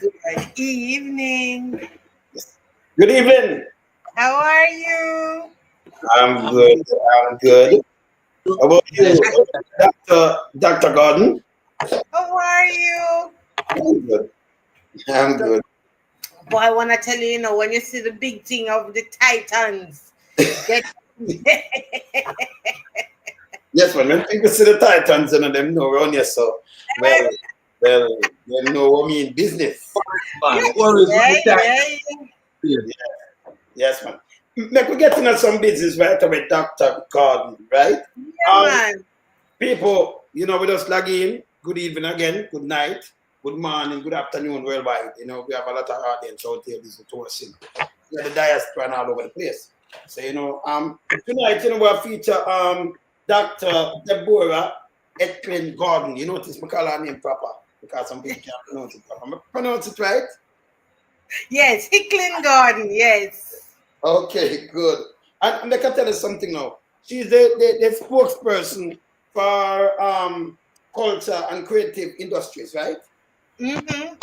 Good evening. Good evening. How are you? I'm good. I'm good. How about you, Dr. Gordon? How are you? I'm good. I'm good. Boy, I want to tell you, when you see the big thing of the Titans, get Yes, man. When people see the Titans and them know around here, so well, they know what mean business. yeah, Man, what is with yeah, the time? yeah, Yeah. Yes, man. Make we get into some business right away, Dr. Gordon, right? yeah, Um, man. People, we just log in. Good evening again. Good night. Good morning. Good afternoon worldwide. We have a lot of audience out there listening to us. We have the diaspora and all over the place. So, tonight, we'll feature Dr. Deborah Etwin Gordon. You notice we call her name proper because some people can't pronounce it proper. Pronounce it right? Yes, Hicklin Garden, yes. Okay, good. And I can tell you something now. She's the spokesperson for culture and creative industries, right? Mm-hmm.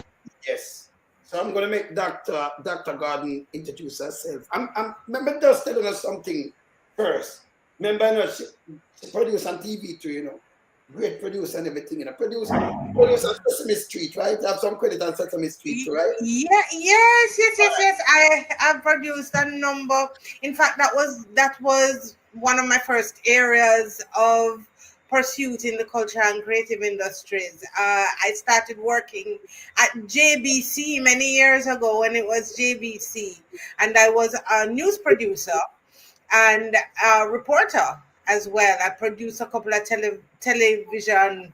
Yes. So I'm gonna make Dr. Gordon introduce herself. I'm remember just telling us something first. Remember, she produced on TV too, Great producer and everything, Produce on Sesame Street, right? Have some credit on Sesame Street too, right? Yeah, yes. I produced a number. In fact, that was one of my first areas of pursuit in the culture and creative industries. I started working at JBC many years ago when it was JBC, and I was a news producer and a reporter as well. I produced a couple of television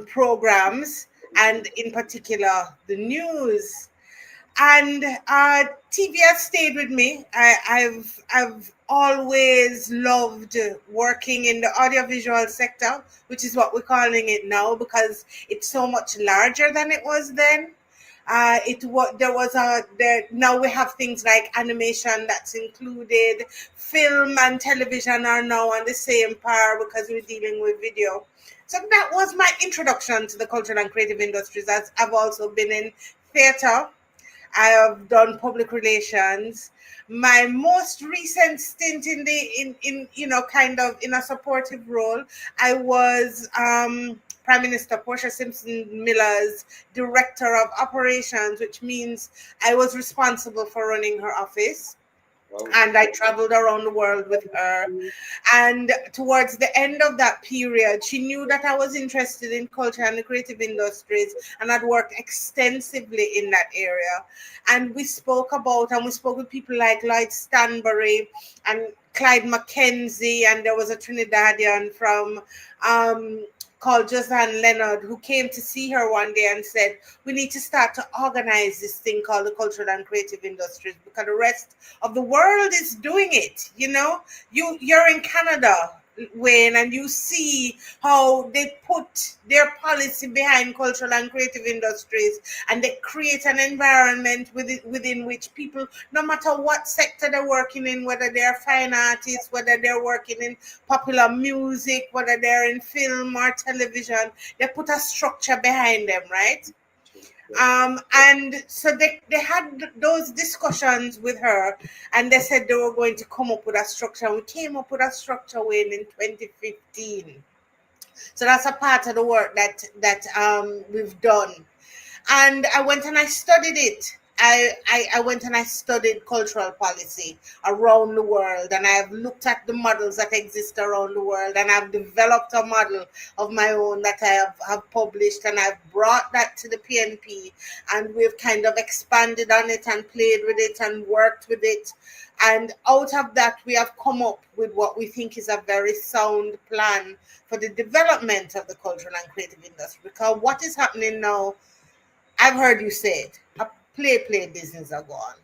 programs, and in particular the news. And TV has stayed with me. I've always loved working in the audiovisual sector, which is what we're calling it now because it's so much larger than it was then. It what there was a there now we have things like animation that's included. Film and television are now on the same par because we're dealing with video. So that was my introduction to the cultural and creative industries. As I've also been in theater, I have done public relations. My most recent stint in the in kind of in a supportive role, I was Prime Minister Portia Simpson Miller's director of operations, which means I was responsible for running her office, Wow. and I traveled around the world with her. And towards the end of that period, she knew that I was interested in culture and the creative industries, and I'd worked extensively in that area. And we spoke with people like Lloyd Stanbury and Clyde Mackenzie, and there was a Trinidadian from called Josanne Leonard, who came to see her one day and said, we need to start to organize this thing called the cultural and creative industries because the rest of the world is doing it. You're in Canada, Wayne, and you see how they put their policy behind cultural and creative industries, and they create an environment within which people, no matter what sector they're working in, whether they're fine artists, whether they're working in popular music, whether they're in film or television, they put a structure behind them, right? And so they had those discussions with her, and they said they were going to come up with a structure. And we came up with a structure in 2015. So that's a part of the work that we've done. And I went and I studied it. I went and I studied cultural policy around the world, and I have looked at the models that exist around the world, and I've developed a model of my own that have published, and I've brought that to the PNP, and we've kind of expanded on it and played with it and worked with it. And out of that, we have come up with what we think is a very sound plan for the development of the cultural and creative industry. Because what is happening now, I've heard you say it. A play business are gone.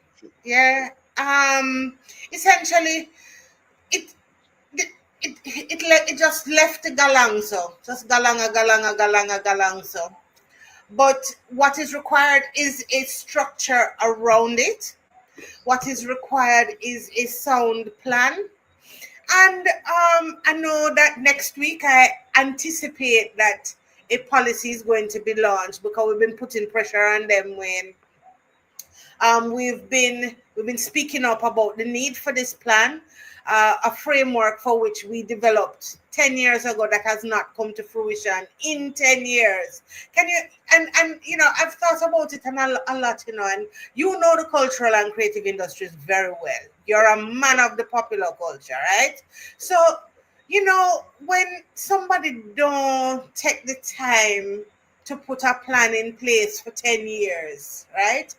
Yeah. Essentially, it it just left the galang so just galang so. But what is required is a structure around it. What is required is a sound plan. And I know that next week I anticipate that a policy is going to be launched, because we've been putting pressure on them when we've been speaking up about the need for this plan, a framework for which we developed 10 years ago that has not come to fruition in 10 years. Can you, and you know, I've thought about it a lot, you know, and you know the cultural and creative industries very well. You're a man of the popular culture, right? So, you know, when somebody don't take the time to put a plan in place for 10 years, right?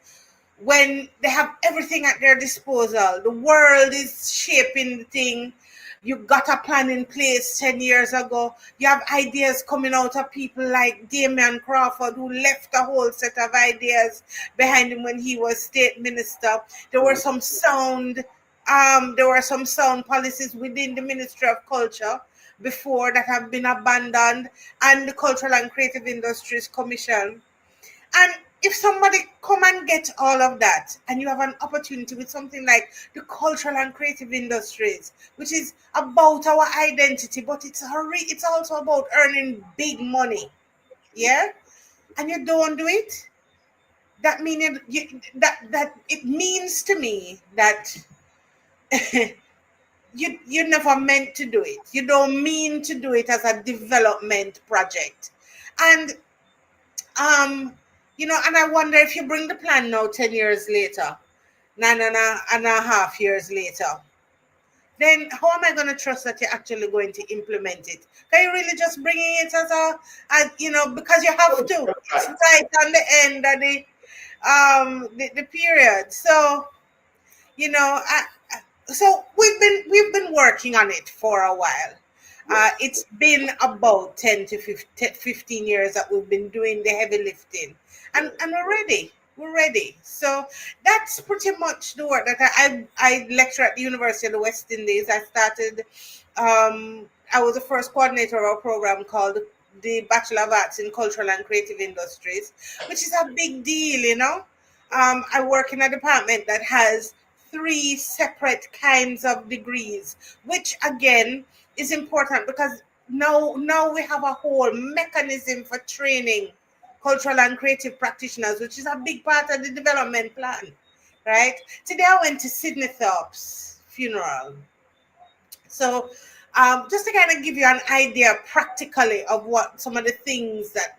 When they have everything at their disposal, the world is shaping the thing. You got a plan in place 10 years ago. You have ideas coming out of people like Damian Crawford, who left a whole set of ideas behind him when he was state minister. There were some sound policies within the Ministry of Culture before that have been abandoned, and the Cultural and Creative Industries Commission. And if somebody come and get all of that, and you have an opportunity with something like the cultural and creative industries, which is about our identity, but it's also about earning big money, yeah, and you don't do it, that means that it means to me that you never meant to do it. You don't mean to do it as a development project, and you know, and I wonder if you bring the plan now 10 years later, 9.5 years later, then how am I going to trust that you're actually going to implement it? Can you really just bringing it as you know, because you have to. It's right on the end of the period. So, you know, so we've been working on it for a while. It's been about 10 to 15 years that we've been doing the heavy lifting, and we're ready. We're ready. So that's pretty much the work that I lecture at the University of the West Indies. I started, I was the first coordinator of a program called the Bachelor of Arts in Cultural and Creative Industries, which is a big deal, you know. I work in a department that has 3 separate kinds of degrees, which again is important, because now we have a whole mechanism for training cultural and creative practitioners, which is a big part of the development plan, right? Today I went to Sidney Thorpe's funeral. So just to kind of give you an idea practically of what some of the things that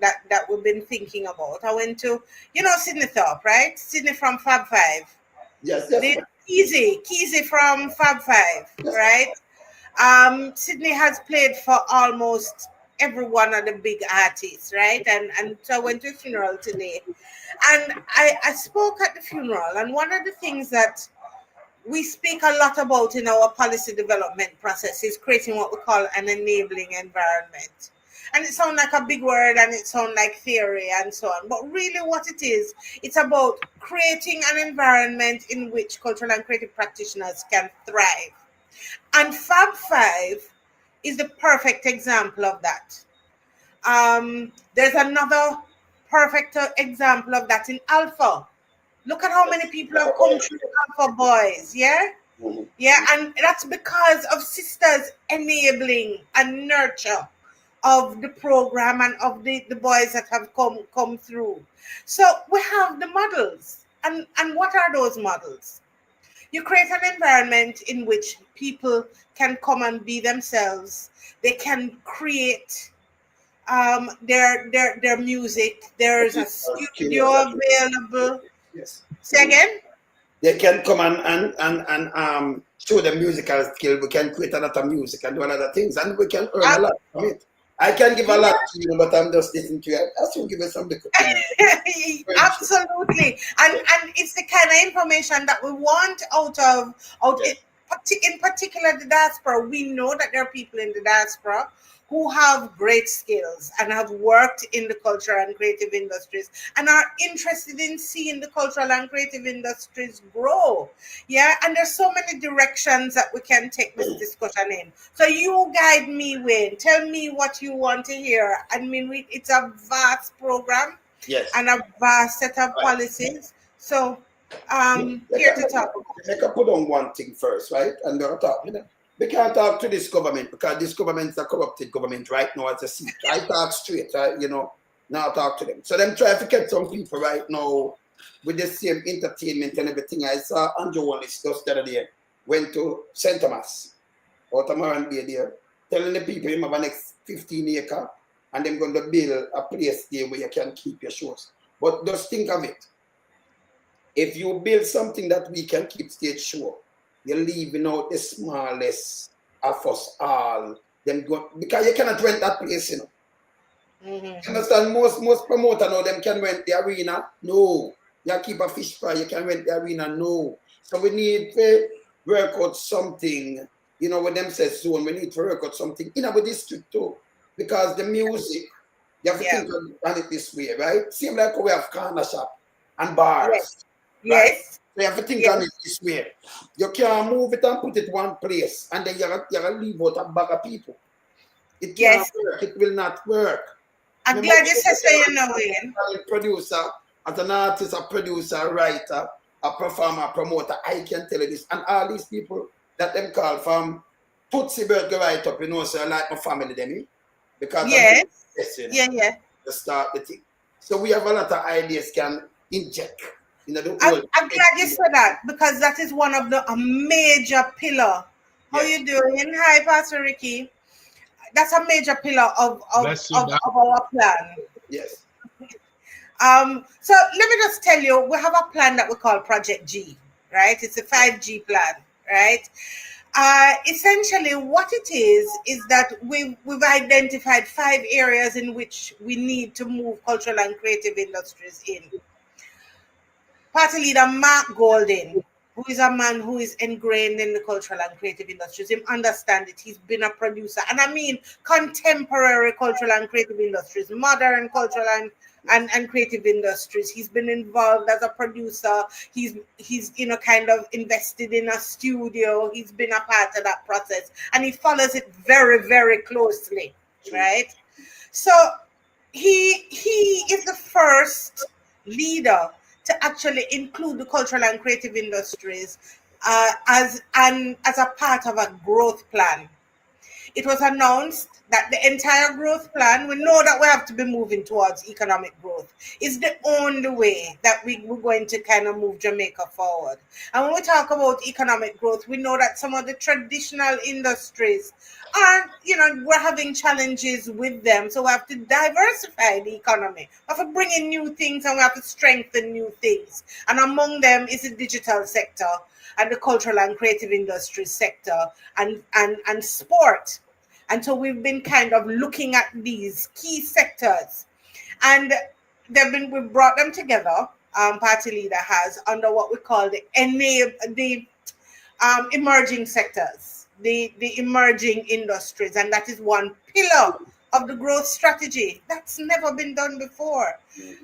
we've been thinking about. I went to, you know, Sidney Thorpe, right? Sidney from Fab Five. Yes. Keezy from Fab Five, right? Sidney has played for almost every one of the big artists, right? And so I went to a funeral today, and I spoke at the funeral, and one of the things that we speak a lot about in our policy development process is creating what we call an enabling environment. And it sounds like a big word, and it sounds like theory and so on. But really what it is, it's about creating an environment in which cultural and creative practitioners can thrive. And Fab Five is the perfect example of that. There's another perfect example of that in Alpha. Look at how many people have come through Alpha Boys, yeah? Mhm. Yeah, and that's because of sisters enabling and nurture of the program and of the boys that have come through. So we have the models. And what are those models? You create an environment in which people can come and be themselves. They can create their music. There's a studio available. Yes. Say again? They can come and show the musical skill. We can create a lot of music and do a lot of things, and we can earn a lot from it. I can give a lot to you, but I'm just listening to you. I still give you some little things. Absolutely, and it's the kind of information that we want out Yes. in particular the diaspora. We know that there are people in the diaspora who have great skills and have worked in the cultural and creative industries and are interested in seeing the cultural and creative industries grow. Yeah, and there's so many directions that we can take this discussion in. So you guide me, Wayne. Tell me what you want to hear. I mean, it's a vast program. Yes. And a vast set of policies. So here to talk about. Make a put on one thing first, right? And they'll talk, you know. We can't talk to this government because this government is a corrupted government right now as a seat. I talk straight, you know, now talk to them. So them try to get some people right now with the same entertainment and everything. I saw Andrew Wallace just the other day went to St. Thomas, out of Moran Bay there, telling the people him have an next 15 acre and them going to build a place there where you can keep your shows. But just think of it. If you build something that we can keep stage show, you're leaving out the smallest of us all. Them go, because you cannot rent that place, you know. You understand? Most promoter now, them can rent the arena. No. You keep a fish fry, you can rent the arena. No. So we need to work out something, you know, when them says zone, we need to work out something in our district too. Because the music, you have to think on it this way, right? Same like how we have corner shop and bars. Yes. Right? Yes. So you have to think on it this way. You can't move it and put it one place and then you're going to leave out a bag of people. It can't work. It will not work. I'm glad you said so, you know, Ian. As a producer, as an artist, a producer, a writer, a performer, a promoter, I can tell you this. And all these people that them call from Tootsie Burger right up, you know, so I like my family, them, because yes. You know, to start the thing. So we have a lot of ideas can inject. You know, I'm glad you said that because that is one of a major pillar. How you doing? Hi, Pastor Ricky. That's a major pillar of our plan. Yes. So let me just tell you, we have a plan that we call Project G, right? It's a 5G plan, right? Essentially, what it is that we've identified 5 areas in which we need to move cultural and creative industries in. Party leader Mark Golding, who is a man who is ingrained in the cultural and creative industries, him understand it. He's been a producer, and I mean contemporary cultural and creative industries, modern cultural and creative industries. He's been involved as a producer. He's you know kind of invested in a studio. He's been a part of that process, and he follows it very, very closely, right? So he is the first leader to actually include the cultural and creative industries as a part of a growth plan. It was announced that the entire growth plan, we know that we have to be moving towards economic growth. It's the only way that we're going to kind of move Jamaica forward. And when we talk about economic growth, we know that some of the traditional industries are, you know, we're having challenges with them. So we have to diversify the economy. We have to bring in new things and we have to strengthen new things. And among them is the digital sector and the cultural and creative industry sector and sport. And so we've been kind of looking at these key sectors, and we've brought them together. Party leader has under what we call the emerging sectors, the emerging industries, and that is one pillar of the growth strategy. That's never been done before.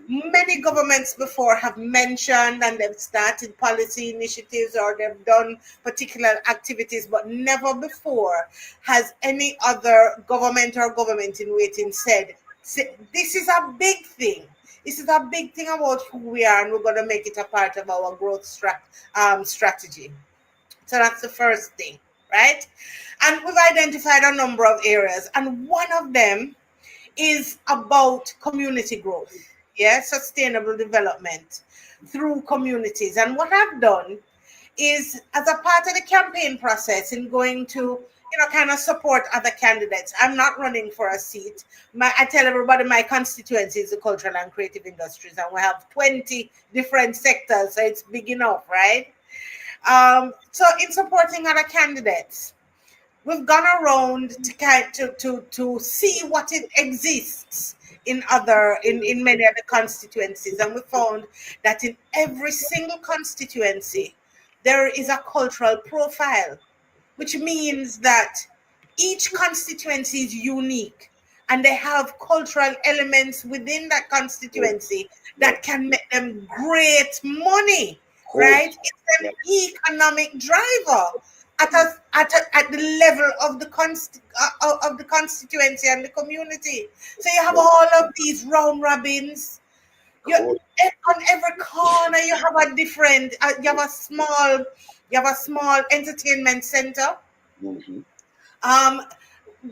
Many governments before have mentioned and they've started policy initiatives or they've done particular activities, but never before has any other government or government in waiting said, this is a big thing. This is a big thing about who we are, and we're going to make it a part of our growth strategy. So that's the first thing, right? And we've identified a number of areas, and one of them is about community growth, sustainable development through communities. And what I've done is, as a part of the campaign process, in going to, kind of support other candidates. I'm not running for a seat. I tell everybody my constituency is the cultural and creative industries, and we have 20 different sectors, so it's big enough, right? So in supporting other candidates, we've gone around to see what it exists in many other constituencies, and we found that in every single constituency there is a cultural profile, which means that each constituency is unique and they have cultural elements within that constituency that can make them great money, right? It's an economic driver at the level of the constituency and the community. So you have all of these round robins. On every corner you have a different. You have a small entertainment center. Mhm.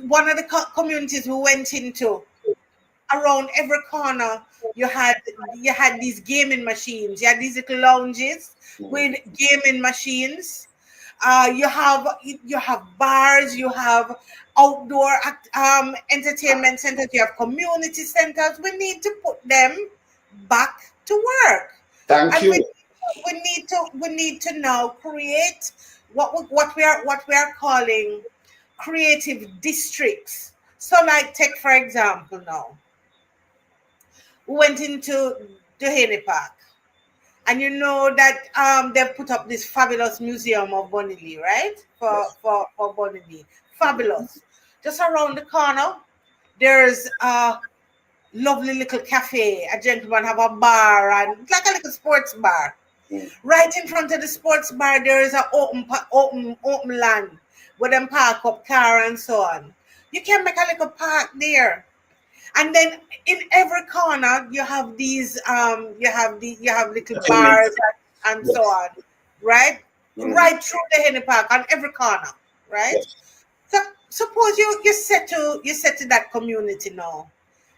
One of the communities we went into, around every corner, you had these gaming machines. You had these little lounges Mhm. with gaming machines. You have bars. You have outdoor entertainment centers. You have community centers. We need to put them back to work, Thank and you. we need to now create what we are calling creative districts. So, like, take for example now, we went into Duhaney Park, and you know that they've put up this fabulous museum of Bonnie Lee, right? Yes. For Bonnie Lee, fabulous. Just around the corner, there's a lovely little cafe. A gentleman have a bar, and it's like a little sports bar. Mm. Right in front of the sports bar, there is an open land where them park up car and so on. You can make a little park there. And then in every corner you have these you have little Entertainment. bars and so Yes. on, right? Mhm. Right through the Henny Park on every corner, right? Yes. So suppose you set to that community now.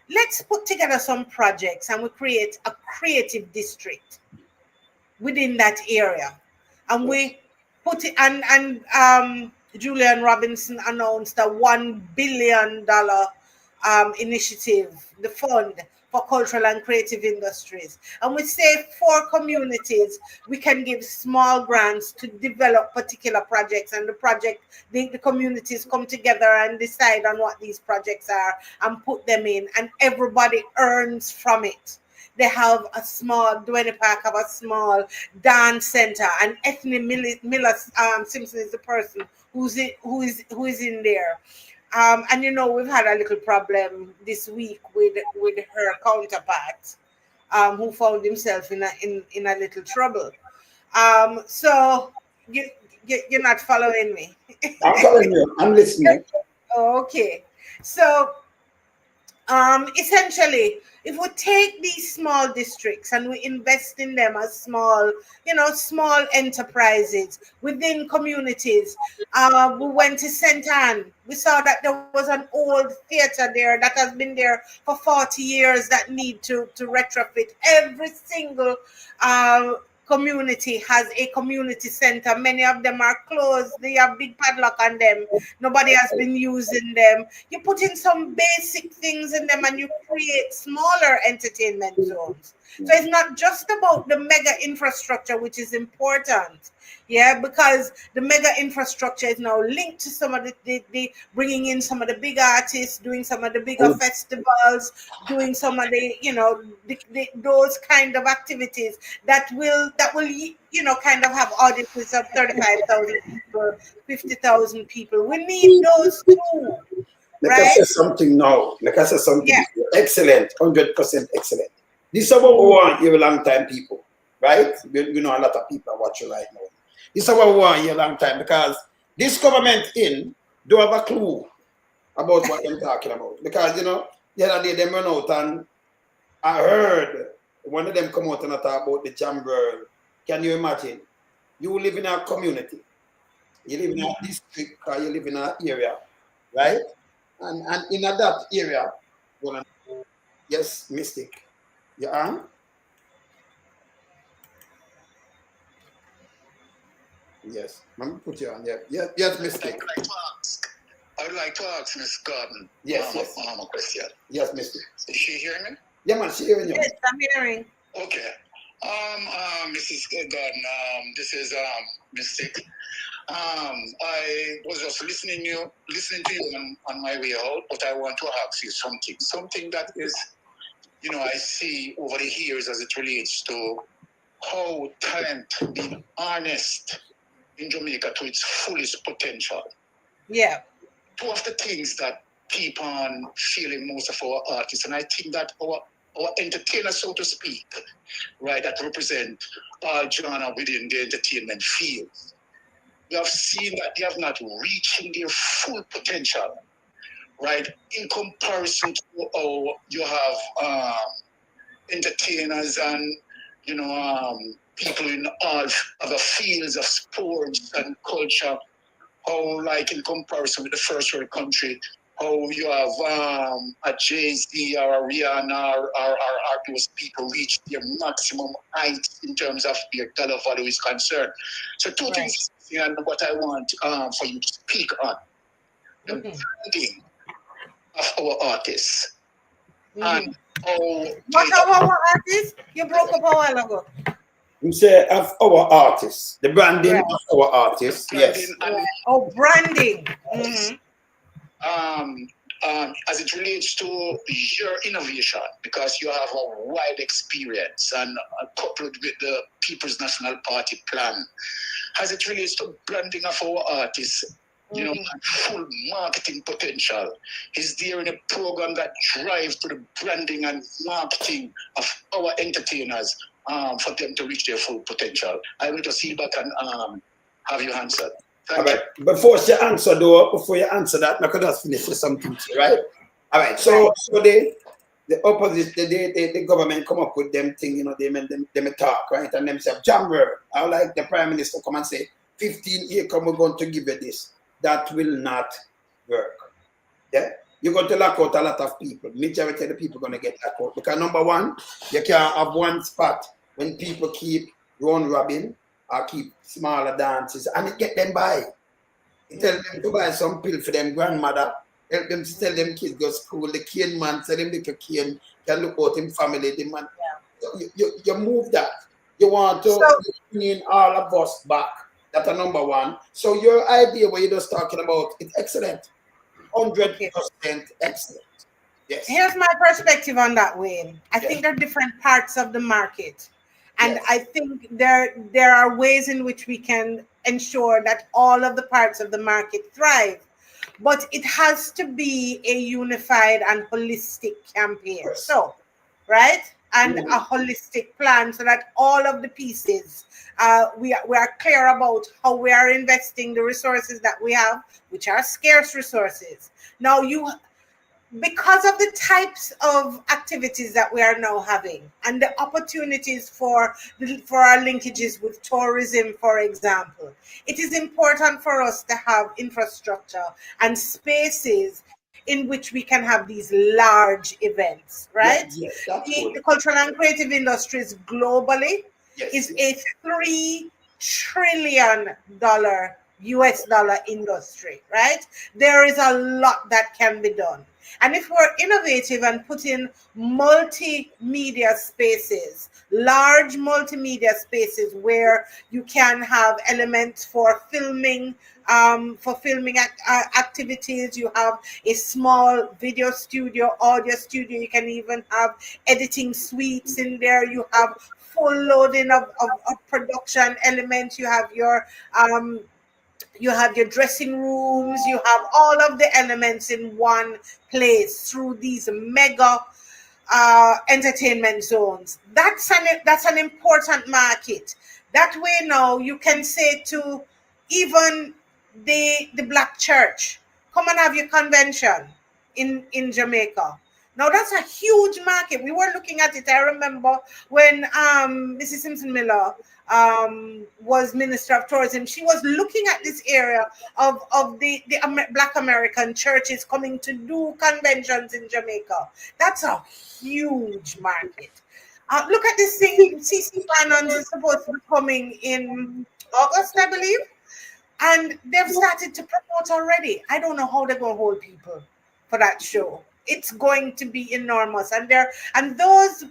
Let's put together some projects and we create a creative district within that area, and Yes. we put it Julian Robinson announced a $1 billion initiative, the fund for cultural and creative industries. And we say for communities, we can give small grants to develop particular projects, and the communities come together and decide on what these projects are and put them in, and everybody earns from it. They have a small, Duane Park have a small dance center, and Ethne Miller Simpson is the person who is in there. And you know, we've had a little problem this week with her counterpart, who found himself in a little trouble. So you, you're not following me. I'm following you. I'm listening. Okay. So essentially, if we take these small districts and we invest in them as small, small enterprises within communities. We went to St. Anne. We saw that there was an old theater there that has been there for 40 years that need to retrofit. Every single community has a community center. Many of them are closed. They have big padlock on them. Nobody has been using them. You put in some basic things in them and you create smaller entertainment zones. So it's not just about the mega infrastructure, which is important. Yeah, because the mega infrastructure is now linked to some of the bringing in some of the big artists, doing some of the bigger Good. festivals, doing some of those kind of activities that will kind of have audiences of 35,000 people, 50,000 people. We need those too, Let us right? say something now. Let us say Yeah. something. Excellent. 100% excellent. This is what we want here, long time people. Right? We know a lot of people are watching right now. This is what we want here, long time, because this government don't have a clue about what they're talking about. Because, the other day they run out, and I heard one of them come out and talk about the jam girl. Can you imagine? You live in a community, you live in a district, or you live in an area, right? And in that area, well, yes, Mystic, you on? Yes, let me put you on. Yeah, yes, Mystic. I would like to ask Miss Gordon Yes, a question. Yes, Mystic. Is she hearing me? Yeah, man, she hearing you. Yes, I'm hearing. Okay. Mrs. Gordon, this is Mystic. I was just listening to you on my way out, but I want to ask you something that is, I see over the years as it relates to how talent being harnessed in Jamaica to its fullest potential. Yeah. Two of the things that keep on feeling most of our artists, and I think that our entertainers, so to speak, right, that represent all genre within the entertainment field, we have seen that they have not reaching their full potential, right, in comparison to how you have entertainers and people in all other fields of sports and culture how, like, in comparison with the first world country, how you have a Jay-Z or a Rihanna or those people reach their maximum height in terms of their dollar value is concerned. So two things, and what I want for you to speak on, the branding of our artists. And what of our artists? You broke up a while ago. You say of our artists, the branding of our artists, yes. Oh, branding. As it relates to your innovation, because you have a wide experience and coupled with the People's National Party plan, as it relates to branding of our artists, you know, full marketing potential, is there any program that drives to the branding and marketing of our entertainers for them to reach their full potential? I will just sit back and have you answer. All right. Before you answer that, I could just finish with something, right? All right. So the opposite, the government come up with them thing, you know, them talk, right? And them say, Jammer, I would like the Prime Minister come and say, 15 acres we're going to give you this. That will not work. Yeah? You're going to lock out a lot of people. Majority of the people are going to get locked out. Because number one, you can't have one spot when people keep round robin or keep smaller dances and it get them by. You tell them to buy some pill for them grandmother. Help them to tell them kids go to school. The cane man, tell them little cane can look out in family. The man, you move that. You want to bring all of us back. That's a number one. So your idea what you're just talking about is excellent. 100% excellent. Yes. Here's my perspective on that, Wayne. I think there are different parts of the market. And I think there are ways in which we can ensure that all of the parts of the market thrive. But it has to be a unified and holistic campaign. So, right? And a holistic plan so that all of the pieces, we are clear about how we are investing the resources that we have, which are scarce resources. Now, because of the types of activities that we are now having and the opportunities for our linkages with tourism, for example, it is important for us to have infrastructure and spaces in which we can have these large events, right? The cultural and creative industries globally is a $3 trillion US dollar industry, right? There is a lot that can be done. And if we're innovative and put in multimedia spaces, large multimedia spaces where you can have elements for filming activities, you have a small video studio, audio studio, you can even have editing suites in there, you have full loading of production elements, you have your dressing rooms, you have all of the elements in one place through these mega entertainment zones. That's an important market. That way now you can say to even the Black church, come and have your convention in Jamaica. Now that's a huge market. We were looking at it. I remember when Mrs. Simpson Miller was Minister of Tourism, she was looking at this area of the Black American churches coming to do conventions in Jamaica. That's a huge market. Look at this thing. CC Finance is supposed to be coming in August, I believe. And they've started to promote already. I don't know how they're going to hold people for that show. It's going to be enormous, and those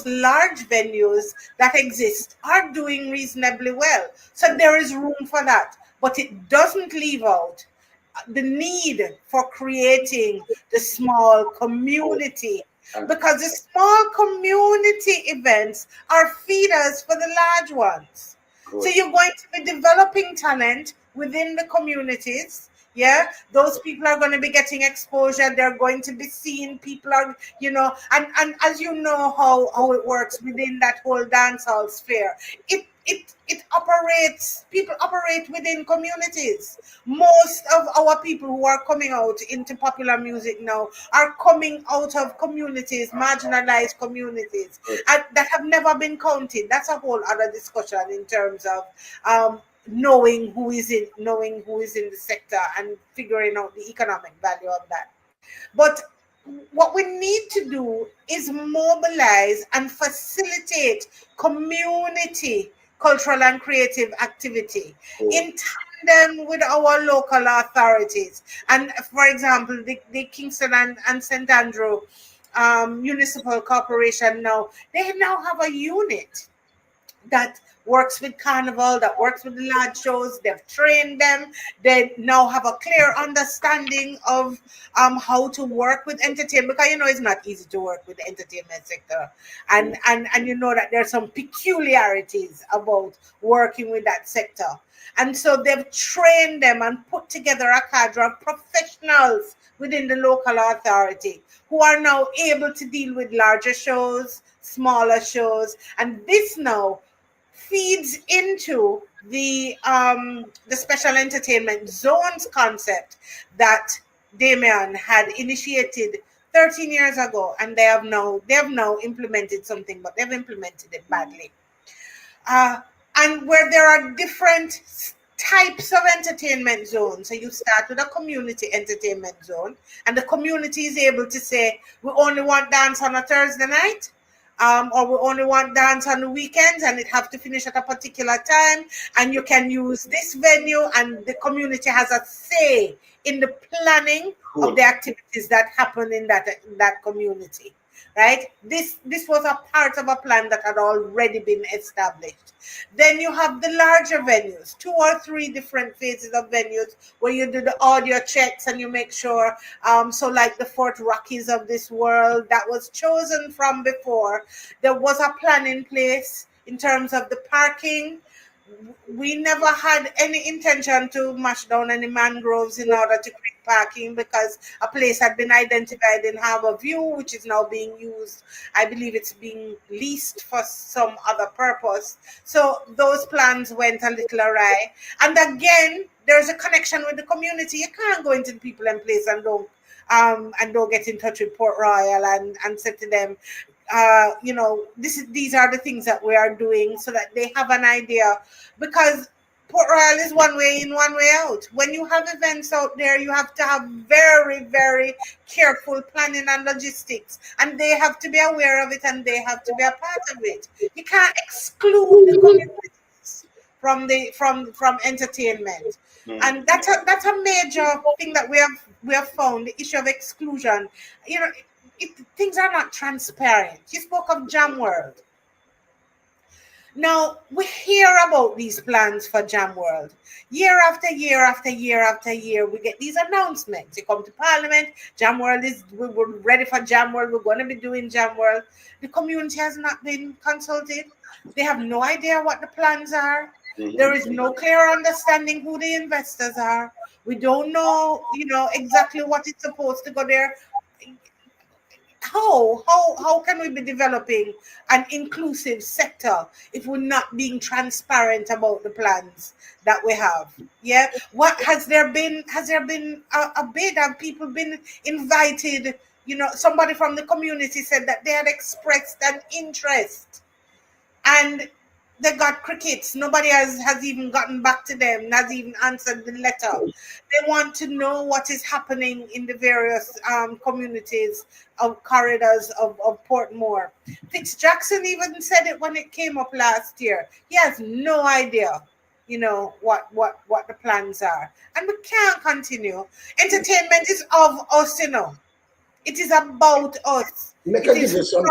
large venues that exist are doing reasonably well. So there is room for that, but it doesn't leave out the need for creating the small community, because the small community events are feeders for the large ones. So you're going to be developing talent within the communities. Yeah, those people are going to be getting exposure. They're going to be seen. People are, and as you know how it works within that whole dancehall sphere. It operates. People operate within communities. Most of our people who are coming out into popular music now are coming out of communities, marginalized communities, and that have never been counted. That's a whole other discussion in terms of knowing who is in the sector and figuring out the economic value of that. But what we need to do is mobilize and facilitate community cultural and creative activity in tandem with our local authorities. And for example, the Kingston and St. Andrew Municipal Corporation now, they now have a unit that works with Carnival, that works with the large shows. They've trained them. They now have a clear understanding of how to work with entertainment, because it's not easy to work with the entertainment sector, and you know that there's some peculiarities about working with that sector. And so they've trained them and put together a cadre of professionals within the local authority who are now able to deal with larger shows, smaller shows, and this now feeds into the special entertainment zones concept that Damien had initiated 13 years ago, and they have now implemented something, but they've implemented it badly. And where there are different types of entertainment zones. So you start with a community entertainment zone, and the community is able to say, we only want dance on a Thursday night, or we only want dance on the weekends, and it have to finish at a particular time, and you can use this venue, and the community has a say in the planning of the activities that happen in that community. Right? This was a part of a plan that had already been established. Then you have the larger venues, 2 or 3 different phases of venues where you do the audio checks and you make sure, so like the Fort Rockies of this world that was chosen from before, there was a plan in place in terms of the parking. We never had any intention to mash down any mangroves in order to create parking, because a place had been identified in Harbour View, which is now being used. I believe it's being leased for some other purpose. So those plans went a little awry. And again, there's a connection with the community. You can't go into the people and place and don't get in touch with Port Royal and say to them, these are the things that we are doing, so that they have an idea, because Port Royal is one way in, one way out. When you have events out there, you have to have very, very careful planning and logistics, and they have to be aware of it, and they have to be a part of it. You can't exclude the communities from entertainment. And that's a major thing that we have found, the issue of exclusion. Things are not transparent. You spoke of Jam World. Now, we hear about these plans for Jam World. Year after year after year after year, we get these announcements. You come to Parliament, Jam World we're ready for Jam World, we're going to be doing Jam World. The community has not been consulted. They have no idea what the plans are. There is no clear understanding who the investors are. We don't know, exactly what is supposed to go there. How can we be developing an inclusive sector if we're not being transparent about the plans that we have? Yeah. What has there been a bid? Have people been invited? Somebody from the community said that they had expressed an interest, and they got crickets. Nobody has even gotten back to them, has even answered the letter. They want to know what is happening in the various communities of corridors of Portmore. Fitzjackson even said it when it came up last year. He has no idea, what the plans are. And we can't continue. Entertainment is of us, It is about us. It is from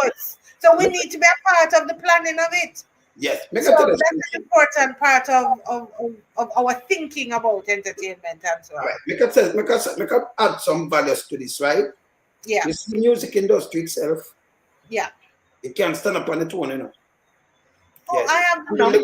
us. So we need to be a part of the planning of it. Yes, so that's an important part of our thinking about entertainment and so on. Right. We can add some values to this, right? Yeah. You see, music industry itself. Yeah. It can't stand up on its own, Oh, yes. I have the number.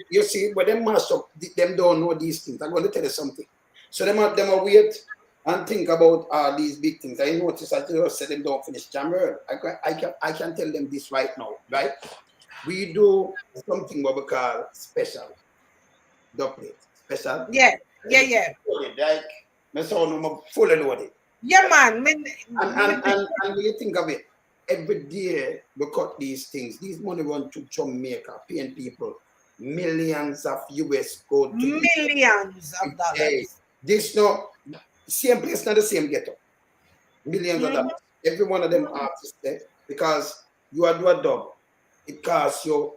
You see, when they mash up, them don't know these things. I'm going to tell you something. So them are wait and think about these big things. I notice I just said them don't finish Jam World. I can tell them this right now, right? We do something what we call special. Doublet. Special. Yeah. Like, my son, I'm fully loaded. Yeah, man. And when you think of it, every day we cut these things. These money run to Jamaica, paying people millions of US go to Millions of Hey, dollars. this no same place, not the same ghetto. Millions of dollars. Every one of them artists there, because you are do a dub, it costs you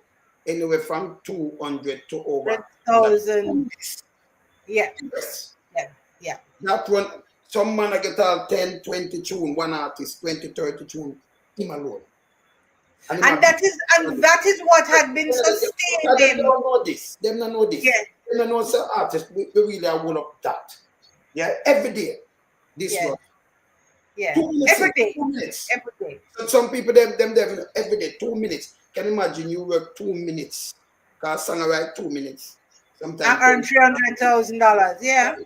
anywhere from 200 to over 100,000. Yeah, Yes. yeah. That one, some man I get all 10, 20 tune, one artist, 20, 30 tune, him alone. And that is what had been Them sustaining. don't know this. Them don't know this. Yeah. Them don't know some artists. We really are one of that. Yeah, every day. This Yeah. one. Yeah. 2 minutes. Every day. 2 minutes. Every day. So some people them every day 2 minutes. Can you imagine you work 2 minutes? Cause song write 2 minutes. Sometimes I earn $300,000. Yeah.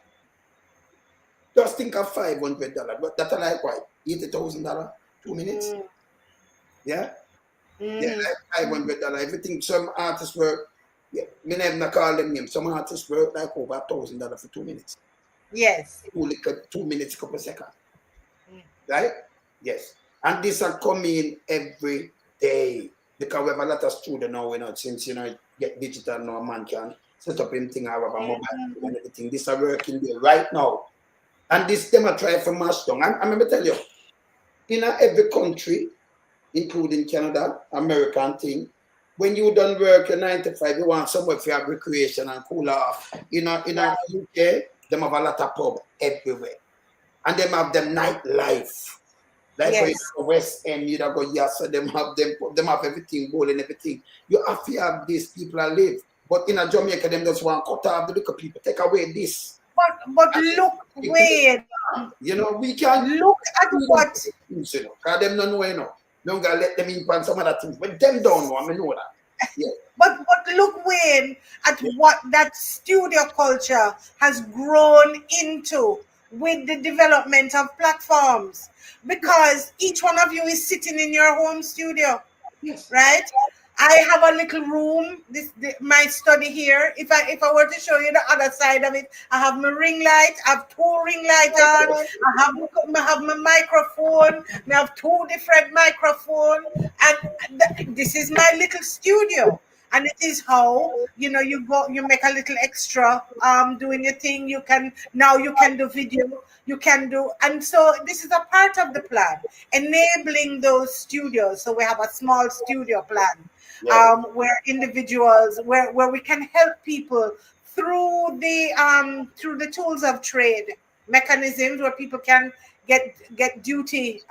just think of $500, but that's like what? $80,000, 2 minutes. Yeah. Yeah, like $500. Everything. Some artists work. Yeah, me never call them names. Some artists work like over $1,000 for 2 minutes. Yes. 2 minutes, couple seconds. Right? Yes. And these are coming every day. Because we have a lot of students now, since get digital now, man can set up anything, I have a mobile phone and everything. These are working there right now. And this them are trying for mash down. I remember tell you, in every country, including Canada, American thing, when you done work your 9 to 5, you want somewhere for your recreation and cool off. In UK, them have a lot of pub everywhere. And them have them nightlife. Like when you go West End, you go so them have everything, gold and everything. You have to have these people that live. But in Jamaica, them just want to cut off the little people, take away this. But look, Wayne. We can look at what. Because them don't know, Don't gotta let them in on some other things. But them don't know, I know that. Yeah. But look, Wayne, at what that studio culture has grown into with the development of platforms. Because each one of you is sitting in your home studio, right? I have a little room, my study here. If I were to show you the other side of it, I have my ring light. I have 2 ring lights on. I have my microphone. I have 2 different microphones, and this is my little studio. And it is how you make a little extra doing your thing. You can do video. You can do, and so this is a part of the plan, enabling those studios. So we have a small studio plan. Where individuals, where we can help people through the tools of trade mechanisms, where people can get duty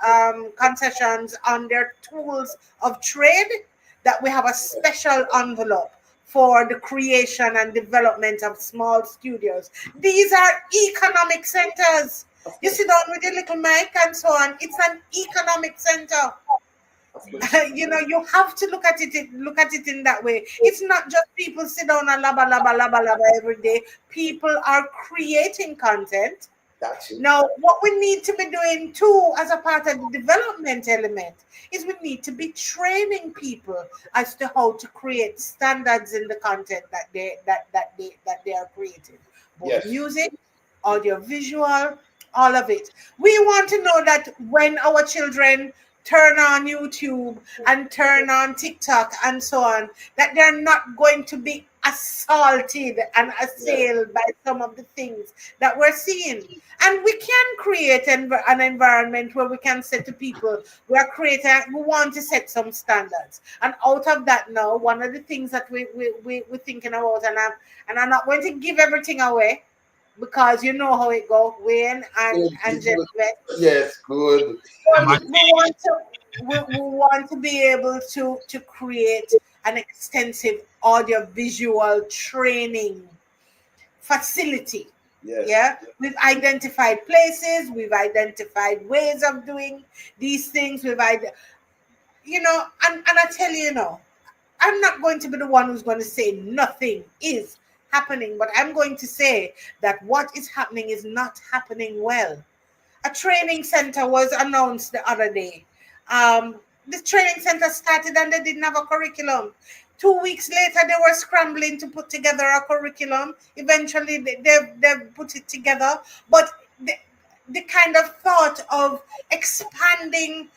concessions on their tools of trade, that we have a special envelope for the creation and development of small studios. These are economic centers. You sit down with your little mic and so on. It's an economic center. You have to look at it in that way. It's not just people sit down and laba every day. People are creating content. That's it. Now, what we need to be doing too, as a part of the development element, is we need to be training people as to how to create standards in the content that they are creating. Both music, audio, visual, all of it. We want to know that when our children turn on YouTube and turn on TikTok and so on, that they're not going to be assaulted and assailed by some of the things that we're seeing. And we can create an environment where we can say to people, we want to set some standards. And out of that now, one of the things that we're thinking about, and I'm not going to give everything away, because you know how it goes, Wayne and Jennifer. Yes, good. We want to be able to create an extensive audio-visual training facility. Yeah, we've identified places, we've identified ways of doing these things. And I tell you, I'm not going to be the one who's going to say nothing is happening, but I'm going to say that what is happening is not happening well. A training center was announced the other day. The training center started and they didn't have a curriculum. 2 weeks later, they were scrambling to put together a curriculum. Eventually, they put it together. But the kind of thought of expanding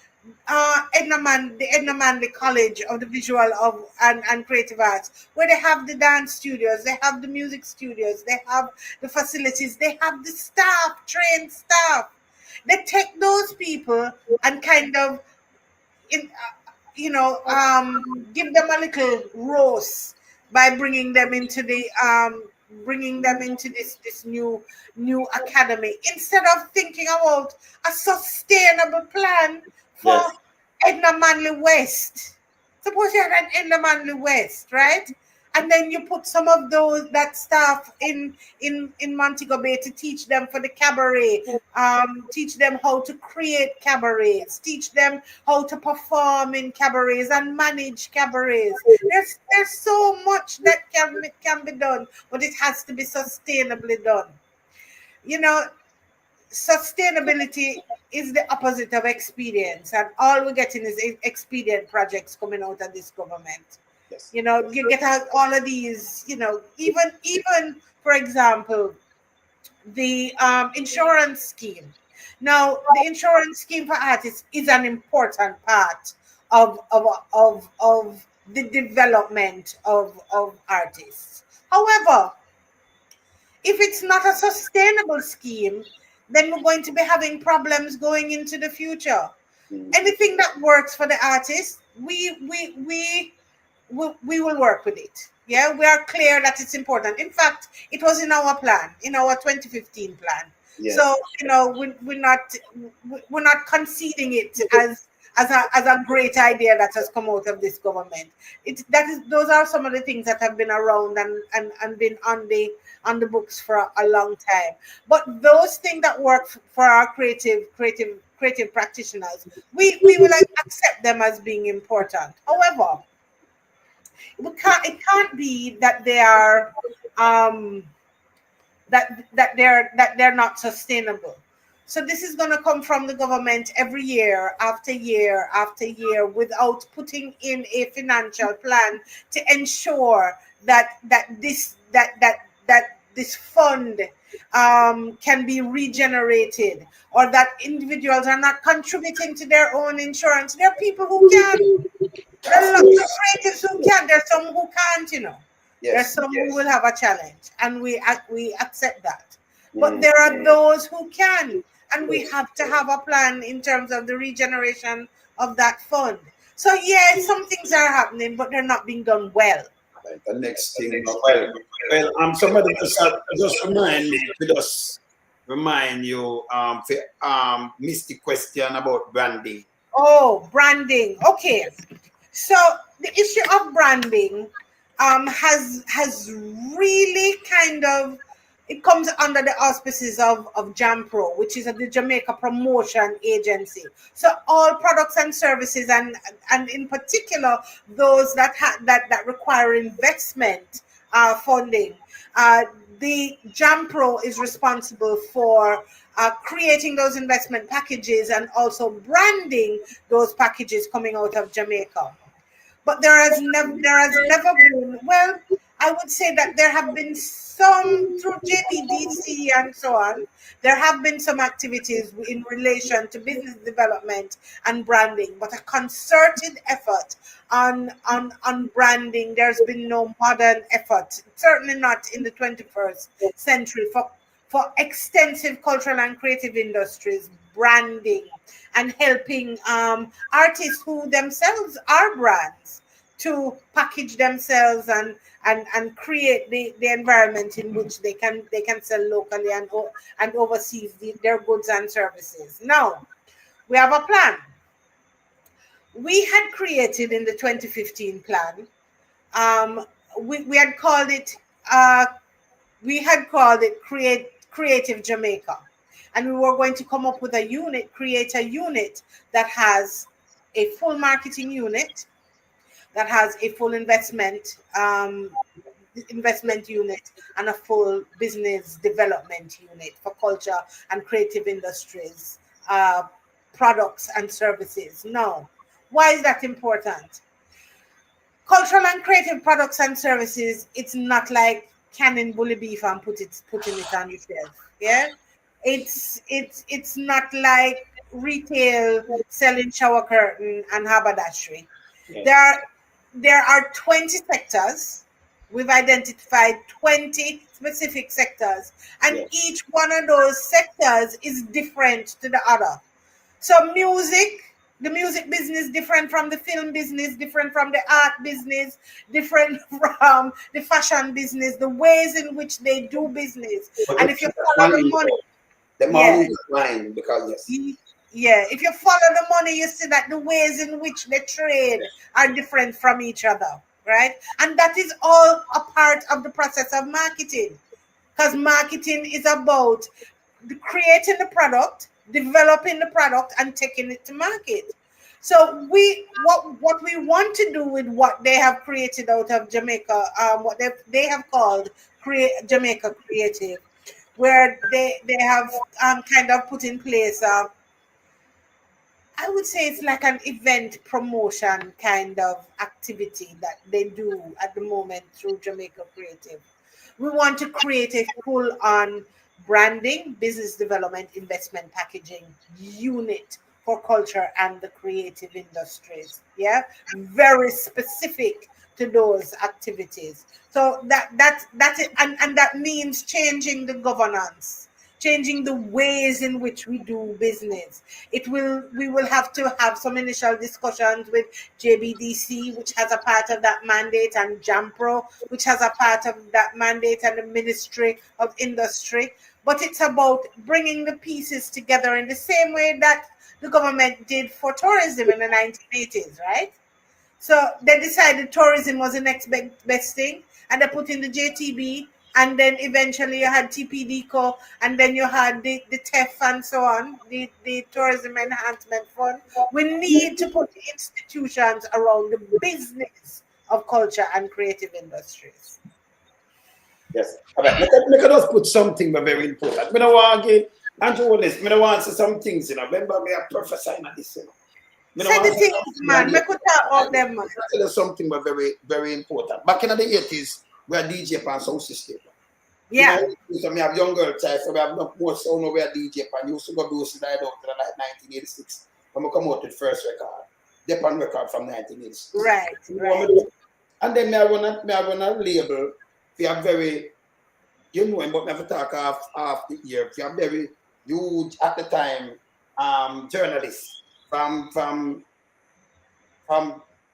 the Edna Manley College of the Visual and Creative Arts, where they have the dance studios, they have the music studios, they have the facilities, they have the staff, trained staff. They take those people and kind of, in, give them a little roast by bringing them into this new academy, instead of thinking about a sustainable plan for Yes. Edna Manley West. Suppose you had an Edna Manley West, right? And then you put some of that staff in Montego Bay to teach them for the cabaret, teach them how to create cabarets, teach them how to perform in cabarets and manage cabarets. There's so much that can be done, but it has to be sustainably done. You know, sustainability is the opposite of expedience, and all we're getting is expedient projects coming out of this government. Yes. You get out all of these, even for example, the insurance scheme. Now, the insurance scheme for artists is an important part of the development of artists. However, if it's not a sustainable scheme, then we're going to be having problems going into the future. Mm. Anything that works for the artist, we will work with it. Yeah, we are clear that it's important. In fact, it was in our plan, in our 2015 plan. Yes. So we're not conceding it as a great idea that has come out of this government. Those are some of the things that have been around and been on the books for a long time. But those things that work for our creative practitioners, we will accept them as being important. However, it can't be that they are that they're not sustainable. So this is going to come from the government every year after year after year, without putting in a financial plan to ensure that this fund can be regenerated, or that individuals are not contributing to their own insurance. There are people who can. There are lots of creatives who can. There's some who can't. Yes. There's some Yes. who will have a challenge, and we accept that. But there are those who can, and we have to have a plan in terms of the regeneration of that fund. So yes, some things are happening, but they're not being done well. Right, the next thing. Somebody just remind you missed the question about branding. Oh, branding. Okay. So the issue of branding has really kind of, it comes under the auspices of JAMPRO, which is the Jamaica Promotion Agency. So all products and services, and in particular those that require investment funding, the JAMPRO is responsible for creating those investment packages and also branding those packages coming out of Jamaica. But there has never been, well, I would say that there have been some, through JPDC and so on, there have been some activities in relation to business development and branding, but a concerted effort on branding, there's been no modern effort, certainly not in the 21st century, for extensive cultural and creative industries, branding, and helping artists who themselves are brands to package themselves and create the environment in which they can sell locally and overseas their goods and services. Now, we have a plan. We had created in the 2015 plan, we had called it Creative Jamaica. And we were going to come up with create a unit that has a full marketing unit, that has a full investment unit, and a full business development unit for culture and creative industries, products and services. Now, why is that important? Cultural and creative products and services, it's not like canning bully beef and putting it on your shelf. Yeah, it's not like retail selling shower curtain and haberdashery. Yes. There are 20 sectors. We've identified 20 specific sectors, and Yes. each one of those sectors is different to the other. So music, the music business different from the film business, different from the art business, different from the fashion business, the ways in which they do business. But And the if you people follow the money, money, the yeah, money is mine because yes. yeah, if you follow the money, you see that the ways in which they trade are different from each other, right? And that is all a part of the process of marketing, because marketing is about creating the product, developing the product, and taking it to market. So what we want to do with what they have created out of Jamaica, what they have called create Jamaica Creative, where they have kind of put in place. I would say it's like an event promotion kind of activity that they do at the moment through Jamaica Creative. We want to create a full on branding, business development, investment packaging unit for culture and the creative industries. Yeah, very specific to those activities. So that's it, and that means changing the governance, changing the ways in which we do business. We will have to have some initial discussions with JBDC, which has a part of that mandate, and JAMPRO, which has a part of that mandate, and the Ministry of Industry. But it's about bringing the pieces together in the same way that the government did for tourism in the 1980s, right? So they decided tourism was the next best thing, and they put in the JTB, and then eventually you had TPDCO, and then you had the TEF and so on, the Tourism Enhancement Fund. We need to put institutions around the business of culture and creative industries. Yes. All right. Let us put something very important. I don't want again, Andrew, honest, I don't want to say some things, you know. Remember, me a professor in this, you know. Say the things, man. We could talk about them, man. Tell us something very, very important. Back in the 80s, we had DJ pan sound system. Yeah. So we have young girl child, so we have no more sound over DJ pan. Used to go do slide out to like 1986 when we come out with first record. Japan record from 1986. Right, right. And then I run a label. We are very, you know, but never talk half the year. We are very huge at the time journalists from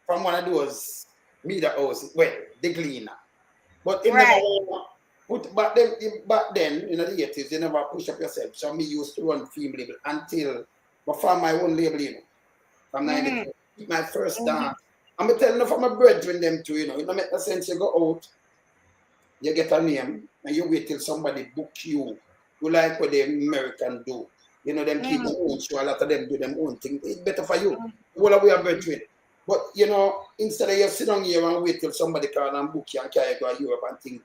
one of those media houses, well, the Gleaner. But it Right. never put back then in the 80s, you never push up yourself. So me used to run film label until I found my own label, you know, from 92. My first dance. I'm telling you from my brethren them too, you know. It don't make no sense you go out, you get a name, and you wait till somebody book you. You like what the American do. You know, them keep their own show, a lot of them do them own thing. It's better for you. All of we are brethren. But you know, instead of you sit down here and wait till somebody come and book you and carry you go to Europe and think,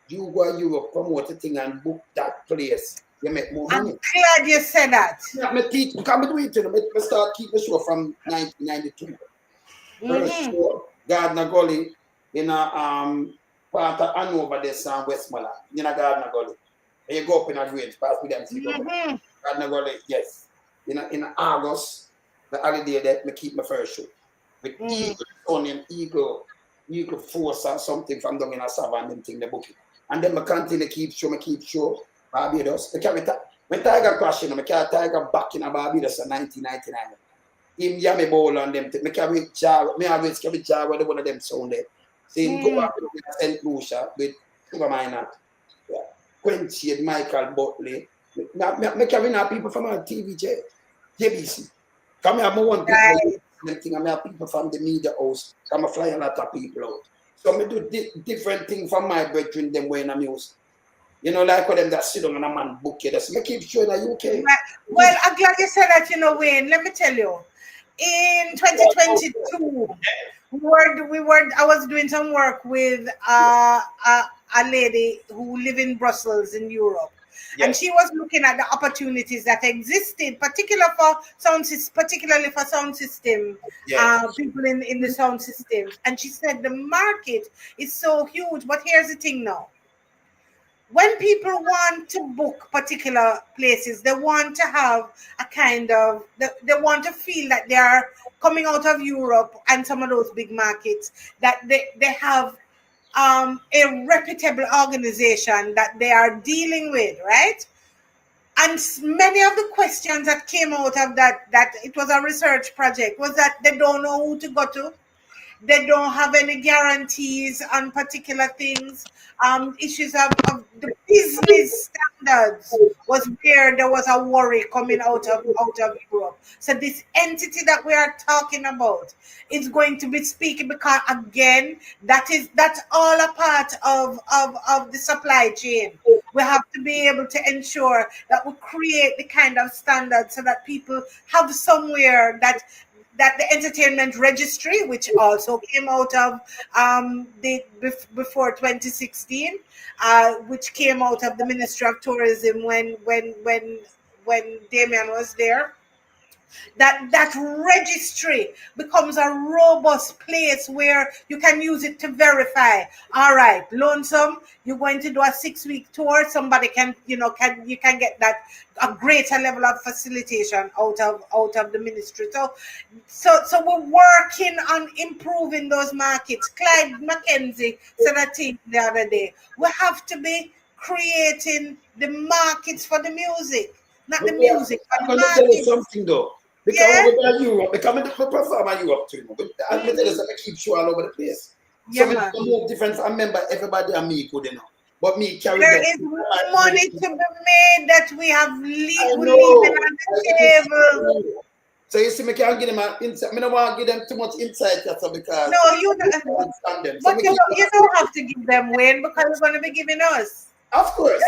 you go to Europe, promote the thing and book that place. You make more money. I'm glad you said that. Yeah, me teach, because I do it, you know, I start keep the show from 1992. First show, Gardner Gully, in a part of Hanover, this Westmoreland, in a Gardner Gully. And you go up in a range, pass with them, see Gardner Gully, yes. In August, the holiday that me keep my first show. With Eagle, Sony Eagle Force or something from down in a Savannah, them thing, the booking. And then I continue to keep show, Barbados. When Tiger crashed, I carry Tiger back in a Barbados in 1999. Him Yami Bowl on them. I carry Jar, me always carry Jar with one of them sound there. Saying go up with St. Lucia with Sugar Miner, Quincy and Michael Butley. Me carry now people from our TVJ, JBC. Come here, I want people. I have people from the media house. Come fly a lot of people out. So I do different things from my brethren them when I'm used. You know, like when them that sit down and a man book you. That's me keep showing that you okay. Right. Well, I'm glad you said that, you know, Wayne. Let me tell you. In 2022, I was doing some work with a lady who live in Brussels in Europe. Yes. And she was looking at the opportunities that existed, particularly for sound system, yes. People in the sound systems. And she said the market is so huge. But here's the thing now. when people want to book particular places, they want to have a kind of, they want to feel that they are coming out of Europe and some of those big markets, that they have a reputable organization that they are dealing with, right? And many of the questions that came out of that it was a research project, was that they don't know who to go to. They don't have any guarantees on particular things. Issues of the business standards was where there was a worry coming out of Europe. So this entity that we are talking about is going to be speaking, because again, that's all a part of the supply chain. We have to be able to ensure that we create the kind of standards so that people have somewhere that the entertainment registry, which also came out of before 2016, which came out of the Ministry of Tourism when Damien was there, that registry becomes a robust place where you can use it to verify. All right, Lonesome, you're going to do a 6-week tour. Somebody can get that, a greater level of facilitation out of the ministry. So we're working on improving those markets. Clyde McKenzie said a thing the other day. We have to be creating the markets for the music, not the music, I'm but the going to tell you market. something though. Because Yeah. over in Europe, because I perform in Europe too. But I'm going to tell you something, I keep show all over the place. Yeah, So man. it's move different. I remember everybody and me could, But me carry There that. is money to be made that we have I leaving know. on the table. So you see, me can't give them an insight. I don't want to give them too much insight, just because No, you don't. I understand them. So But me you keep don't, you don't have to give them, Wayne, because you're going to be giving us. Of course.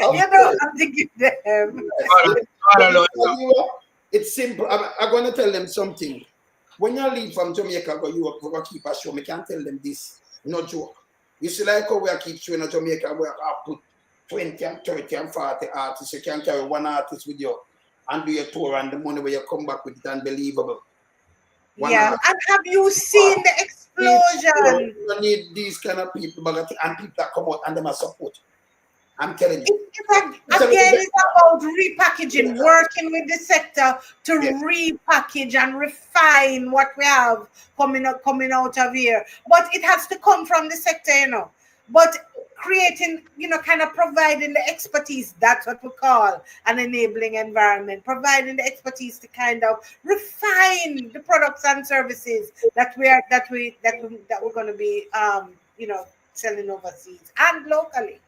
Of You don't have to give them. It's simple. I'm going to tell them something. When you leave from Jamaica, go Europe, we go keep a show. Me can't tell them this. No joke. You see, like how we keep showing in Jamaica, we have put 20 and 30 and 40 artists. You can carry one artist with you and do your tour, and the money where you come back with it, unbelievable. Yeah. And have you seen the explosion? You need these kind of people, and people that come out and them are support. I'm telling you. Again, it's about repackaging, working with the sector to repackage and refine what we have coming out of here. But it has to come from the sector, But creating, kind of providing the expertise, that's what we call an enabling environment, providing the expertise to kind of refine the products and services that we're going to be selling overseas and locally.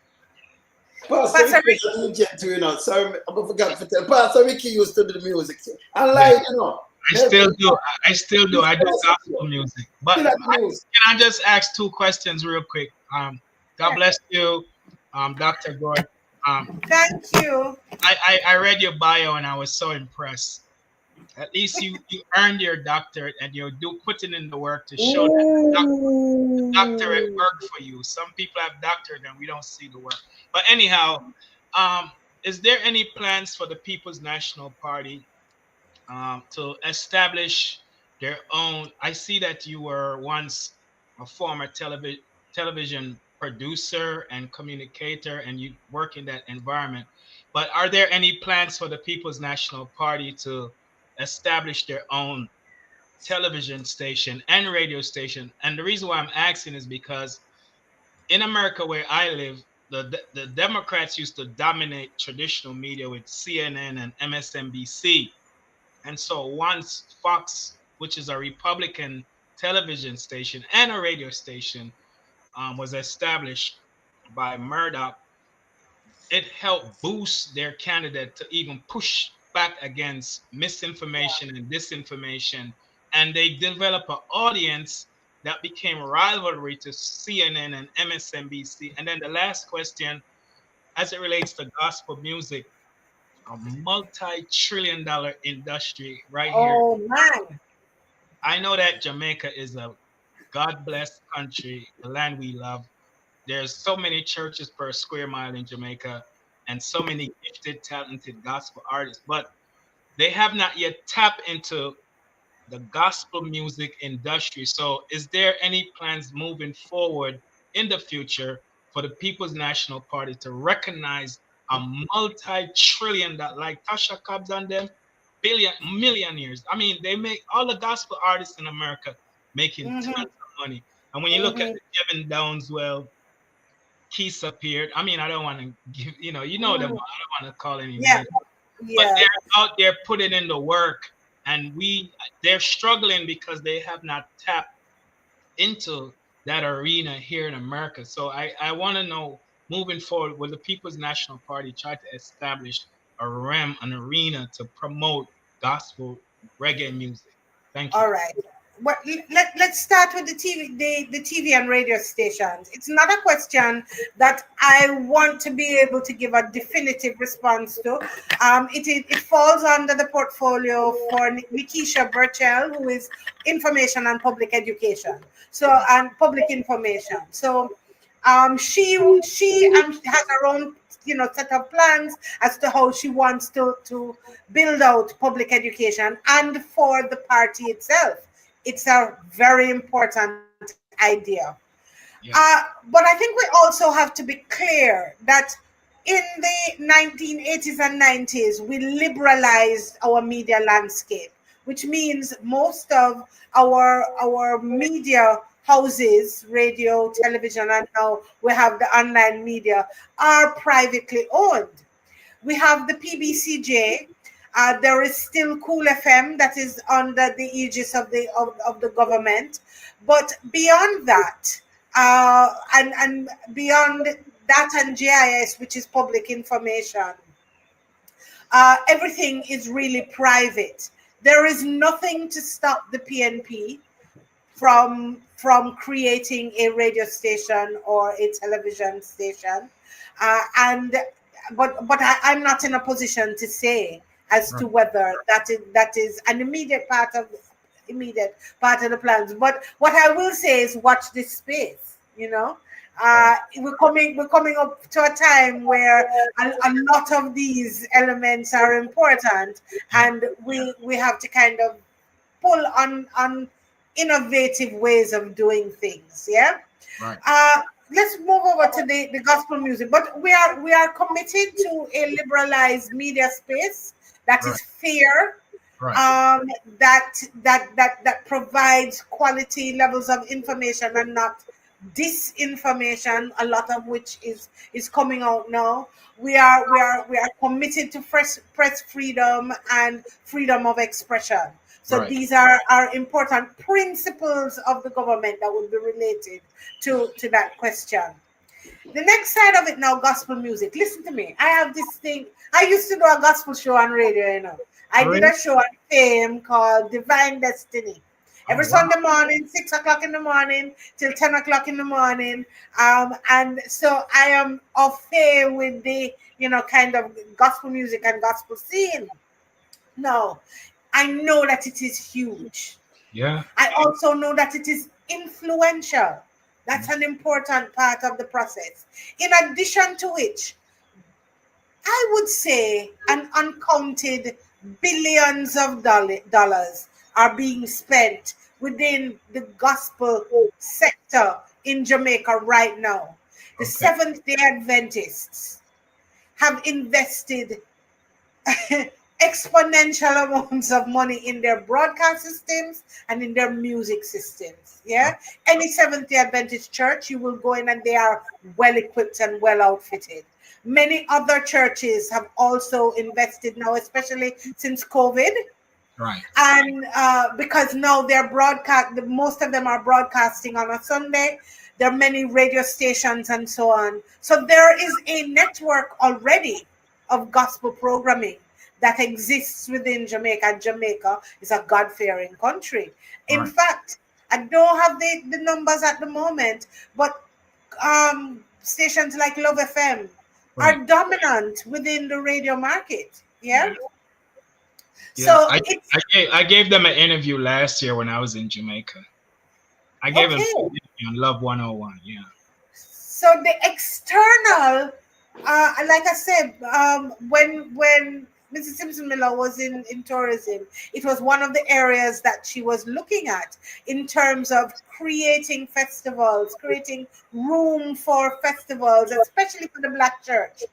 Pastor Ricky is agent, Sorry, I forgot to tell. Pastor Ricky used to do the music. I like, I still do. I do gospel music. But can I just ask 2 questions real quick? God bless you, Dr. Gord. Thank you. I read your bio and I was so impressed. At least you earned your doctorate and you're putting in the work to show that the doctorate worked for you. Some people have doctorate and we don't see the work. But anyhow, is there any plans for the People's National Party to establish their own? I see that you were once a former television producer and communicator, and you work in that environment. But are there any plans for the People's National Party to establish their own television station and radio station? And the reason why I'm asking is because in America, where I live, the Democrats used to dominate traditional media with CNN and MSNBC. And so once Fox, which is a Republican television station and a radio station, was established by Murdoch, it helped boost their candidate to even push back against misinformation and disinformation. And they developed an audience that became rivalry to CNN and MSNBC. And then the last question, as it relates to gospel music, a multi-trillion-dollar industry right here. Oh, man. I know that Jamaica is a God-blessed country, the land we love. There's so many churches per square mile in Jamaica and so many gifted, talented gospel artists, but they have not yet tapped into the gospel music industry. So is there any plans moving forward in the future for the People's National Party to recognize a multi-trillion that, like Tasha Cobbs and them, millionaires. I mean, they make all the gospel artists in America making tons of money. And when you look at the Kevin Downswell, Keys appeared. I mean, I don't want to give, you know them. I don't want to call any names. But they're out there putting in the work, and they're struggling because they have not tapped into that arena here in America. So I want to know, moving forward, will the People's National Party try to establish an arena to promote gospel reggae music? Thank you. All right. But let's start with the TV and radio stations. It's not a question that I want to be able to give a definitive response to. It falls under the portfolio for Nikisha Burchell, who is information and public education, and public information. So she has her own set of plans as to how she wants to build out public education, and for the party itself. It's a very important idea. Yeah. But I think we also have to be clear that in the 1980s and 90s, we liberalized our media landscape, which means most of our media houses, radio, television, and now we have the online media, are privately owned. We have the PBCJ. There is still Cool FM that is under the aegis of the government, but beyond that, and beyond that, and GIS, which is public information, everything is really private. There is nothing to stop the PNP from creating a radio station or a television station, but I'm not in a position to say as to whether that is an immediate part of the plans. But what I will say is watch this space. We're coming up to a time where a lot of these elements are important, and we have to kind of pull on innovative ways of doing things. Yeah. Right. Let's move over to the gospel music, but we are committed to a liberalized media space that is fair, that provides quality levels of information and not disinformation, a lot of which is coming out now. We are committed to press freedom and freedom of expression. So these are important principles of the government that would be related to that question. The next side of it now, gospel music. Listen to me. I have this thing. I used to do a gospel show on radio, I did a show on Fame called Divine Destiny. Every Sunday morning, 6 o'clock in the morning till 10 o'clock in the morning. And so I am au fait with the, kind of gospel music and gospel scene. No, I know that it is huge. Yeah. I also know that it is influential. That's an important part of the process. In addition to which, I would say an uncounted billions of dollars are being spent within the gospel sector in Jamaica right now. The Seventh-day Adventists have invested exponential amounts of money in their broadcast systems and in their music systems. Yeah. Any Seventh-day Adventist church, you will go in and they are well equipped and well outfitted. Many other churches have also invested now, especially since COVID. Right. And because now most of them are broadcasting on a Sunday. There are many radio stations and so on. So there is a network already of gospel programming that exists within Jamaica. Jamaica is a God-fearing country. In fact, I don't have the numbers at the moment, but stations like Love FM are dominant within the radio market. Yeah. Yeah. So I gave them an interview last year when I was in Jamaica. I gave them an interview on Love 101. Yeah. So the external, like I said, when Mrs. Simpson Miller was in tourism, it was one of the areas that she was looking at in terms of creating festivals, creating room for festivals, especially for the Black church.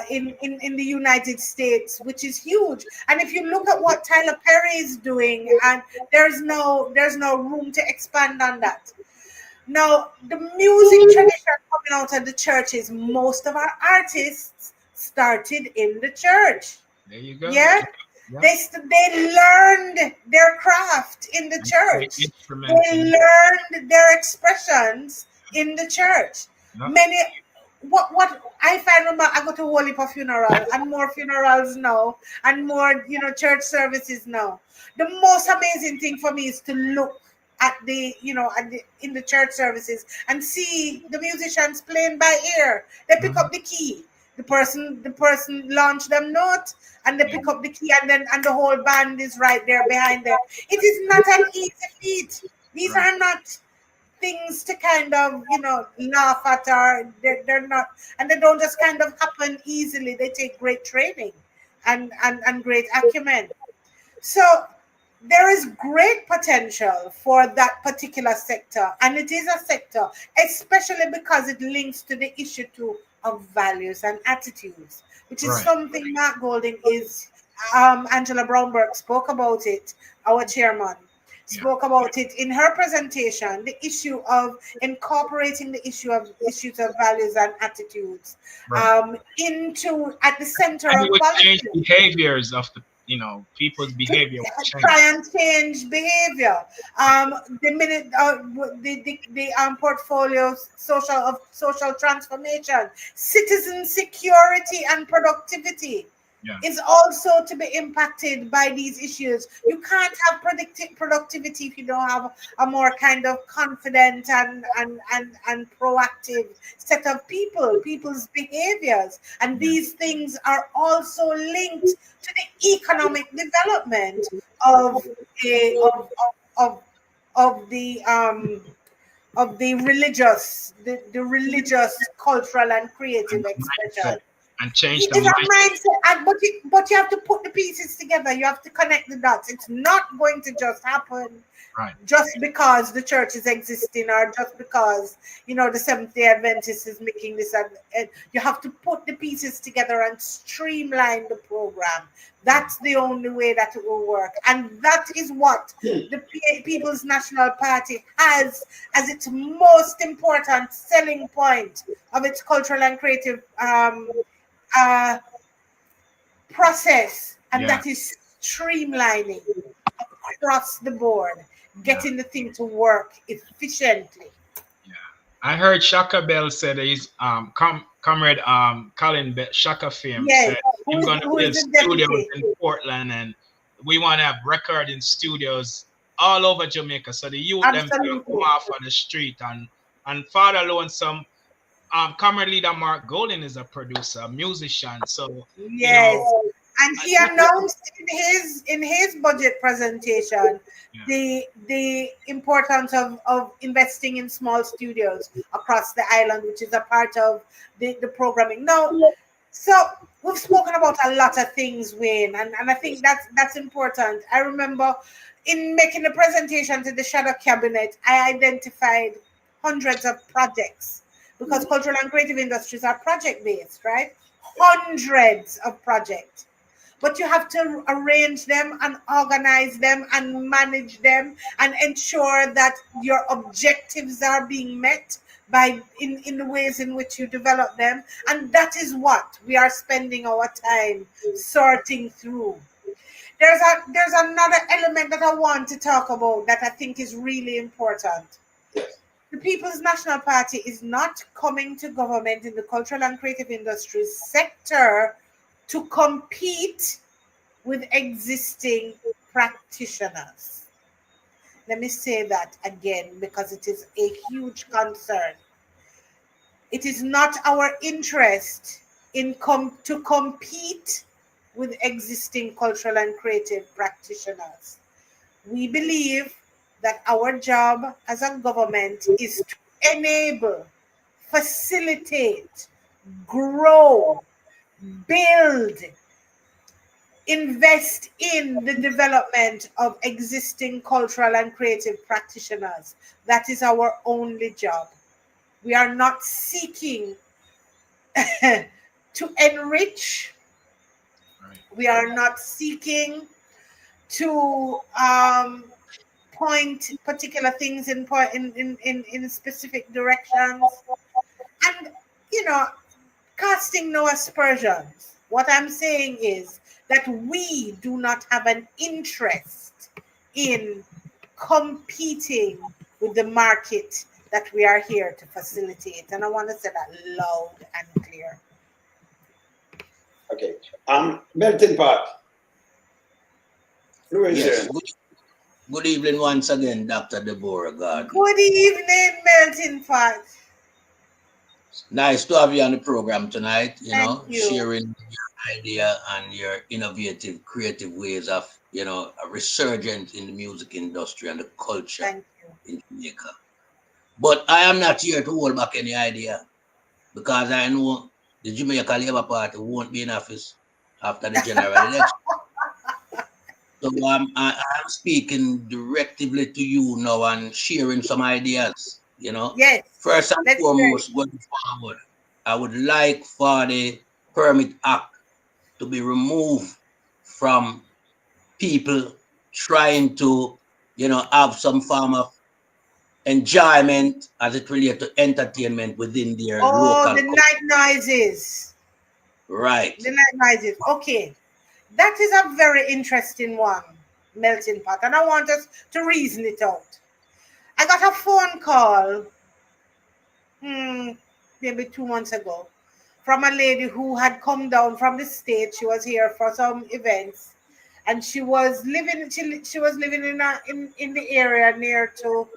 In the United States, which is huge. And if you look at what Tyler Perry is doing, and there's no room to expand on that. Now, the music tradition coming out of the churches, most of our artists started in the church. There you go. Yeah. They learned their craft in the church. They learned their expressions in the church. Many what I find when I go to Holy for funeral and more funerals now and more church services now. The most amazing thing for me is to look at the in the church services and see the musicians playing by ear. They pick up the key. The person launch them note and they pick up the key and the whole band is right there behind them. It is not an easy feat. These are not things to kind of laugh at, or they're not, and they don't just kind of happen easily. They take great training and great acumen. So there is great potential for that particular sector, and it is a sector, especially because it links to the issue too of values and attitudes, which is something Mark Golding is Angela Brownberg spoke about it, our chairman spoke about it in her presentation, the issue of incorporating the issues of values and attitudes into at the center and of it would policy. change behaviors of the people's behavior. Try and change behavior. The minute the portfolio social transformation, citizen security and productivity is also to be impacted by these issues. You can't have productivity if you don't have a more kind of confident and proactive set of people's behaviors. And these things are also linked to the economic development of the religious, cultural, and creative expression. And change the mindset. But you have to put the pieces together. You have to connect the dots. It's not going to just happen just because the church is existing, or just because the Seventh-day Adventist is making this. And you have to put the pieces together and streamline the program. That's the only way that it will work, and that is what the People's National Party has as its most important selling point of its cultural and creative process, and that is streamlining across the board, getting the thing to work efficiently. I heard Shaka Bell said he's comrade Colin Shaka Fame said he's going to build studios in Portland, and we want to have recording studios all over Jamaica, so the youth them can come off on the street and Father Lonesome. Comrade leader Mark Golding is a producer, a musician. So and he announced in his budget presentation the importance of investing in small studios across the island, which is a part of the programming. Now, so we've spoken about a lot of things, Wayne, and I think that's important. I remember in making the presentation to the Shadow Cabinet, I identified hundreds of projects. Because cultural and creative industries are project-based, right? Hundreds of projects. But you have to arrange them and organize them and manage them and ensure that your objectives are being met in the ways in which you develop them. And that is what we are spending our time sorting through. There's another element that I want to talk about that I think is really important. The People's National Party is not coming to government in the cultural and creative industries sector to compete with existing practitioners. Let me say that again, because it is a huge concern. It is not our interest to compete with existing cultural and creative practitioners. We believe that our job as a government is to enable, facilitate, grow, build invest in the development of existing cultural and creative practitioners. That is our only job. We are not seeking to enrich. Right. We are not seeking to point particular things in specific directions. And, you know, casting no aspersions. What I'm saying is that we do not have an interest in competing with the market that we are here to facilitate. And I want to say that loud and clear. Okay. Melting Pot. Yes. Good evening once again, Dr. Deborah Gardner. Good evening, Melting Pot. Nice to have you on the program tonight, Thank you. sharing your idea and your innovative, creative ways of, a resurgence in the music industry and the culture Thank you. in Jamaica. But I am not here to hold back any idea because I know the Jamaica Labour Party won't be in office after the general election. So I'm speaking directly to you now and sharing some ideas, Yes. First and Let's foremost, going forward, I would like for the Permit Act to be removed from people trying to, have some form of enjoyment as it relates to entertainment within their local. the night noises. Right. The night noises. Okay. That is a very interesting one, Melting Pot. And I want us to reason it out. I got a phone call maybe 2 months ago from a lady who had come down from the States. She was here for some events, and she was living in the area near to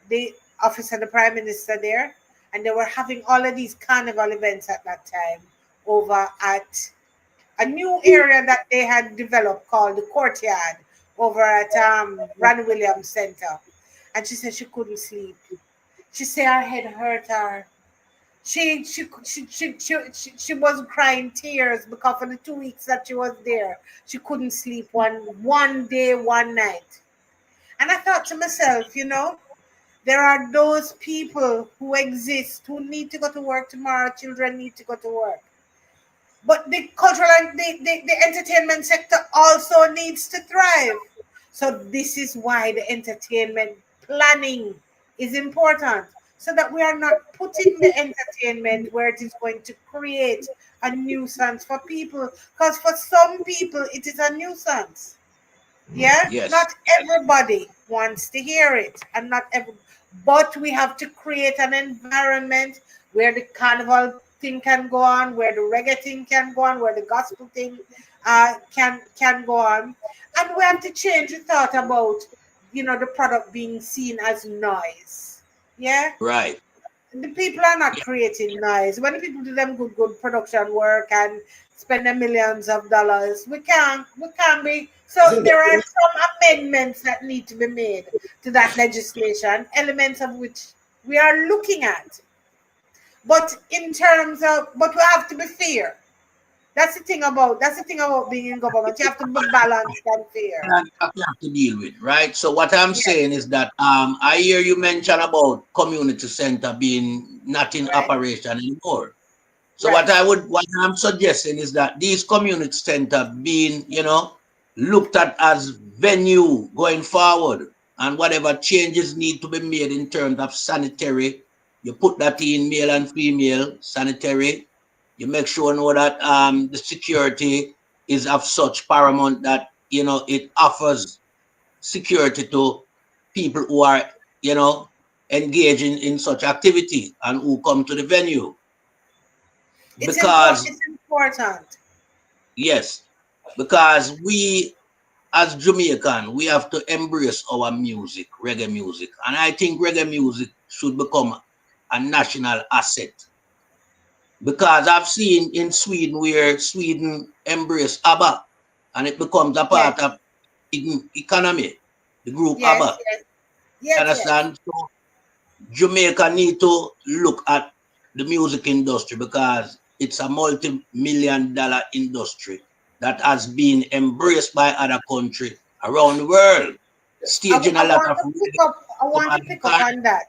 the office of the Prime Minister there, and they were having all of these carnival events at that time over at a new area that they had developed called the Courtyard over at Ron Williams Center. And she said she couldn't sleep. She said her head hurt her. She was crying tears because for the 2 weeks that she was there, she couldn't sleep one day, one night. And I thought to myself, there are those people who exist who need to go to work tomorrow. Children need to go to work. But the cultural and the entertainment sector also needs to thrive. So this is why the entertainment planning is important, so that we are not putting the entertainment where it is going to create a nuisance for people. Because for some people, it is a nuisance. Yeah? Yes. Not everybody wants to hear it. And not every, but we have to create an environment where the carnival thing can go on, where the reggae thing can go on, where the gospel thing can go on. And we have to change the thought about, the product being seen as noise. Yeah? Right. The people are not creating noise. When the people do them good production work and spend the millions of dollars, we can't be. So there are some amendments that need to be made to that legislation, elements of which we are looking at. But but we have to be fair. That's the thing about being in government. You have to be balanced and fair. You have to deal with, right? So what I'm saying is that I hear you mention about community center being not in operation anymore. So what I'm suggesting is that these community center being, looked at as venue going forward, and whatever changes need to be made in terms of sanitary, you put that in male and female sanitary. You make sure that the security is of such paramount that it offers security to people who are engaging in such activity and who come to the venue. It's important. Yes, because we as Jamaican, we have to embrace our music, reggae music, and I think reggae music should become a national asset. Because I've seen in Sweden where Sweden embraced ABBA and it becomes a part of the economy, the group ABBA. Yes. Understand? So Jamaica need to look at the music industry because it's a multi-million-dollar industry that has been embraced by other countries around the world, staging a lot of I want to pick up on that.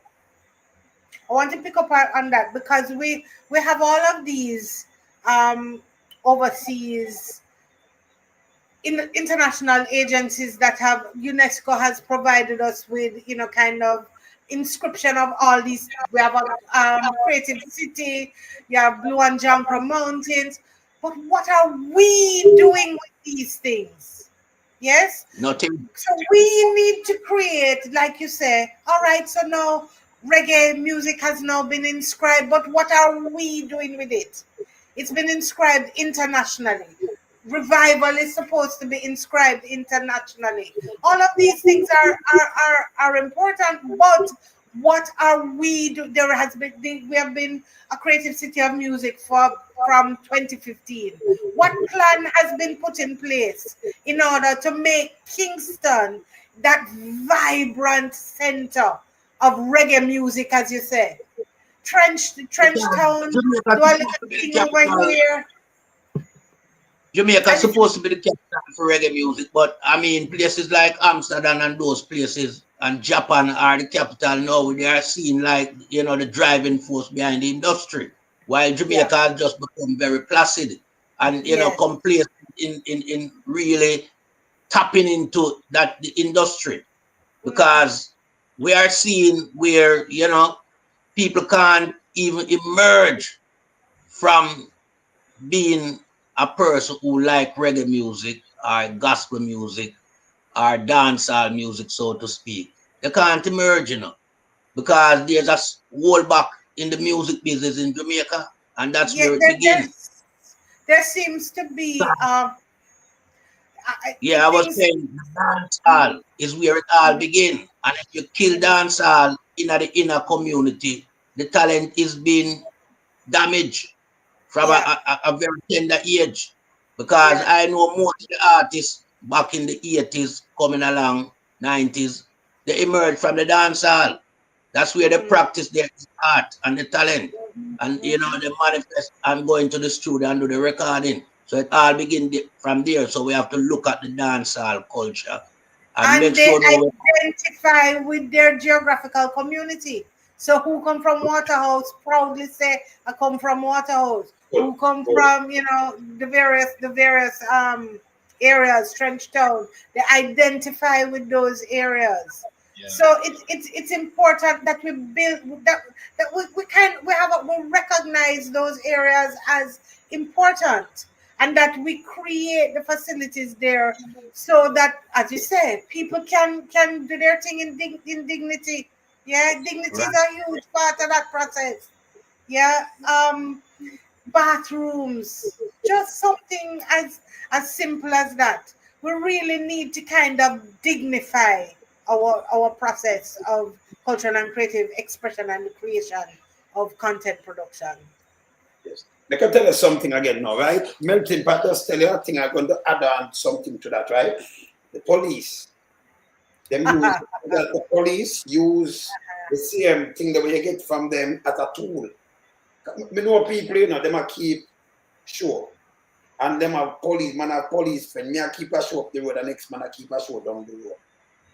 I want to pick up on that because we have all of these overseas international agencies that have UNESCO has provided us with, you know, kind of inscription of all these. We have a creative city, you have Blue and Jankra Mountains, but what are we doing with these things? Yes, nothing. so we need to create, like you say, all right, so now reggae music has now been inscribed, but what are we doing with it? It's been inscribed internationally. Revival is supposed to be inscribed internationally. All of these things are important, but what are we do? There has been we have been a creative city of music from 2015. What plan has been put in place in order to make Kingston that vibrant center of reggae music, as you say? Trench Town, do a little thing over here. Jamaica is supposed to be the capital for reggae music, but I mean, places like Amsterdam and those places and Japan are the capital now. They are seen like, you know, the driving force behind the industry, while Jamaica has just become very placid and, you know, complacent in really tapping into that the industry, because we are seeing where, you know, people can't even emerge from being a person who like reggae music or gospel music or dancehall music, so to speak. They can't emerge, you know, because there's a whole back in the music business in Jamaica, and that's where it begins. There seems to be I was saying the dancehall is where it all begins, and if you kill dancehall in the inner community, the talent is being damaged from a very tender age, because I know most of the artists back in the 80s coming along, 90s, they emerged from the dance hall. That's where they practice their art and the talent. And, you know, they manifest and go into the studio and do the recording. So it all begins from there. So we have to look at the dance hall culture and make they sure identify with their geographical community. So who come from Waterhouse proudly say, I come from Waterhouse. Who come from, you know, the various areas, Trench Town, they identify with those areas. So it's important that we build that we recognize those areas as important, and that we create the facilities there so that, as you said, people can do their thing in dignity. Dignity is a huge part of that process. Bathrooms, just something as simple as that. We really need to kind of dignify our process of cultural and creative expression and the creation of content production. Yes. I can tell you something again now, right? Melting Pot, just tell you a thing. I'm going to add on something to that, right? The police. The police use the same thing that we get from them as a tool. We know people, you know, them a keep show. And them have police, man have police friend. Me a keep a show up the road, the next man a keep a show down the road.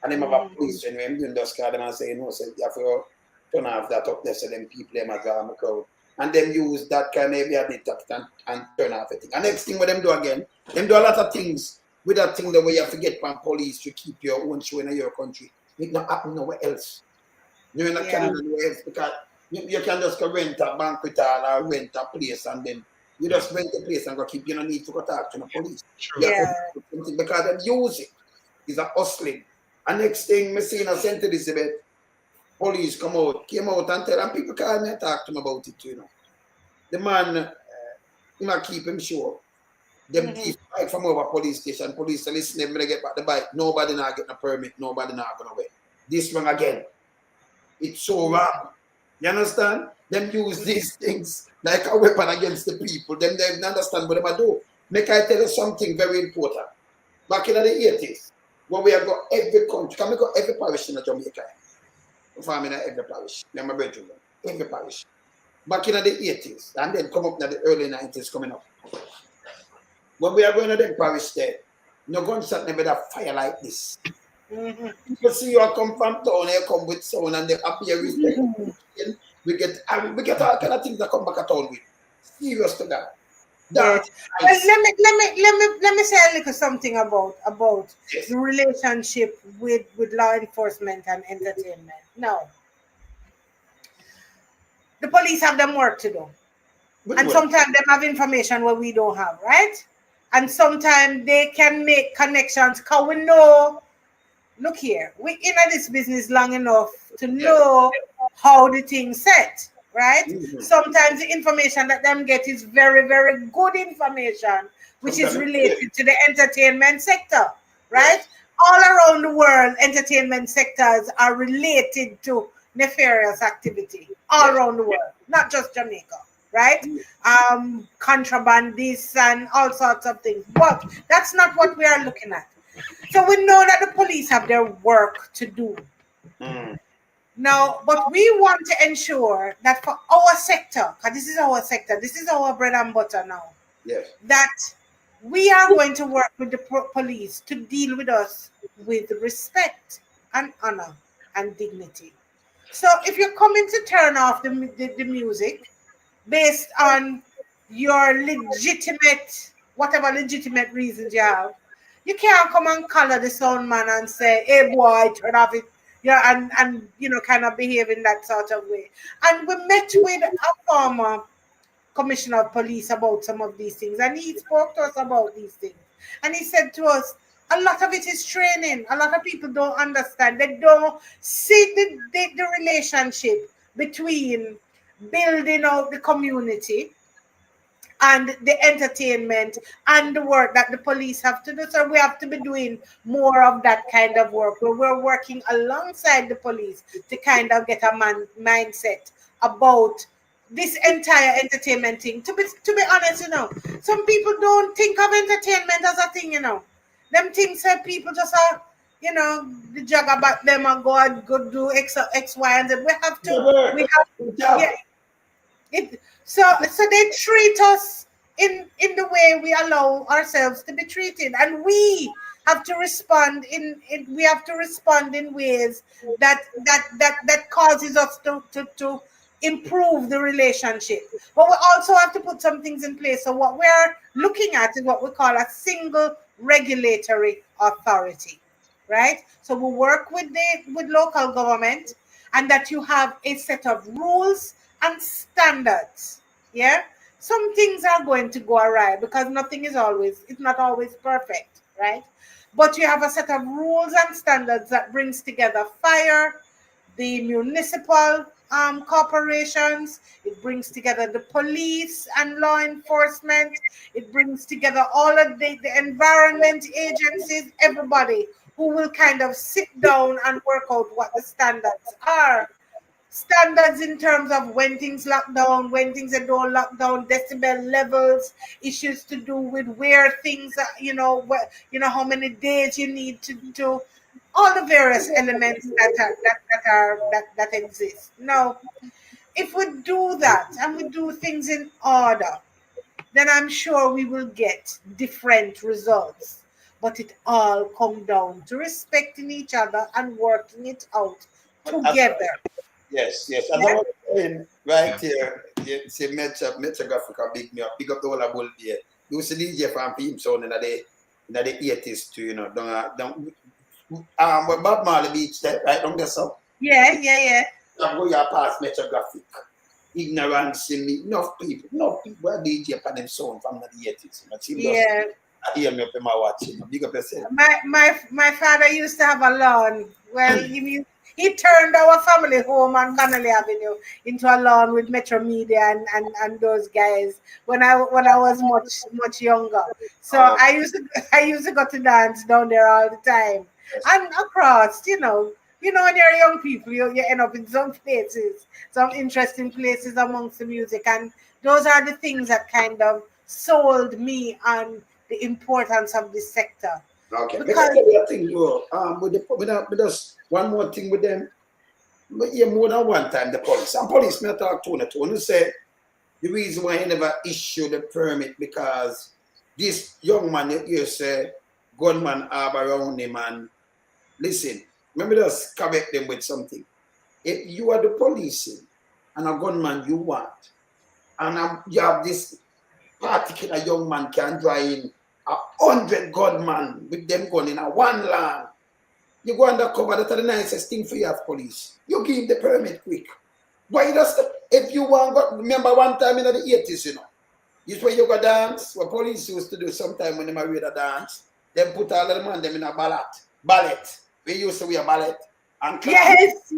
And them have a police friend when them just call them and say, no, so you have to turn off that up there so them people them as a crowd. And them use that kind of and turn off the thing. And next thing what them do again, them do a lot of things with that thing that way you have to get from police to keep your own show in your country. It not happen nowhere else. You're not Canada nowhere else, because you can just go rent a banquet hall or rent a place, and then you just rent a place and go keep, you don't need to go talk to the police. Because them use it. It's a hustling. And next thing, me see in St. Elizabeth, police came out and tell, and people call me and talk to me about it, you know. The man, he might keep him sure. Them thief bike from over police station. Police say, listen, if they get back the bike, nobody not get a permit, nobody not going away. This one again. It's so wrong. You understand? Them use these things like a weapon against the people. Them they don't understand what they do. Make I tell you something very important. Back in the 80s, when we have got every country, can we go every parish in Jamaica? Farming in every parish. I'm a bedroom. Every parish. Back in the 80s, and then come up in the early 90s coming up. when we are going to the Paris there, no gunshot never have fire like this. Mm-hmm. People see you come from town, you come with sound and they appear with them. We get all kind of things that come back at town with. Serious to that. Yes. Well, let me say a little something about Yes. the relationship with law enforcement and entertainment. Now, the police have them work to do. And sometimes they have information where we don't have, right? And sometimes they can make connections because we know, look here, we in this business long enough to know how the thing's set, right? Mhm. Sometimes the information that them get is very, very good information, which is related to the entertainment sector, right? Yes. All around the world, entertainment sectors are related to nefarious activity all around the world, not just Jamaica, right? Contrabandists and all sorts of things. But that's not what we are looking at. So we know that the police have their work to do. Mm. Now, but we want to ensure that for our sector, because this is our sector, this is our bread and butter now, Yes. that we are going to work with the police to deal with us with respect and honor and dignity. So if you're coming to turn off the music based on your legitimate, whatever legitimate reasons you have, you can't come and color the sound man and say, hey boy, turn off it. Yeah, and you know, kind of behave in that sort of way. And we met with a former commissioner of police about some of these things, and he spoke to us about these things. And he said to us, a lot of it is training. A lot of people don't understand. They don't see the relationship between building out the community and the entertainment and the work that the police have to do. So we have to be doing more of that kind of work where we're working alongside the police to kind of get a mindset about this entire entertainment thing. To be honest, you know, some people don't think of entertainment as a thing, you know. Them things that people just are, you know, the jog about them and go and go do X, Y, and Z. We have to, yeah. So they treat us in the way we allow ourselves to be treated, and we have to respond in ways that causes us to improve the relationship. But we also have to put some things in place. So what we're looking at is what we call a single regulatory authority, right? So we work with local government, and that you have a set of rules and standards. Yeah, some things are going to go awry because it's not always perfect, right? But you have a set of rules and standards that brings together fire, the municipal corporations, it brings together the police and law enforcement, it brings together all of the environment agencies, everybody who will kind of sit down and work out what the standards are. Standards in terms of when things lock down, when things are don't lock down, decibel levels, issues to do with where things are, how many days you need to do, all the various elements that exist. Now, if we do that and we do things in order, then I'm sure we will get different results. But it all comes down to respecting each other and working it out together. Yes. As I was saying right here, you see Metro Africa big up the whole of Bull there. You see DJ from Pim Sound in the 80s too, you know, where Bob Marley Beach there, right down there, so. Yeah. I'm going to pass Metrographic. Ignorance in me. Enough people are DJ from them sound from the 80s. Yeah. I hear me up in my watching. Big up yourself. My father used to have a lawn. Well, he turned our family home on Connolly Avenue into a lawn with Metro Media and those guys when I was much younger. So I used to go to dance down there all the time. Yes. And across, you know, when you're young people, you end up in some places, some interesting places amongst the music, and those are the things that kind of sold me on the importance of this sector. Okay, because with us, one more thing with them. But yeah, more than one time the police. And police may talk to say the reason why he never issued the permit because this young man you say gunman have around him and listen, let me just correct them with something. If you are the police and a gunman you want, and you have this particular young man can draw in 100 gunmen with them gun in a one land, you go undercover, that's the nicest thing for you as police. You give the permit quick. Why does if you want, remember one time in the 80s, you know, it's where you go dance, what police used to do sometime when they married a dance, they put all of them on them in a ballet. We used to wear ballet. And Yes.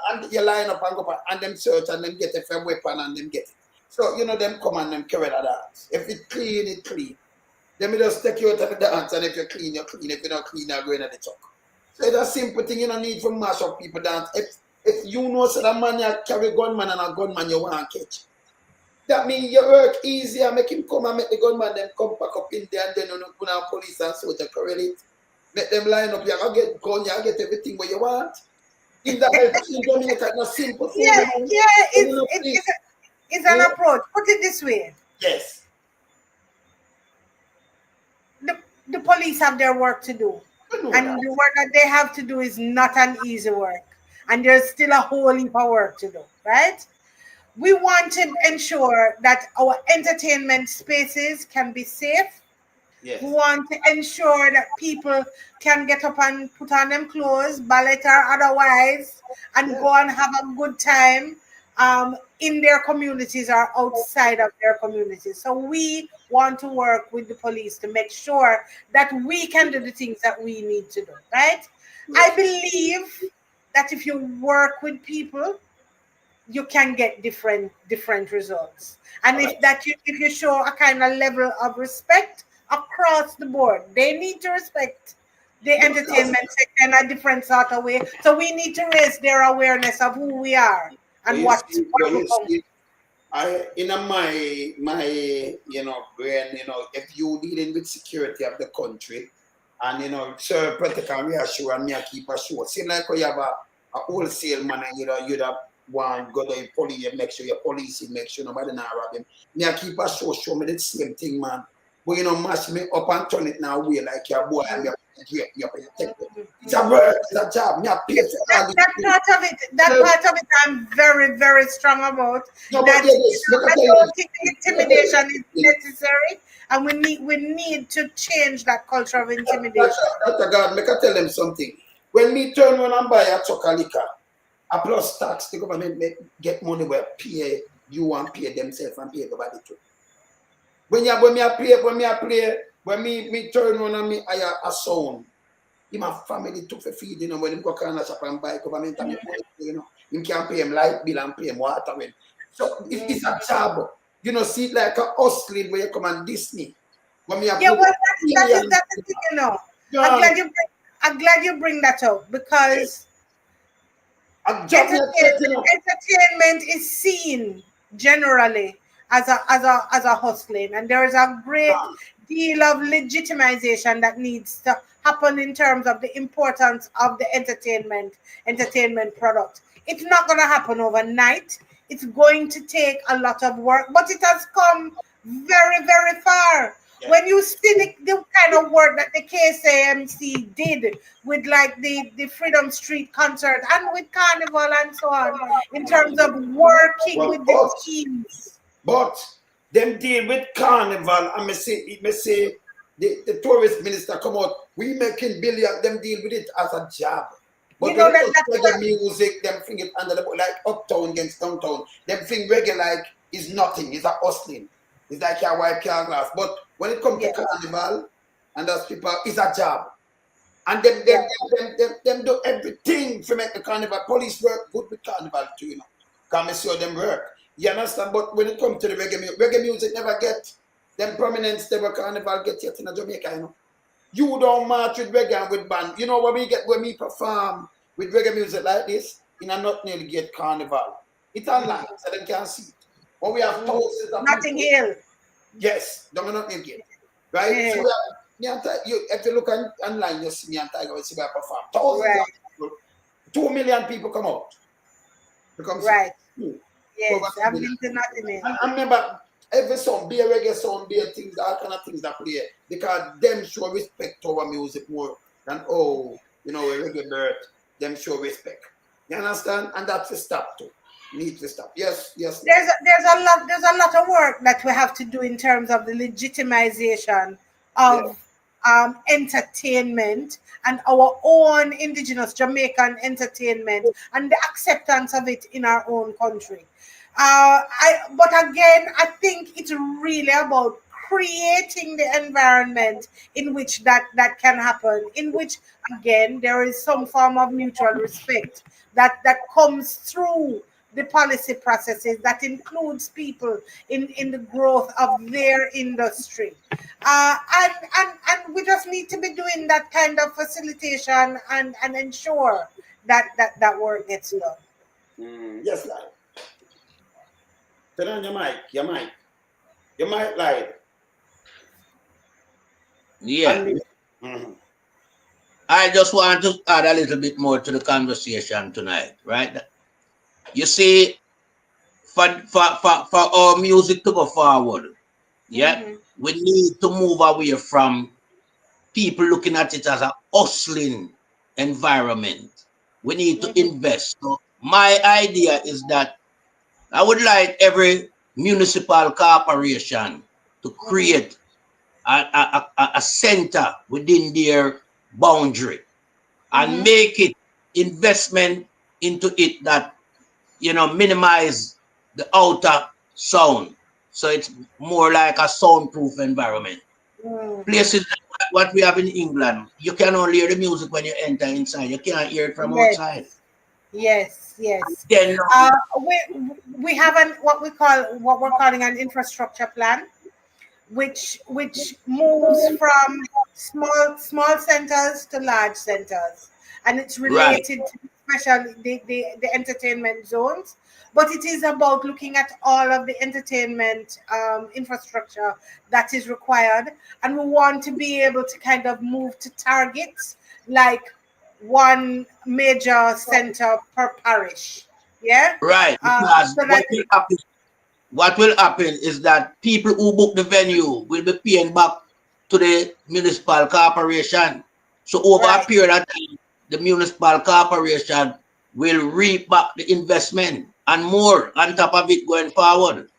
and you line up and go up and them search and them get a fair weapon and them get it. So, you know, them come and them carry the dance. If it clean, it clean. Then we just take you out of the dance, and if you're clean, you're clean. If you're not clean, you're going at the talk. So it's a simple thing. You don't need to mash up people dance. If you know so that man you carry gunman and a gunman you want to catch, that means you work easier, make him come and make the gunman them come back up in there and then you put on police and so to correlate. Let them line up, you get gun, you get everything what you want. In that in Dominica, it's a simple thing. It's an approach. Put it this way. Yes. The police have their work to do. And the work that they have to do is not an easy work. And there's still a whole heap of work to do, right? We want to ensure that our entertainment spaces can be safe. Yes. We want to ensure that people can get up and put on them clothes, ballet or otherwise, and go and have a good time in their communities or outside of their communities. So we want to work with the police to make sure that we can do the things that we need to do, right? I believe that if you work with people, you can get different results. And if you show a kind of level of respect across the board, they need to respect the entertainment sector in a different sort of way. So we need to raise their awareness of who we are and what we come. In my you know brain, you know, if you dealing with security of the country and you know, sir, protect and reassure and me keep a show. Seem like you have a wholesale man and you'd have one go to the police, you make sure your police, make sure nobody not rob him. Me keep a show me the same thing, man. But you know, mash me up and turn it now way like your boy and you protect it. It's a work, it's a job. Me pay for that part of it I'm very, very strong about. No, I don't think the intimidation is necessary, and we need to change that culture of intimidation. Dr. God, make I tell them something. When me turn around and buy a truck of liquor, a plus tax, the government get money where pay you and pay themselves and pay the body too. When me turn on and me a sound, my family took for feed, you know, when him go corner shop and buy government and you know, him can pay him light bill and pay him water bill. So it's a job. You know, see it like a hustling where you come and Disney. When me that's the thing, you know. I'm glad you bring that up because entertainment is seen generally as a hustling, and there is a great deal of legitimization that needs to happen in terms of the importance of the entertainment product. It's not going to happen overnight. It's going to take a lot of work, but it has come very, very far. Yeah. When you see the kind of work that the KSAMC did with like the Freedom Street concert and with Carnival and so on, in terms of working with the teams. But them deal with Carnival, and me say the tourist minister come out, we making billion, them deal with it as a job. But you know the music, them think it under the like uptown against downtown, them think reggae like is nothing, it's a hustling. It's like your white car glass. But when it comes to Carnival and those people, it's a job. And them do everything to make the Carnival. Police work good with Carnival too, you know. Come and see them work. You understand? But when it comes to the reggae music never get them prominence they were Carnival get yet in Jamaica, you know. You don't march with reggae and with band. You know what we get when we perform with reggae music like this? In a not nearly get Carnival. It's online, so they can see it. But we have thousands of Notting Hill. Yes, don't not get right? Yeah. So if you look online, you see me and Tiger, you see me perform. Thousands of people, 2 million people come out. Right. Yes, I've been to Notting Hill. I remember every song, be a reggae song, be a things, all kind of things that play. Because them show respect to our music more than, oh, you know, a reggae bird, them show respect. You understand? And that's a stop too. Need to stop. Yes, yes. There's a lot of work that we have to do in terms of the legitimization of entertainment and our own indigenous Jamaican entertainment and the acceptance of it in our own country. But again, I think it's really about creating the environment in which that can happen, in which again there is some form of mutual respect that comes through the policy processes that includes people in the growth of their industry. And we just need to be doing that kind of facilitation and ensure that work gets done. Yes, lad. Turn on your mic, your mic live. Yeah. I just want to add a little bit more to the conversation tonight, right? You see, for our music to go forward, yeah, we need to move away from people looking at it as a hustling environment. We need to invest. So my idea is that I would like every municipal corporation to create a center within their boundary and make it investment into it that, you know, minimize the outer sound. So it's more like a soundproof environment. Places like what we have in England, you can only hear the music when you enter inside. You can't hear it from outside. Yes. Then We have what we're calling an infrastructure plan, which moves from small centers to large centers, and it's related to especially the entertainment zones. But it is about looking at all of the entertainment infrastructure that is required, and we want to be able to kind of move to targets like one major center per parish. Yeah. Right. Because what will happen is that people who book the venue will be paying back to the municipal corporation. So over a period of time, the municipal corporation will reap back the investment and more on top of it going forward.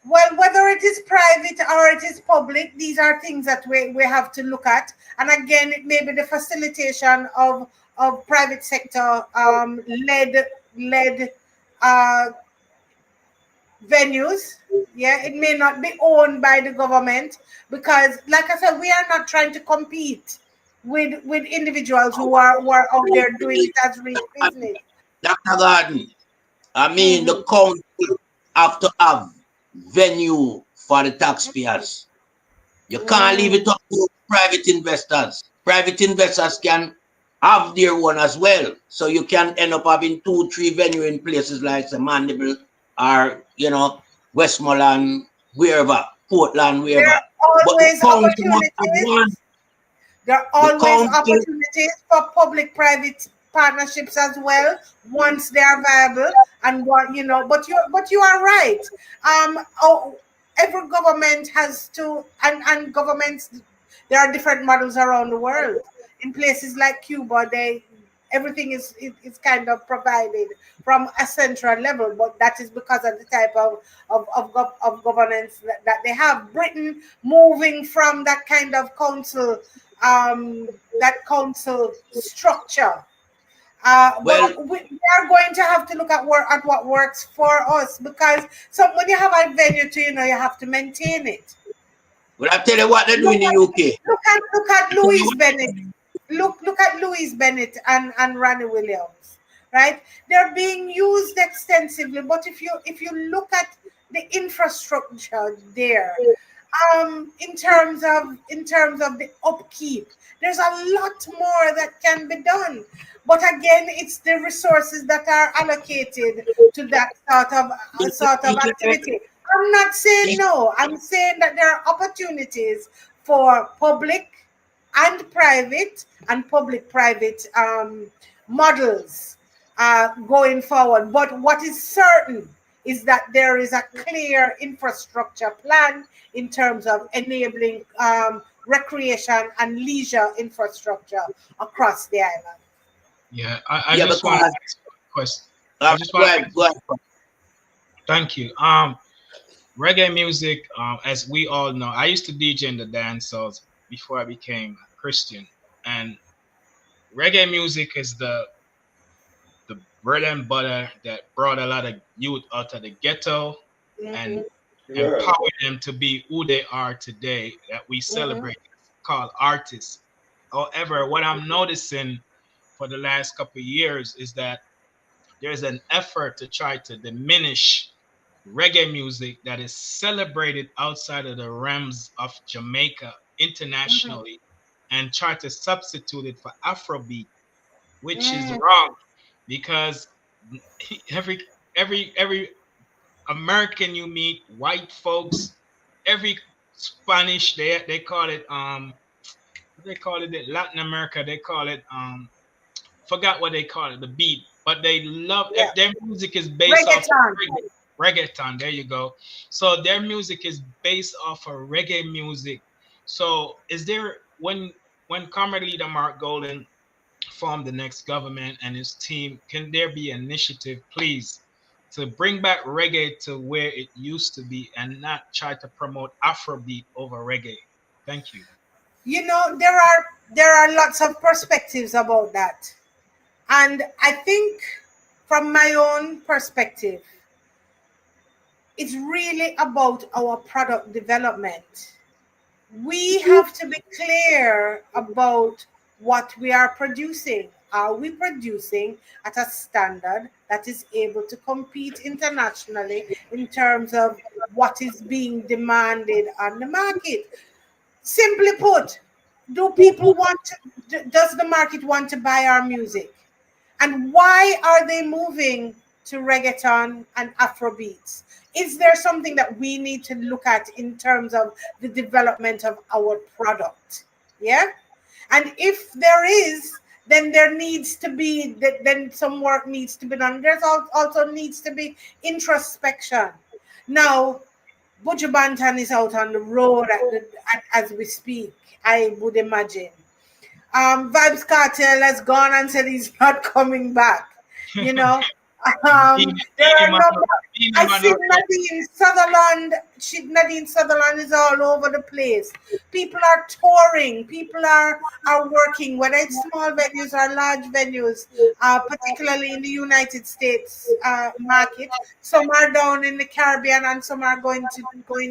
Well, whether it is private or it is public, these are things that we have to look at. And again, it may be the facilitation of private sector led venues. Yeah, it may not be owned by the government because, like I said, we are not trying to compete with individuals who are out there doing it as real business. Dr. Gordon, I mean, the council have to have venue for the taxpayers. You can't leave it up to private investors. Private investors can have their one as well. So you can end up having 2-3 venue in places like the Mandeville or, you know, Westmoreland, wherever, Portland, wherever. There are always opportunities. There are always opportunities for public-private partnerships as well once they are viable and what you know. But you are right. Every government has to and governments. There are different models around the world. In places like Cuba, everything is kind of provided from a central level, but that is because of the type of governance that they have. Britain moving from that kind of council structure. But we are going to have to look at what works for us because when you have a venue you have to maintain it. Well, I tell you what they're doing in the UK. Look at Louise Bennett. Look at Louise Bennett and Ronnie Williams, right? They're being used extensively, but if you look at the infrastructure there, in terms of the upkeep, there's a lot more that can be done. But again, it's the resources that are allocated to that sort of activity. I'm not saying no. I'm saying that there are opportunities for public and private and public-private models going forward. But what is certain is that there is a clear infrastructure plan in terms of enabling recreation and leisure infrastructure across the island. Yeah, I Yeah, just want to because ask a question. I just go want to ahead, go ahead. thank you. Reggae music, as we all know, I used to DJ in the dance halls before I became a Christian, and reggae music is the bread and butter that brought a lot of youth out of the ghetto and Mhm, Yeah. empowered them to be who they are today that we mhm, celebrate, called artists. However, what I'm noticing for the last couple of years is that there's an effort to try to diminish reggae music that is celebrated outside of the realms of Jamaica mhm, internationally and try to substitute it for Afrobeat, which is mhm. wrong because every every American you meet, white folks, every Spanish they call it they call it in Latin America they call it forgot what they call it, the beat, but they love Yeah. their music is based off of Reggaeton. reggaeton. There you go. So their music is based off of reggae music. So is there when Comrade Leader Mark Golden formed the next government and his team, can there be initiative, please, to bring back reggae to where it used to be and not try to promote Afrobeat over reggae? Thank you. You know, there are lots of perspectives about that. And I think from my own perspective, it's really about our product development. We have to be clear about what we are producing. Are we producing at a standard that is able to compete internationally in terms of what is being demanded on the market? Simply put, do people want to, does the market want to buy our music? And why are they moving to reggaeton and Afrobeats? Is there something that we need to look at in terms of the development of our product? Yeah. And if there is, then there needs to be then some work needs to be done. There's also needs to be introspection. Now, Buju Banton is out on the road as we speak, I would imagine. Vibes Cartel has gone and said he's not coming back. You know, there Beenie are Man, no. Beenie I Man see already. Nadine Sutherland. Nadine Sutherland is all over the place. People are touring. People are working, whether it's small venues or large venues, particularly in the United States market. Some are down in the Caribbean, and some are going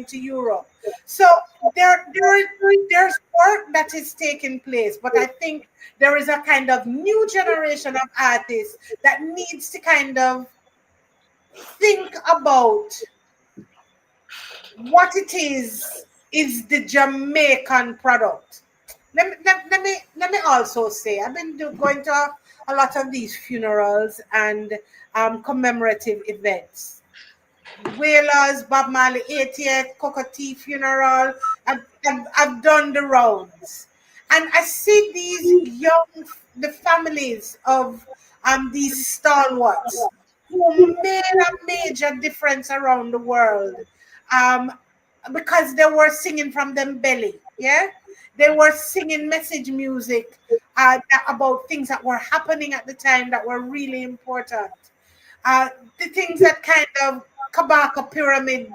to Europe. So there's work that is taking place, but I think there is a kind of new generation of artists that needs to kind of think about what it is the Jamaican product. Let me also say I've been going to a lot of these funerals and commemorative events. Wailers, Bob Marley 80th, Cocoa funeral. I've done the rounds. And I see the families of these stalwarts who made a major difference around the world um, because they were singing from them belly. Yeah. They were singing message music about things that were happening at the time that were really important. Uh, the things that kind of Kabaka Pyramid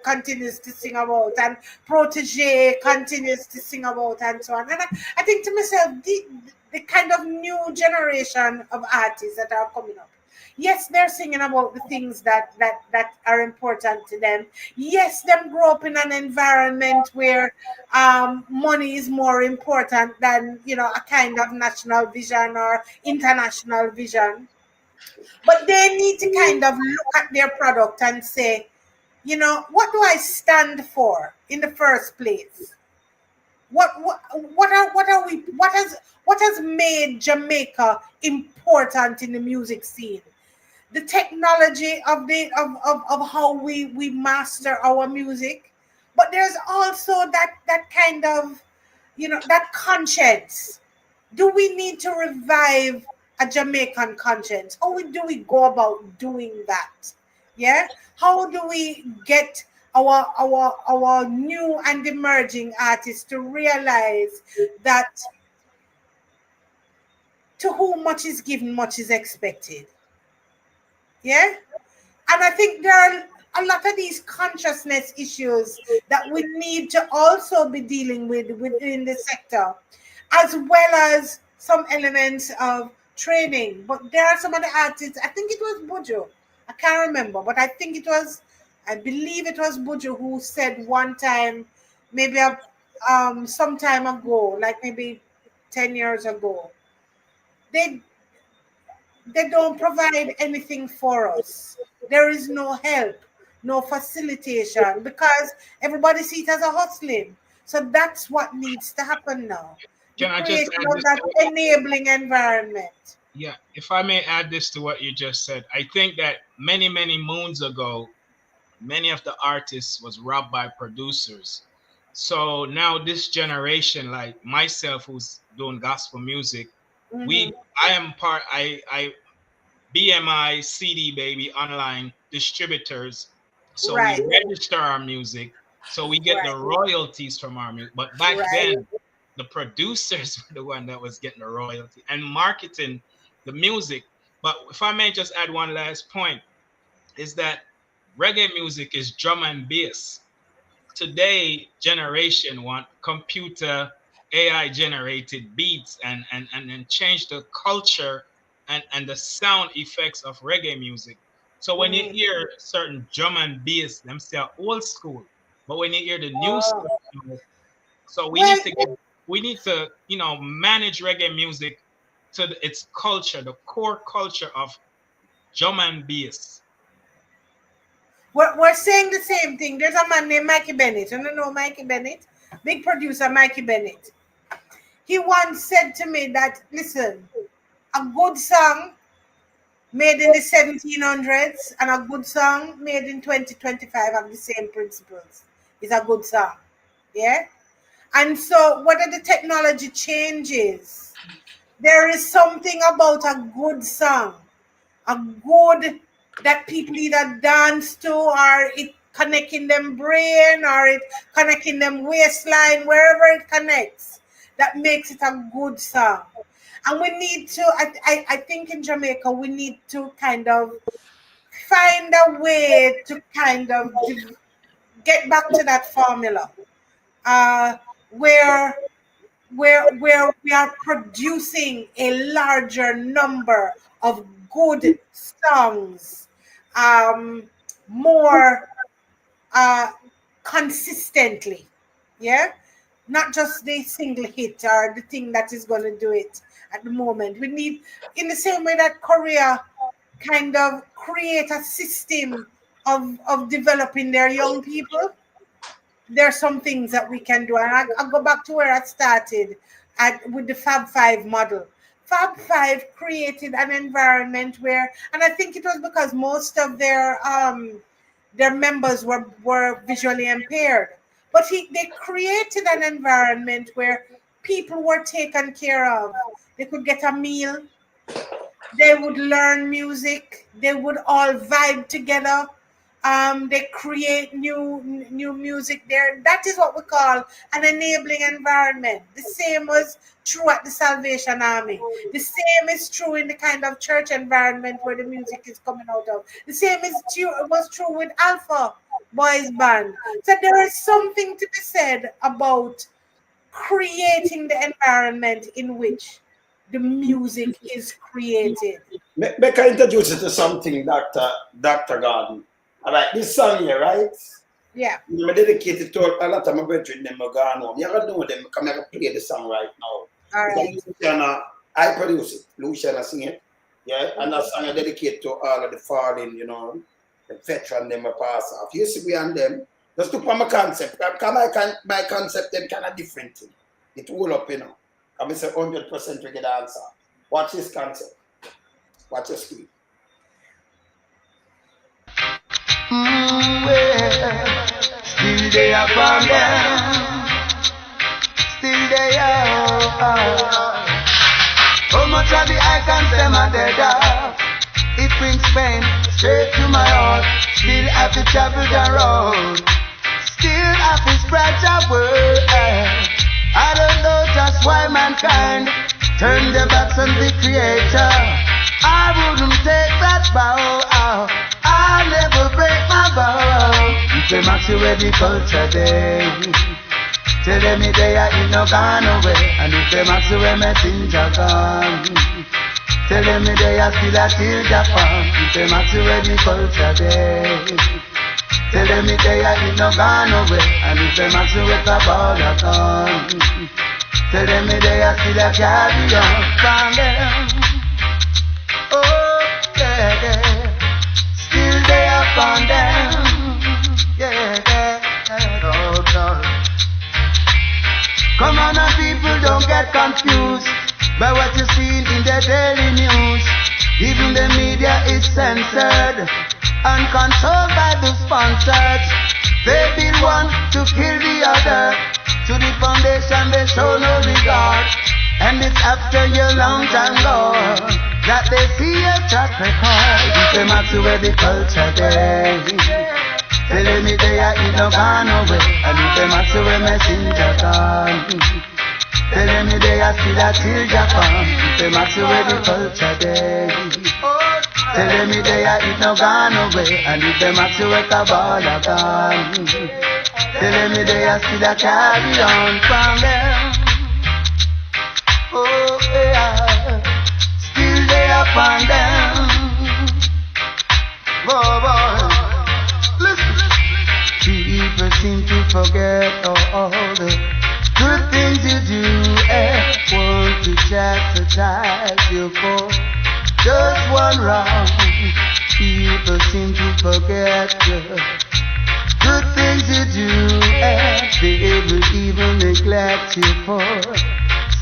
continues to sing about, and Protege continues to sing about, and so on. And I think to myself, the kind of new generation of artists that are coming up. Yes, they're singing about the things that are important to them. Yes, them grow up in an environment where money is more important than a kind of national vision or international vision, but they need to kind of look at their product and say, what do I stand for in the first place? What has made Jamaica important in the music scene? The technology of how we master our music, but there's also that kind of that conscience. Do we need to revive a Jamaican conscience? How do we go about doing that? Yeah, how do we get our new and emerging artists to realize that to whom much is given, much is expected? Yeah, and I think there are a lot of these consciousness issues that we need to also be dealing with within the sector, as well as some elements of training. But there are some of the artists, I think it was Buju, I can't remember, but I believe it was Buju who said one time, maybe some time ago, like maybe 10 years ago, they don't provide anything for us. There is no help, no facilitation, because everybody sees it as a hustling. So that's what needs to happen now. The Can I just creation add of that enabling environment. Yeah, if I may add this to what you just said, I think that many, many moons ago, many of the artists was robbed by producers. So now this generation, like myself, who's doing gospel music, I am part. I BMI CD Baby online distributors. So Right. we register our music, so we get the royalties from our music. But back then, the producers were the one that was getting the royalty and marketing the music. But if I may just add one last point, is that reggae music is drum and bass. Today, generation want computer AI generated beats and change the culture and the sound effects of reggae music. So when you hear certain drum and bass, them say old school. But when you hear the new stuff, so we need to manage reggae music to its culture, the core culture of drum and bass. We're saying the same thing. There's a man named Mikey Bennett. You don't know Mikey Bennett? Big producer Mikey Bennett. He once said to me that, listen, a good song made in the 1700s and a good song made in 2025 have the same principles. It's a good song. Yeah? And so whether the technology changes, there is something about a good song, a good that people either dance to, or it connecting them brain, or it connecting them waistline, wherever it connects, that makes it a good song. And we need to, I think in Jamaica, we need to kind of find a way to kind of get back to that formula, where we are producing a larger number of good songs, more consistently. Yeah, not just the single hit or the thing that is going to do it at the moment. We need, in the same way that Korea kind of create a system of developing their young people, there are some things that we can do. And I'll go back to where I started with the Fab Five model. Fab Five created an environment where, and I think it was because most of their members were visually impaired, but they created an environment where people were taken care of. They could get a meal, they would learn music, they would all vibe together. They create new music there. That is what we call an enabling environment. The same was true at the Salvation Army. The same is true in the kind of church environment where the music is coming out of. The same was true with Alpha Boys Band. So there is something to be said about creating the environment in which the music is created. May I introduce you to something, Dr. Gordon? All right, this song here, right? Yeah. I'm dedicated to a lot of my brethren them are gone home. You ever know them? Come here, play the song right now. All right. Luciana, I produce it. Luciana sing it. Yeah, and that song I dedicate to all of the fallen, the veteran them a pass off. You see, we and them. Just to put my concept. My concept them kind of different thing. It all up, I'm say 100% we get the answer. Watch this concept. Watch your screen. Still they are from them. Still they are. How much of the icons them are dead of? It brings pain. straight to my heart. Still have to travel the road. Still have to spread the word. I don't know just why mankind turned their backs on the Creator. I wouldn't take that bow. I'll never break my vow. If them ask you where the culture day, tell them they are in no gone away. And if them ask you where messenger gone, tell them they are still a till Japan. If them ask you where the culture day, tell them they are in no gone away. And if them ask you where the border gone, tell them they are still a carry on from them. Oh, yeah, yeah. Still they upon them. Yeah, yeah, oh, no. Come on, people, don't get confused by what you see in the daily news. Even the media is censored and controlled by the sponsors. They build one to kill the other. To the foundation they show no regard. And it's after your long time gone that they see a track record. If them ask you where the culture day, tell me they are in no gone away. And if them ask you where messenger gone, tell me they are still a till Japan. If them ask you where the culture day, tell me they are in no gone away. And if them ask you where the border gone, tell me they are still a carry on from them. Oh yeah, still they upon them. Oh boy, listen. People seem to forget all the good things you do and want to chastise you for just one wrong. People seem to forget the good things you do and they will even neglect you for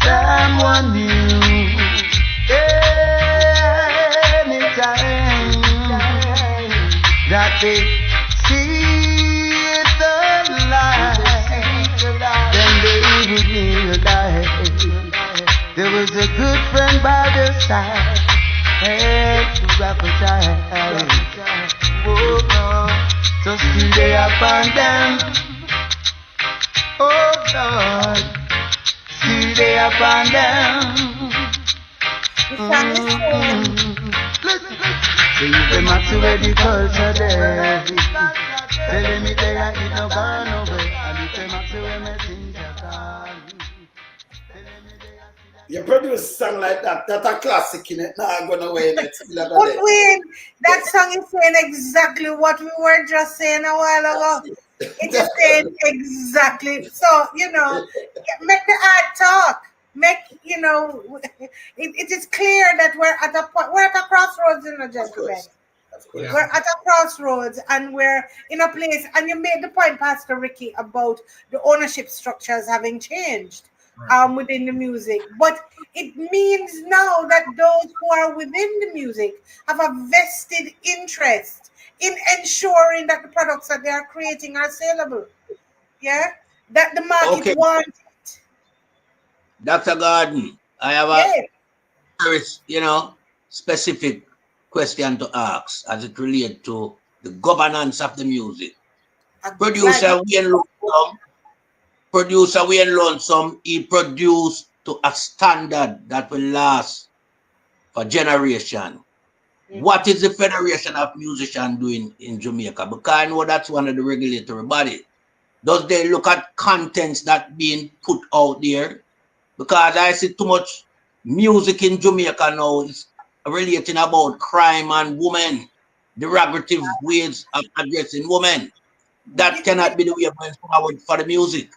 someone new. Anytime that they see the light, then they would realize there was a good friend by their side and to appetite. Oh no, so still they upon them. Oh Lord, still they upon them. Say if them ask you where the culture there, tell me they are in no gone away. And if them ask you where messenger gone, tell me they are still. You produce a song like that, that's a classic in it. Nah, going away in it. But Wayne, that song is saying exactly what we were just saying a while ago. It is saying exactly. So, you know, make the art talk. Make, you know, it is clear that we're at a crossroads, you know, gentlemen. Of course. We're at a crossroads and we're in a place, and you made the point, Pastor Ricky, about the ownership structures having changed within the music. But it means now that those who are within the music have a vested interest in ensuring that the products that they are creating are saleable. Yeah? That the market wants it. Dr. Gordon, I have a very, specific question to ask as it relates to the governance of the music. Producer Wayne Lonesome, he produced to a standard that will last for generation. What is the Federation of Musicians doing in Jamaica? Because I know that's one of the regulatory bodies. Does they look at contents that being put out there? Because I see too much music in Jamaica now is relating about crime and women, derogative ways of addressing women. That cannot be the way going forward for the music.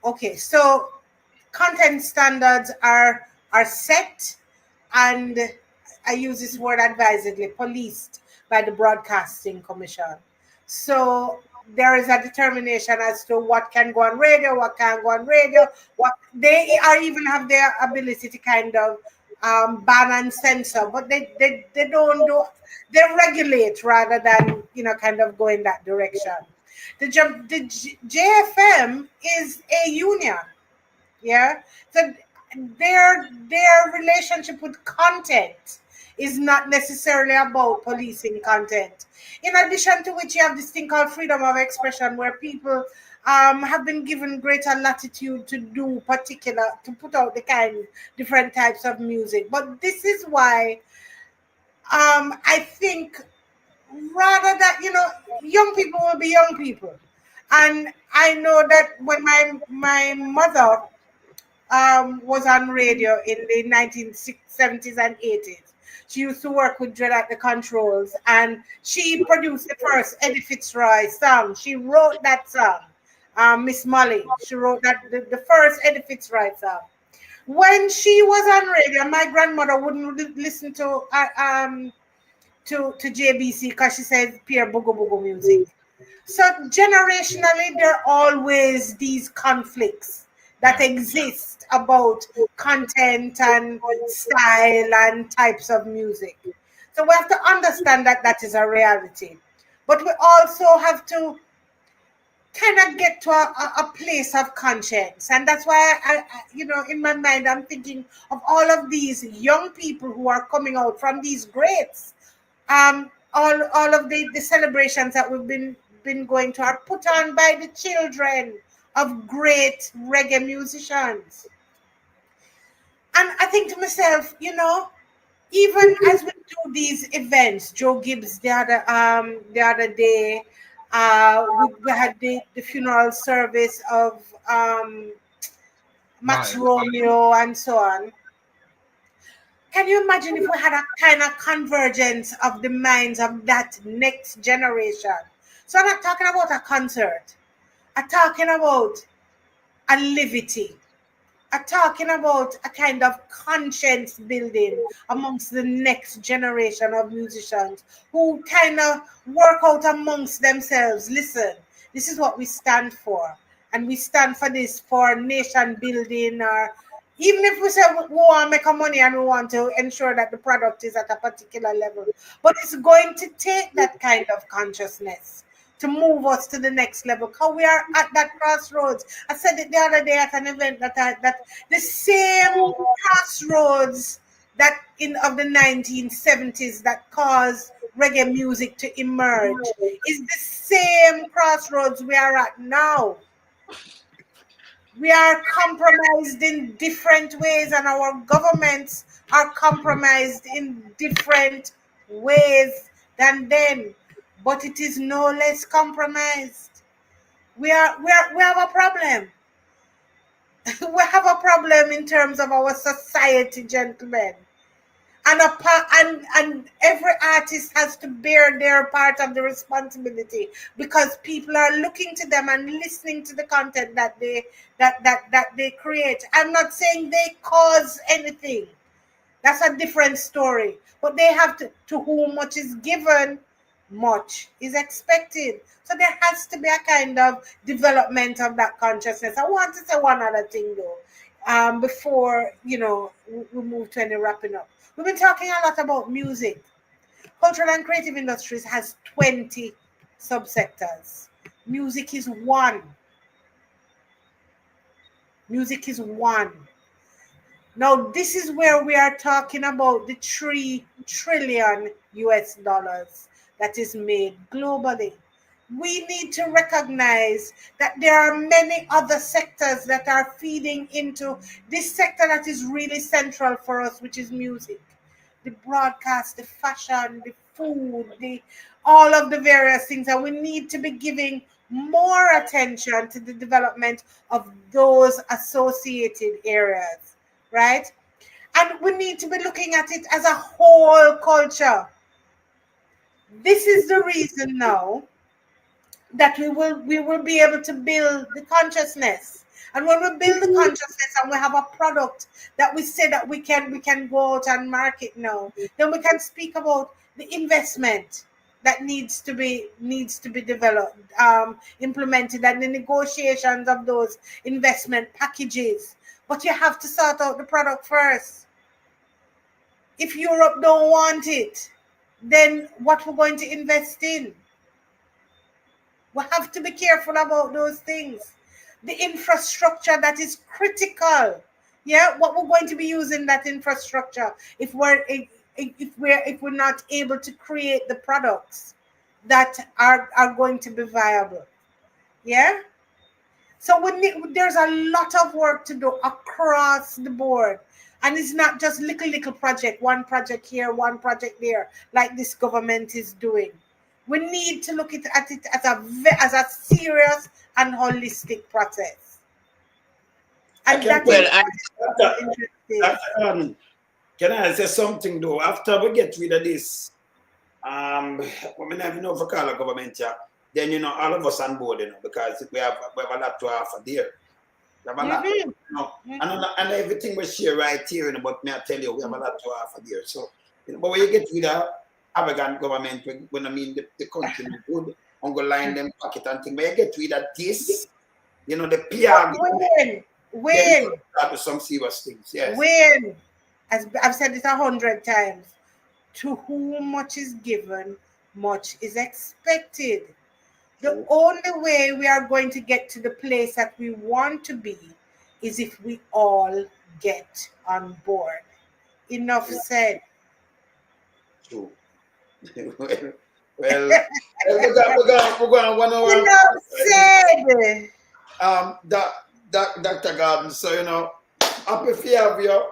Okay, so content standards are set, and I use this word advisedly, policed by the Broadcasting Commission. So there is a determination as to what can go on radio, what can't go on radio, what they are even have their ability to kind of ban and censor, but they don't do, they regulate rather than, kind of go in that direction. The JFM is a union, yeah? So their relationship with content is not necessarily about policing content. In addition to which, you have this thing called freedom of expression, where people have been given greater latitude to to put out different types of music. But this is why I think rather that, young people will be young people. And I know that when my mother was on radio in the 1970s and 80s. She used to work with Dread at the controls, and she produced the first Eddie Fitzroy song. She wrote that song, Miss Molly. She wrote the first Eddie Fitzroy song. When she was on radio, my grandmother wouldn't listen to JBC because she said pure boogie boogie music. So generationally, there are always these conflicts that exist about content and style and types of music. So we have to understand that that is a reality. But we also have to kind of get to a place of conscience. And that's why, in my mind, I'm thinking of all of these young people who are coming out from these greats. All of the celebrations that we've been going to are put on by the children of great reggae musicians. And I think to myself, even as we do these events, Joe Gibbs the other day, we had the funeral service of Max Romeo and so on. Can you imagine if we had a kind of convergence of the minds of that next generation? So I'm not talking about a concert. I'm talking about a levity. I'm talking about a kind of conscience building amongst the next generation of musicians who kind of work out amongst themselves. Listen, this is what we stand for. And we stand for this for nation building, or even if we say we want to make money and we want to ensure that the product is at a particular level. But it's going to take that kind of consciousness to move us to the next level, because we are at that crossroads. I said it the other day at an event that the same crossroads of the 1970s that caused reggae music to emerge is the same crossroads we are at now. We are compromised in different ways, and our governments are compromised in different ways than then. But it is no less compromised. We have a problem. We have a problem in terms of our society, gentlemen. And every artist has to bear their part of the responsibility, because people are looking to them and listening to the content that they create. I'm not saying they cause anything. That's a different story. But they have to whom much is given, much is expected. So there has to be a kind of development of that consciousness. I want to say one other thing though, before we move to any wrapping up. We've been talking a lot about music. Cultural and creative industries has 20 subsectors. Music is one. Music is one. Now, this is where we are talking about the $3 trillion that is made globally. We need to recognize that there are many other sectors that are feeding into this sector that is really central for us, which is music. The broadcast, the fashion, the food, all of the various things, and we need to be giving more attention to the development of those associated areas, right? And we need to be looking at it as a whole culture. This is the reason now that we will be able to build the consciousness. And when we build the consciousness and we have a product that we say that we can go out and market now, then we can speak about the investment that needs to be developed, implemented, and the negotiations of those investment packages. But you have to sort out the product first. If Europe don't want it, then what we're going to invest in? We have to be careful about those things. The infrastructure that is critical. Yeah, what we're going to be using that infrastructure. If we're if we're not able to create the products that are going to be viable. Yeah. So there's a lot of work to do across the board. And it's not just little project, one project here, one project there, like this government is doing. We need to look at it as a serious and holistic process. And can I say something though? After we get rid of this, we never know if we call a government, then all of us on board, because we have a lot to offer there. We have a lot, and everything we share right here, but me I tell you, we have a lot to offer there. So, but when you get rid of arrogant government, when I mean the country good, I'm gonna line them pocket and thing. When you get rid of this, the PR. When some serious things, yes. When, as I've said it 100 times, to whom much is given, much is expected. The only way we are going to get to the place that we want to be is if we all get on board. Enough said. True. well, we're going 1 hour. Enough said. Dr. Gordon, so happy for you.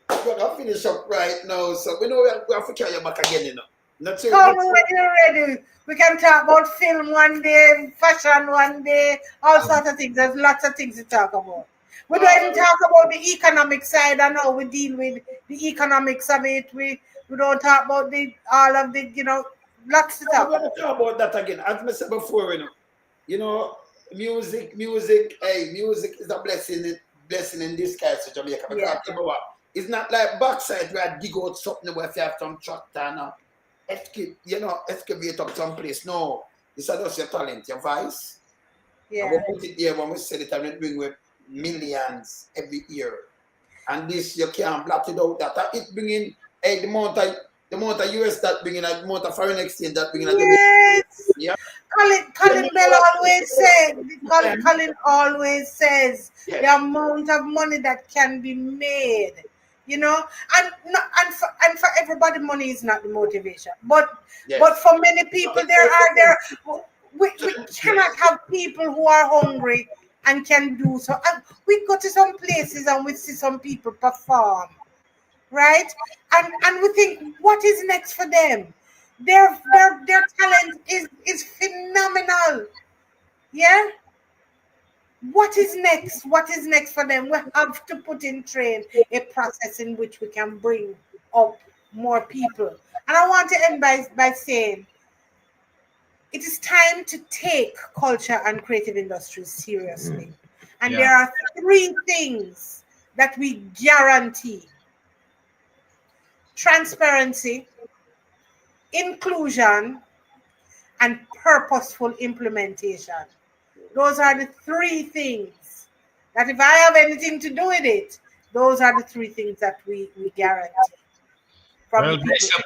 We're gonna finish up right now, so we know we have to carry you back again, Not sure. Come when you're ready. We can talk about film one day, fashion one day, all sorts of things. There's lots of things to talk about. We don't even talk about the economic side and how we deal with the economics of it. We don't talk about all of the, lots to talk about. We're going to talk about that again. As I said before, music is a blessing in disguise to Jamaica. Because it's not like backside where I dig out something where if you have some tractor and excavate up some place. No, it's just your talent, your voice. Yeah. And we put it there when we sell it and we bring with millions every year. And this you can't blot it out. That it bringing the amount of US that bringing, the amount of foreign exchange that bringing. Yes. Yeah. Colin Bell always says the amount of money that can be made, and for everybody, money is not the motivation. But for many people, we cannot have people who are hungry and can do so. And we go to some places and we see some people perform, right? And we think, what is next for them? Their talent is phenomenal. Yeah. What is next? What is next for them? We have to put in train a process in which we can bring up more people. And I want to end by saying it is time to take culture and creative industries seriously. And there are 3 things that we guarantee: transparency, inclusion, and purposeful implementation. Those are the 3 things that if I have anything to do with it, those are the 3 things that we guarantee. Well,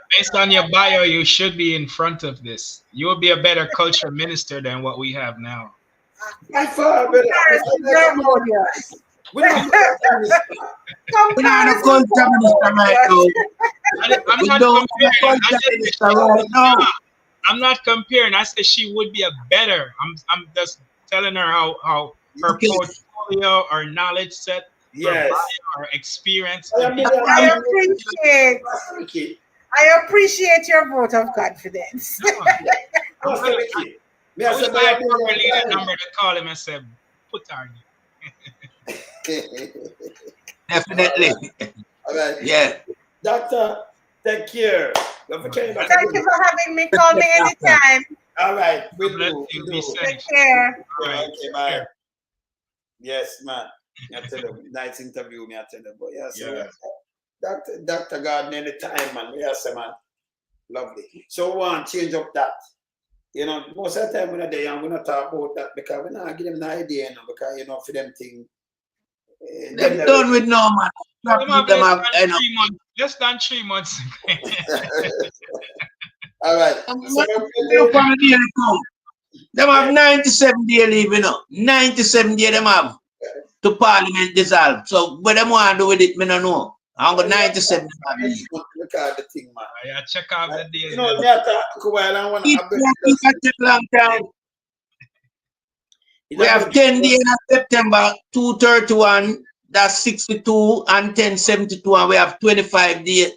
based on your bio, you should be in front of this. You will be a better culture minister than what we have now. By far better. We're not a culture minister right now. I'm not comparing. I said she would be a better. I'm just telling her how her portfolio or knowledge set, her experience. I appreciate your vote of confidence. I wish I had a number to call him and say, put her in. Definitely. All right. Yeah. Doctor, take care. Thank you for having me. Call me anytime. All right. Take care. Okay, bye. Yes, man. I tell you, nice interview, I tell you. But Dr. Gordon, anytime, man. Yes, man. Lovely. So we want to change up that. Most of the time when they're young, we're not talk about that because we're not giving them an idea, because, for them things. They're done with no man. Less than 3 months. All right. Them have 97 days leave, 97 days them have to Parliament dissolve. So what them want to do with it, me no know. I'm got 97 days. record the thing, man. I check out the days. You know, me I talk a while and It will take a long time. We have 10 days in September 231, that's 62 and 1072, and we have 25 days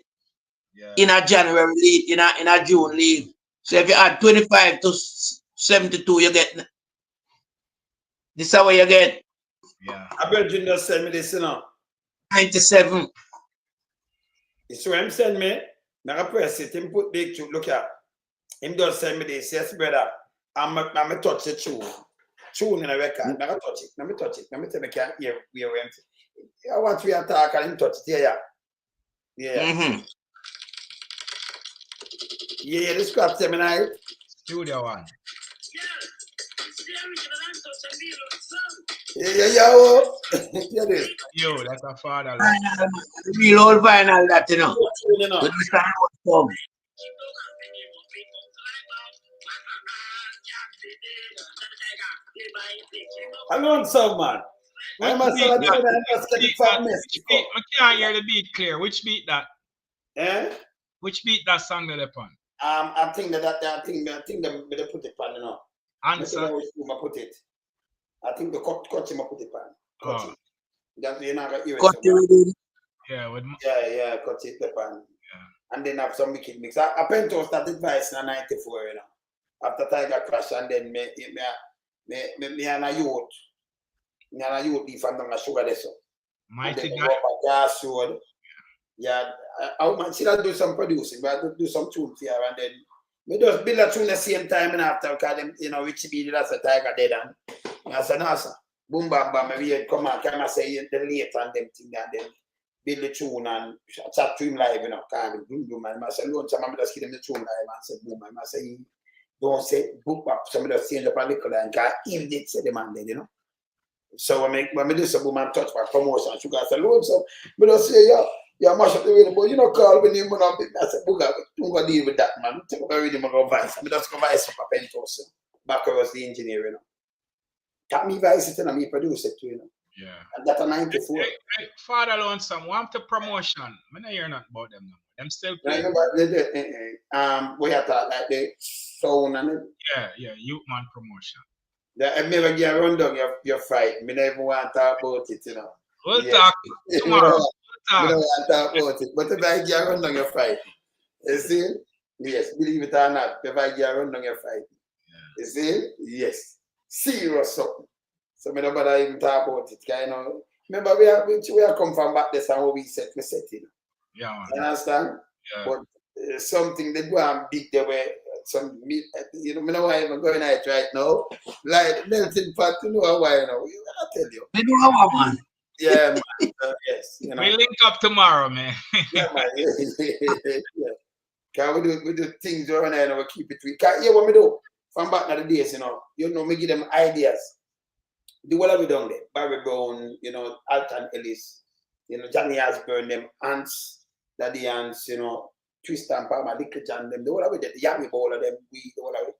in a January leave, in a June leave. So if you add 25 to 72, you get this is how you get. Yeah. I bet you just send me this, you know. 97. It's what him send me. I press it. Him put big look at. Him just send me this. Yes, brother. I'm a touch the tune in a record. I touch it. Let me touch it. Let me tell me can't hear where we empty. I want we attack and him touch it. Yeah. Yeah, this crap seminar. Studio one. Yeah. Yeah, this. Yo, that's a father. Real old vinyl that, you know. You know. With Mr. Howard. Alone song, man. I must I can't hear the beat clear. Which beat that? Eh? Which beat that song that upon? I think that I think they put it on, you know. Answer. I put it. I think the cut him put it on. Oh. That you know hear it. Cut it. Yeah, with Yeah, cut it the pan. Yeah. And then have some wicked mix. I Pento started Vice in 94, you know. After Tiger Crash, and then me and a youth. Me and a youth beef and a sugar this. Mighty guy. Gas road. Yeah, I might still do some producing, but I do some tunes here, and then we just build a tune the same time and after because them, you know, Richie B that's a Tiger dead and I said, no, sir. Boom bam bam, maybe come on, can I say the late and them thing and then build the tune and chat to him live, you know, kind of boom and I said, Lord, some of just give him the tune live and said boom and I say don't say book up, somebody just change up a little and because he did say the man dead, you know. So when we do some boom and touch back promotion, sugar I said, Lord, so we just say yeah, mash up the rhythm, but you know, call when you want to I said, Booga, don't go deal with that, man. Take up a rhythm and go vice. I mean, just go vice up a Pentos. Back was the engineer, you know. Can't me vice it and me produce it too, you know. Yeah. And that's a 94. Hey, Father Lonesome, want the promotion? I don't hear nothing about them now. Them still playing. We have to like the sound and it. Yeah, youth man promotion. I never get run down your fight. I never want to talk about it, you know. We'll talk tomorrow. We don't want to talk about it. But if I get run down your fight, you see? Yes, believe it or not, if I get run down your fight. You see? Yes. Serious something. So I don't bother even talk about it. You know, remember we are come from back this and what we set, you know. Yeah, man. You understand? Yeah. But something they go and big there were some you know, I know why I'm going out right now. Like melting pot, you know why, you know. I tell you. You know how, man. Yeah, man. Yes. You know. We link up tomorrow, man. Yeah, man. Yeah. Can we do things around there and we keep it. We can't hear what we do from back in the days, you know, me give them ideas. Do what have we done there? Barry Brown, you know, Alton Ellis, you know, Johnny Osborne, them Ants, Daddy Ants, you know, Twist and Palmer, Little John, them, the whole of it, the Yami Ball of them, we, the whole of it.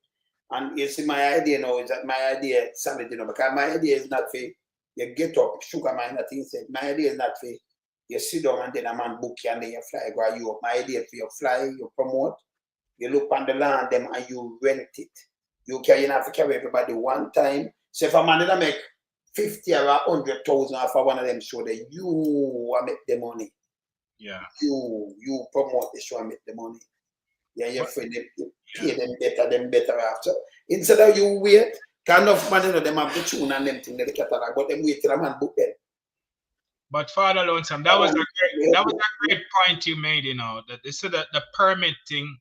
And you see, my idea now is that my idea is solid, you know, because my idea is not for you get up, sugar man, that thing said. My idea is not for you sit down and then a man book you and then you fly, go you up. My idea is for you fly, you promote, you look on the land, them, and you rent it. You have to carry everybody one time. So if a man didn't make 50 or 100,000 for one of them show, that you make the money. Yeah. You promote the show and make the money. Yeah, your friend, you pay them better after. Instead of you wait, kind of man, you know, them have the tune and them thing in the catalog, but them wait till a man book them. But Father Lonesome, that was a great point you made, you know, that this is the permit thing.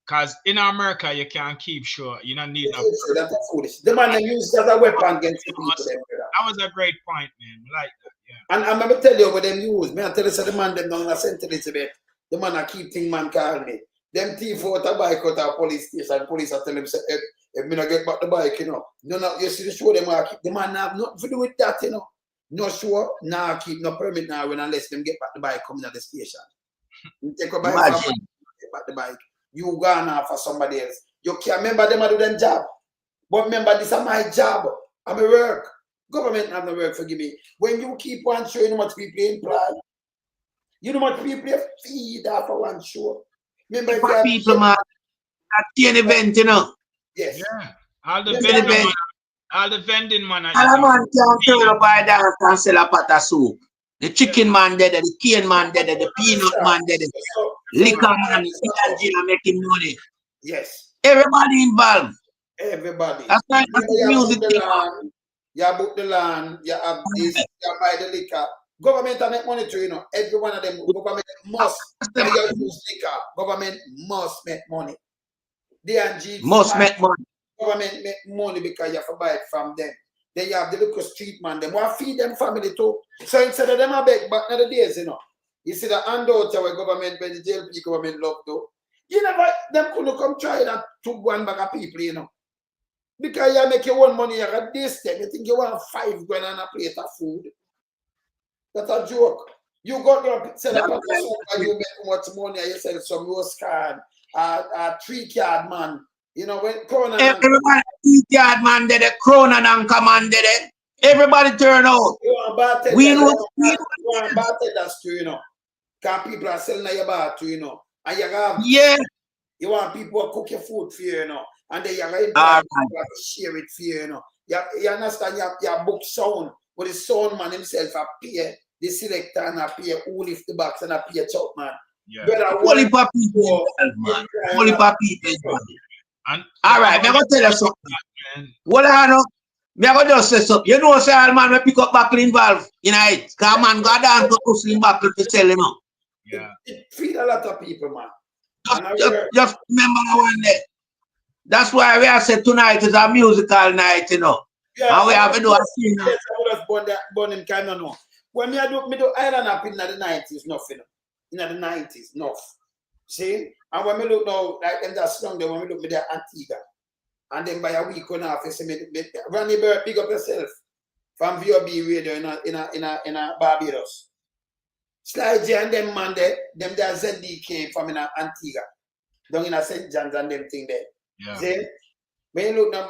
Because in America, you can't keep sure. You don't need no. That's foolish. The man they use as a weapon against the people. That was a great point, man. I like that, yeah. And I'm going to tell you what them use. I tell you, so the man them down in St. Elizabeth, the man I keep thing man call me. Them thief out a bike out of police station. Police are telling them, say, if me not get back the bike, you know. No, you see the show them I keep. The man have nothing to do with that, you know. No show, nah keep no permit now when unless them get back the bike coming at the station. You take a bike from get back the bike. You gone off for somebody else. You can't remember them do them job. But remember, this is my job. I'm a work. Government have no work, forgive me. When you keep on showing how much people employ, You know what people they feed after one show. Remember if For you have people, man, at an event, you know. yes. Yeah. All the Yes, vending event. man, all the vending man are And a eating. man can turn up by dance and sell a pot of soup. The chicken man dead, the cane man dead, the peanut man dead, So liquor man, so- making money. yes. Everybody involved. Everybody. That's why that's the You music book the thing. land, you book the land, you have this, you buy the liquor. Government make money too, you know. Every one of them, government must use liquor. Government must make money. D&G Must make money. government make money because you have to buy it from them. Then you have the local street man, them want to feed them family too. So instead of them a beg back in the days, you know. You see the handout where government, when the JLP government love though. You never, them couldn't come try that to one bag of people, you know. Because you make your own money, you got this thing. You think you want 5 grand on a plate of food. That's a joke. You go there, sell a pack of soup and you make much money and you sell some roast card, a 3-card man. You know, when Corona Everybody, 3-card man dead, the Crown and Anchor man dead. Everybody turn out. you want bartenders, We know. you want bartenders too, you know. Because people are selling at your bar too, you know. And you have, Yeah. you want people to cook your food for you, you know. And then you have to share it for you, you know. You understand, you have book sound, but the sound man himself appear, the selector and appear who lift the box and appear top man. Yeah. Holy for people involved, man. Holy for people involved. All right, I'm going to tell you something. What I know, I'm going to just say something. You know, say, man, we pick up buckle involved in it. Because, man, go down to hustling buckle to sell, you know. Yeah. It feed a lot of people, man. Just remember one day. That's why we are said tonight is a musical night, you know. Yeah, and we have to do a thing. Yes, I would have born in kind of know. When me do island up in the 90s, nothing. In the 90s, enough. See? And when me look now, like them that strong there, when me look me there Antigua. And then by a week and a half, you see me, Randy Bird, big up yourself. From VOB radio in a Barbados. Sly J and them man there, them there ZDK from in Antigua. Down in a St. John's and them thing there. Yeah. See? When you look now,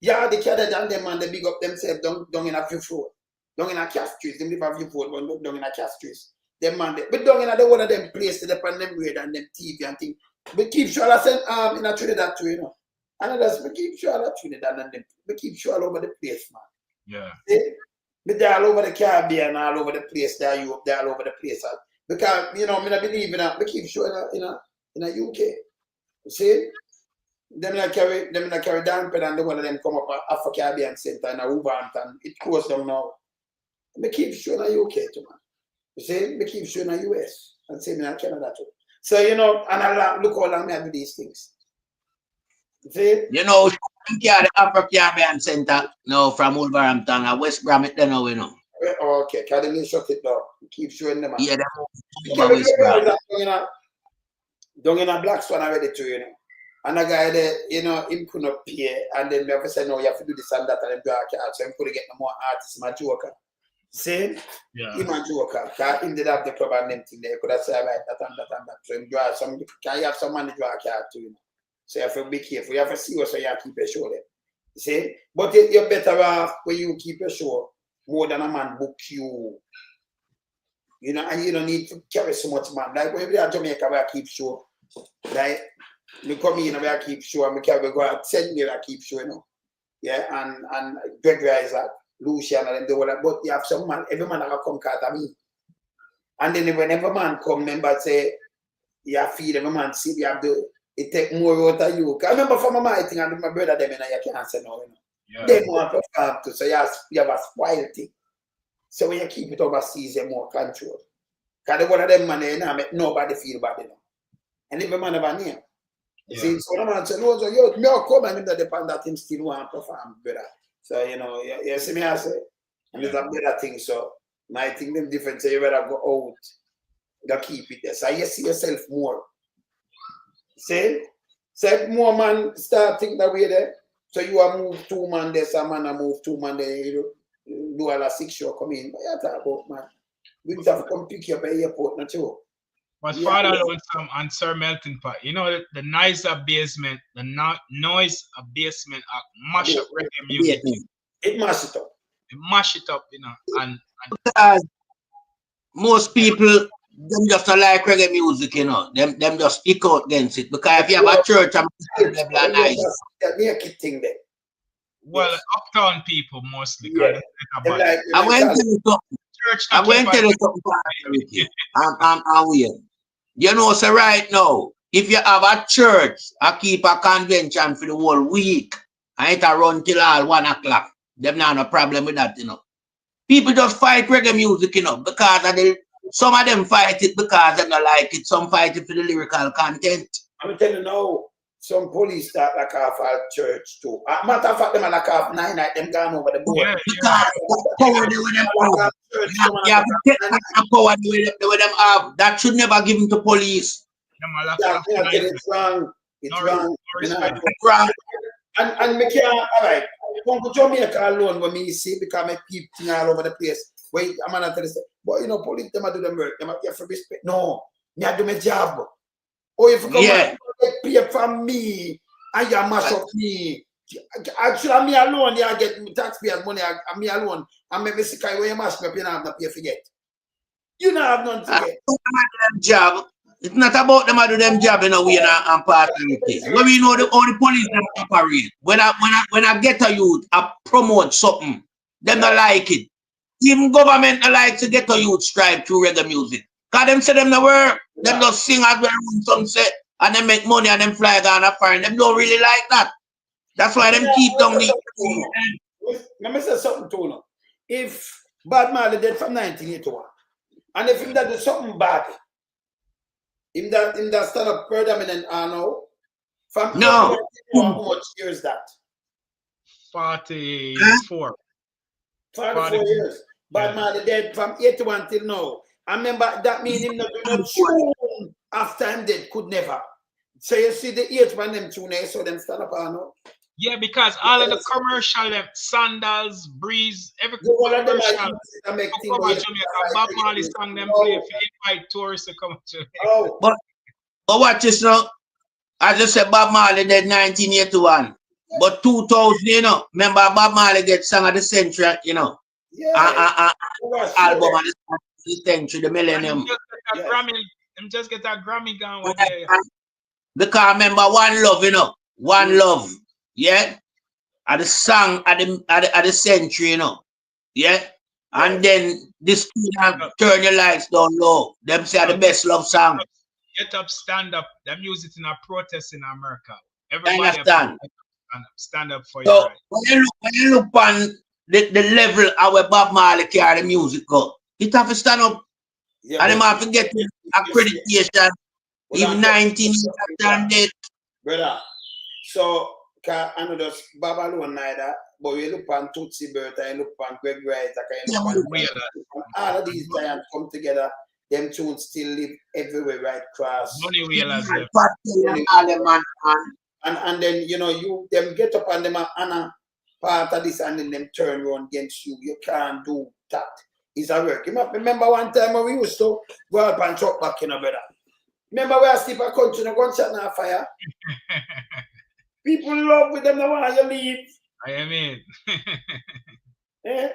yeah, the cadet and them man, they big up themselves down in a few floor. Down in a Castries, them live a few floor, but down in a Castries. Them man, but down in the one of them places, they on them radio and them TV and things. But keep sure I send in a Trinidad too, you know. And that's we keep sure I Trinidad and them. We keep sure all over the place, man. Yeah. See? But they're all over the Caribbean, all over the place, they're Europe, they're all over the place. Because, you know, I believe in that. We keep sure in a UK. You see? Them not carry Damped and the one of them come up at Afro Caribbean Center in Wolverhampton. It closed down now. We keep sure in the UK too, man. You see? We keep sure in the US. And same in Canada too. So, you know, and I look how long I do these things. You see? You know, the Afro Caribbean Center now from Wolverhampton and West Bromwich, they know, you know. Okay, Academy shut it down. Keep showing them. Yeah, they're over West Bromwich. Down in a Black Swan already too, you know. And a guy there, you know, him couldn't pay, and then we have to say, no, you have to do this and that, and then do a card, so him could get no more artists, my joker. See? Yeah. Him a joker. Because him did have the club and them thing there. You could have said, right, that and that and that. So him draw some, can you have some money draw a card too, you know. So you have to be careful. You have to see what so you have to keep your show there. You see? But you're better off when you keep your show more than a man book you. You know, and you don't need to carry so much man. Like when you're at Jamaica, where I keep show, right? We come in and we keep show, and we can go out 10 years, I keep show, you know. Yeah, and Gregory Isaac, Lucian, and them do all that. But you have some man, every man that come cut at me. And then when every man come, remember say, you have feed every man, see, you have to. It take more out of you. I remember from my thing, and my brother them, you can't say no, you know. Yeah. They want to perform too, so you have a spoiled thing. So when you keep it overseas, you more control. Because one of them man, you know, make nobody feel bad, you know. And every man have a name. You see, so the man say, no, so yo, me come and him that depend that him still want to perform better. So, you know, you see me, I say, and it's a better thing, so my thing them different, so you better go out, you keep it there. So you see yourself more. See? So if more man start think that way there, so you are move 2 man there, some man are move 2 man there, you do all a 6 show come in. But you talk about, man. We have to come pick you up at the airport, not you. But Father learned some on Sir Melting Pot. You know, the noise abasement, the noise abasement mash up reggae music. It mash it up. It mash it up, you know. And Because most people them just not like reggae music, you know. Them just stick out against it. Because if you have a church and they're nice. That naked thing there. Well, Yes. uptown people mostly. Yeah. Kind of Them like, I went to the top. church. I went to the top. I'm weird. You know, so right now, if you have a church, I keep a convention for the whole week, and it a run till all 1 o'clock. Them not no problem with that, you know. People just fight reggae music, you know, because of some of them fight it because they don't like it. Some fight it for the lyrical content. I'm telling you now, some police start like off our church too. Matter of fact, them are like off 9 night, them gone over the board. Yeah, Because the power they with them have. You have to take that power they with them have. That should never give them to police. them a lot Yeah, of yeah, it's wrong. It's No wrong. You know, respect. That's wrong. and me can't, all right. Come to Jamaica alone when me see because I keep things all over the place. Wait, I'm gonna tell you, but you know, police them a do them work. Them a have to respect. No, me a do my job. Or if you come and pay from me and you mash up me, actually me alone, you get taxpayers money. And me alone, and maybe sick when you mash me up, you don't have no pay for get. You don't have none to get. Job. It's not about them to do them job in a way and part of it. When we know all the police them operate. When I get a youth, I promote something. Them not like it. Even government not like to get a youth strive through reggae music. Cause them say them no work. Them just sing as well when some say and them make money and them fly down a foreign. Them don't really like that. That's why them keep down the. Let me say something to you. If Bob Marley dead from 1981, and if him that do something bad, him that stand up predominant now, from No. how much years that? 44. 44 years. Bob Marley dead from 81 till now. I remember that means him not do no tune after him dead could never. So you see the age when them tune so them stand up now. Yeah, because all of the commercial, Sandals, Breeze, every All of them commercial. are make Come to Jamaica. Bob Marley song them play for invite tourists to come to Jamaica. Oh. But watch this now. I just said Bob Marley dead 1981. But 2000, you know, remember Bob Marley get song of the century, you know. Yeah. Album of the century, the millennium. Them just get a Grammy gone with there. Because remember One Love, you know. One Love. Yeah. At the song at the century, you know. Yeah. And then this Turn Your Lights Down Low. Them say are the best love song. Get up, stand up. Them use it in a protest in America. Everybody Understand? Stand up for So your right. when you look on the level of where Bob Marley carry the music go, it have to stand up. Yeah, And them have to get accreditation. Even 19 years after dead. Brother, so I know just Bob alone neither, but we look on Tootsie Bertha, you look on Greg Wright, you look on all of these giants come together, them tunes still live everywhere right across. Money wheelers. And then you know them get up and them are part of this and then them turn around against you. You can't do that. It's a work. You must remember one time when we used to go up and truck back in a brother. Remember we are sleep a country no gunshot and a fire? People love with them, no want you leave. I mean. Eh?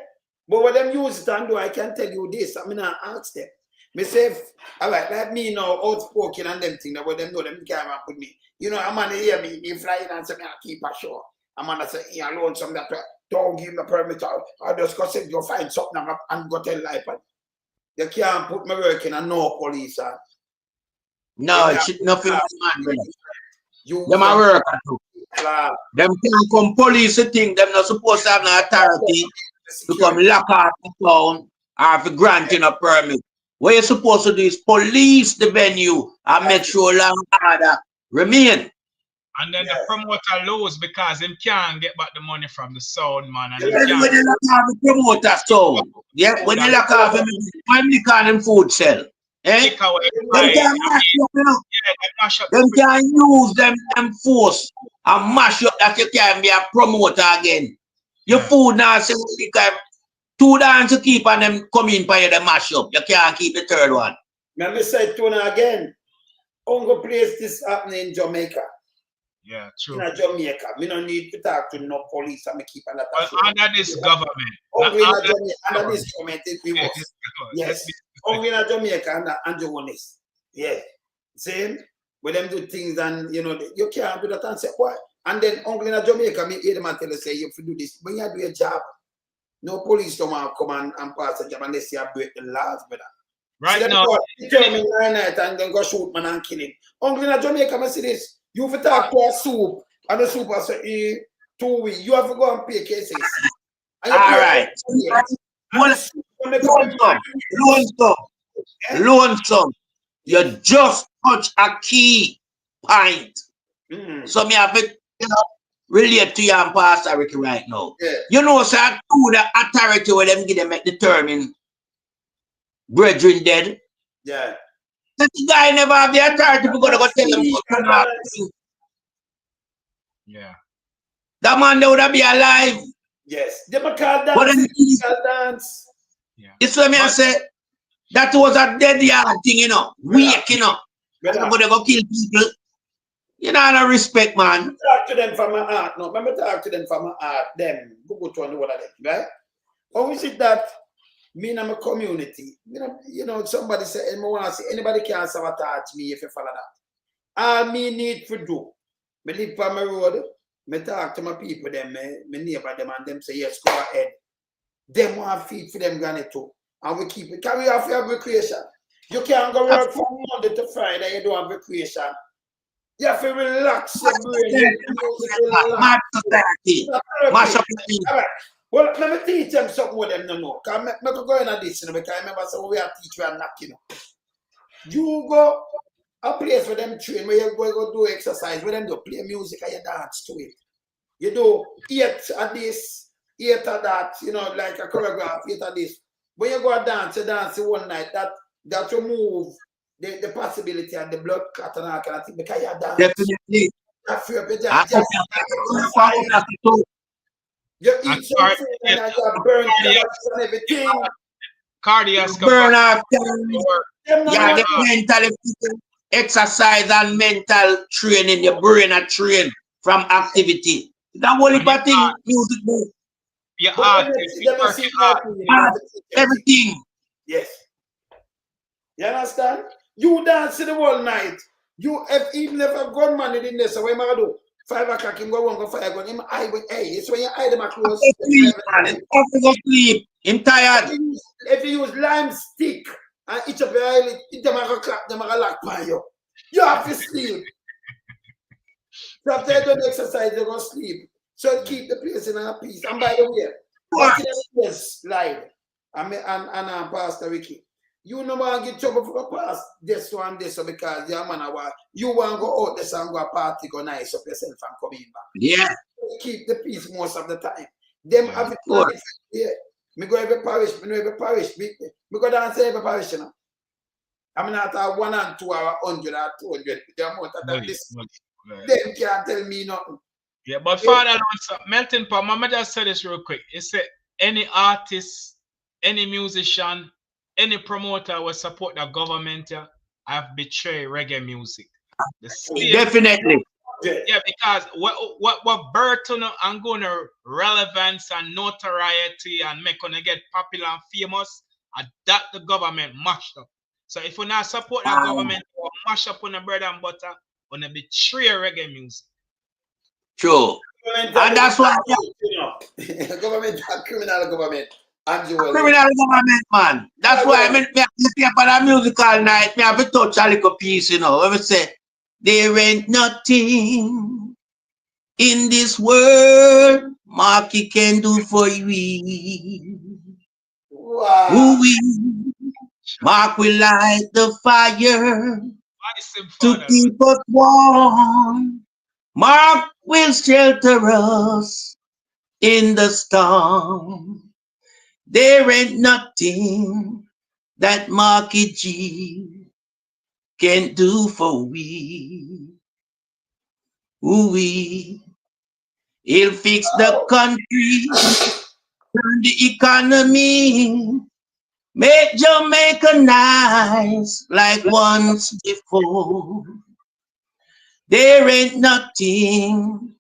But what them use it and do, I can tell you this. I mean, I ask them. Me say, all right, like me now, outspoken and them thing, what them know, them can't put me. You know, I'm gonna hear me flying and say, I keep a show. I'm gonna say, yeah, alone, some that don't give me permit. I just go say, you find something and go tell life. You can't put me work in a no police. No, it should nothing man. You them are work too. Them can't come police to think them not supposed to have no authority to come lock off the town or for granting a permit. What you're supposed to do is police the venue and make sure law and order remain. And then the promoter lose because him can't get back the money from the sound man. And When you lock off the promoter sound, yeah, when you lock off him, when you call him food sell. Eh? Take away. Them can mash up, you know. Mash up. Them can use them force and mash up that you can be a promoter again. Your food now say because 2 dance to keep and them come in for you the mash up. You can't keep the third one. Let me say to you again. Only place this happening in Jamaica. Yeah, true. In Jamaica. We don't need to talk to no police and me keep on that. Well, under this government. Under this government, it was. Yes. only in Jamaica and Johannes. Yeah. Same. When them do things and you know you can't do that and say what? And then only in Jamaica, me hear them and tell you say you have to do this. When you do a job, no police don't want to come and pass a job unless you break the laws, brother. Right so now, determine night and then go shoot man and kill him. Only in Jamaica, I see this. You have to talk to a soup and the soup has say 2 weeks. You have to go and pay cases. All right. Lonesome. You just touch a key point. So me have to relate to you and Pastor Ricky right now. Yeah. You know, so I do the authority where them give them determine brethren dead. Yeah. The guy never have the authority to go tell them. yeah. That man they would have be alive. Yes. They might call dance. Yeah. It's what me I say. That was a dead yard thing, you know. Weak, you know. Somebody go kill people. You know, no respect, man. Talk to them from my heart. No, remember talk to them from my heart. Them, go to one of them, right? How is it that me and my community, you know, somebody say, I want to say, anybody can sabotage me if you follow that. All me need to do, me live on my road, me talk to my people, them, me neighbor them, and them say, yes, go ahead. Them want to feed for them granny too. And we keep it. Can we have recreation? You can't go work from Monday to Friday, you don't have recreation. You have to relax your brain. Well, let me teach them something with them no. Because I go in at this, because I remember so we have teach and knock, you know. You go a place where them train, where you go do exercise, where them do play music and you dance to it. You do 8 at this, 8 at that, you know, like a choreograph, 8 at this. When you go dance, you dance one night, that remove the possibility and the blood clot and all kind of thing because you dance. Definitely. You eat something and you burn and everything. Cardiac burn off. Yeah, get mental exercise and mental training. Your brain are trained from activity. That one thing music do. Your heart, everything. Yes. You understand? You dance the whole night. You even if a gunman in there, so what am I do? 5 o'clock, him go 1 go 5 gun. Him eye with it's when you eye them close. Sleep. I'm tired. If you use lime stick and each of your eyelid, them are gonna clap, them are gonna lock by you. You have to sleep. So after you do exercise, you're gonna sleep. So keep the place in a peace. And by the way, what is slide? And Pastor Ricky. You no want to get trouble for the past this one, this one, because your man you want to go out this and go a party, go nice up yourself and come in back. Yeah. Keep the peace most of the time. Them have it. Yeah. Me go every parish, me know every parish. Me go dance every parish, you know. I mean, after 1 and 2 or 100 or 200, the amount of that this. Them can't tell me nothing. Yeah, but Father, Melting Pot, Mama just said this real quick. It said any artist, any musician, any promoter will support the government have betrayed reggae music. Definitely. Yeah, because what Burton and gonna relevance and notoriety and make gonna get popular and famous, and that the government mashed up. So if we not support the government, we mash up on the bread and butter, on the betray reggae music. True. And that's why government criminal government. Criminal government, man. That's why I mean, me have a musical night. Me have to touch a little piece, you know. Let me say, there ain't nothing in this world Marky can do for you. Wow. Mark will light the fire to keep us warm. Mark will shelter us in the storm. There ain't nothing that Marky G can do for we. Ooh-wee. He'll fix the country, turn the economy, make Jamaica nice like once before. There ain't nothing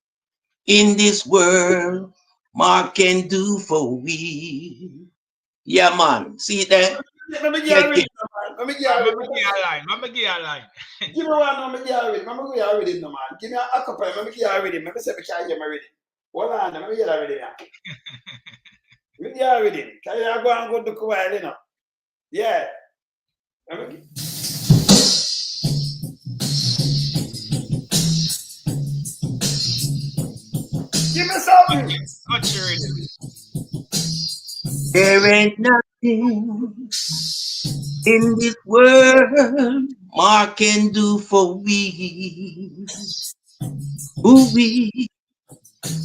in this world Mark can do for we. Yeah, man. See that? Let me get a rhythm, man. Let me get a Let rhythm. me give you a line. Let me give you a line. Give me one, let me get a rhythm. Let me get a rhythm, man. Give me a acapella. Let me get a rhythm. Let me say, I can't get my rhythm. Hold on, let me get a rhythm. Let me get a rhythm. Can you go and go to Kuwait, you know? Yeah. Let me get... Give me something. Got your rhythm. There ain't nothing in this world Mark can do for we. Ooh, we.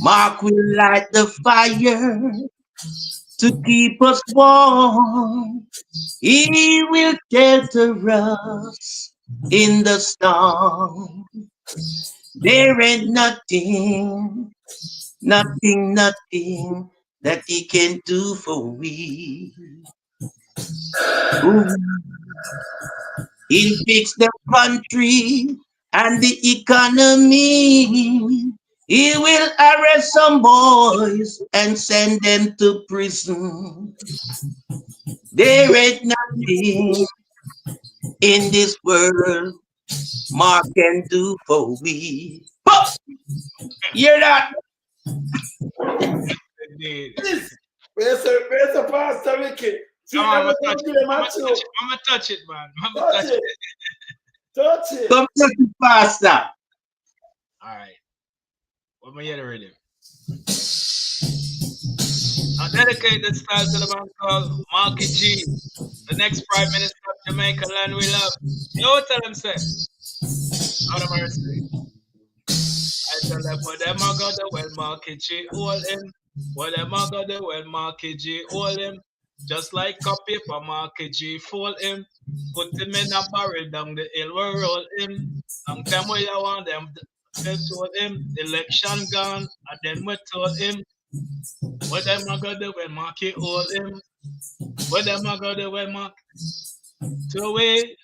Mark will light the fire to keep us warm. He will shelter us in the storm. There ain't nothing that he can do for we. Ooh. He'll fix the country and the economy. He will arrest some boys and send them to prison. There ain't nothing in this world Mark can do for we. Huh! Hear that? Indeed. Where's the pastor, Ricky? See, I'm I'm gonna going touch to it. give him I'm a gonna tune. touch it. I'm gonna touch it, man. I'm gonna Touch touch it. it. Touch it. Come touch it faster. All right. What am I hear the rhythm? I dedicate this style to the man called Marky G, the next Prime Minister of Jamaica, land we love. You know what tell them say? Out of mercy. I tell them what them a go do when Marky G hold him. What them a go do when Marky G hold him. Just like a paper, Marky G fold him. Put him in a barrel down the hill, we roll him. Long time we want them, they told him. Election gone, and then we told him. What them a go do when Marky hold him? What them a go do when Mark? To we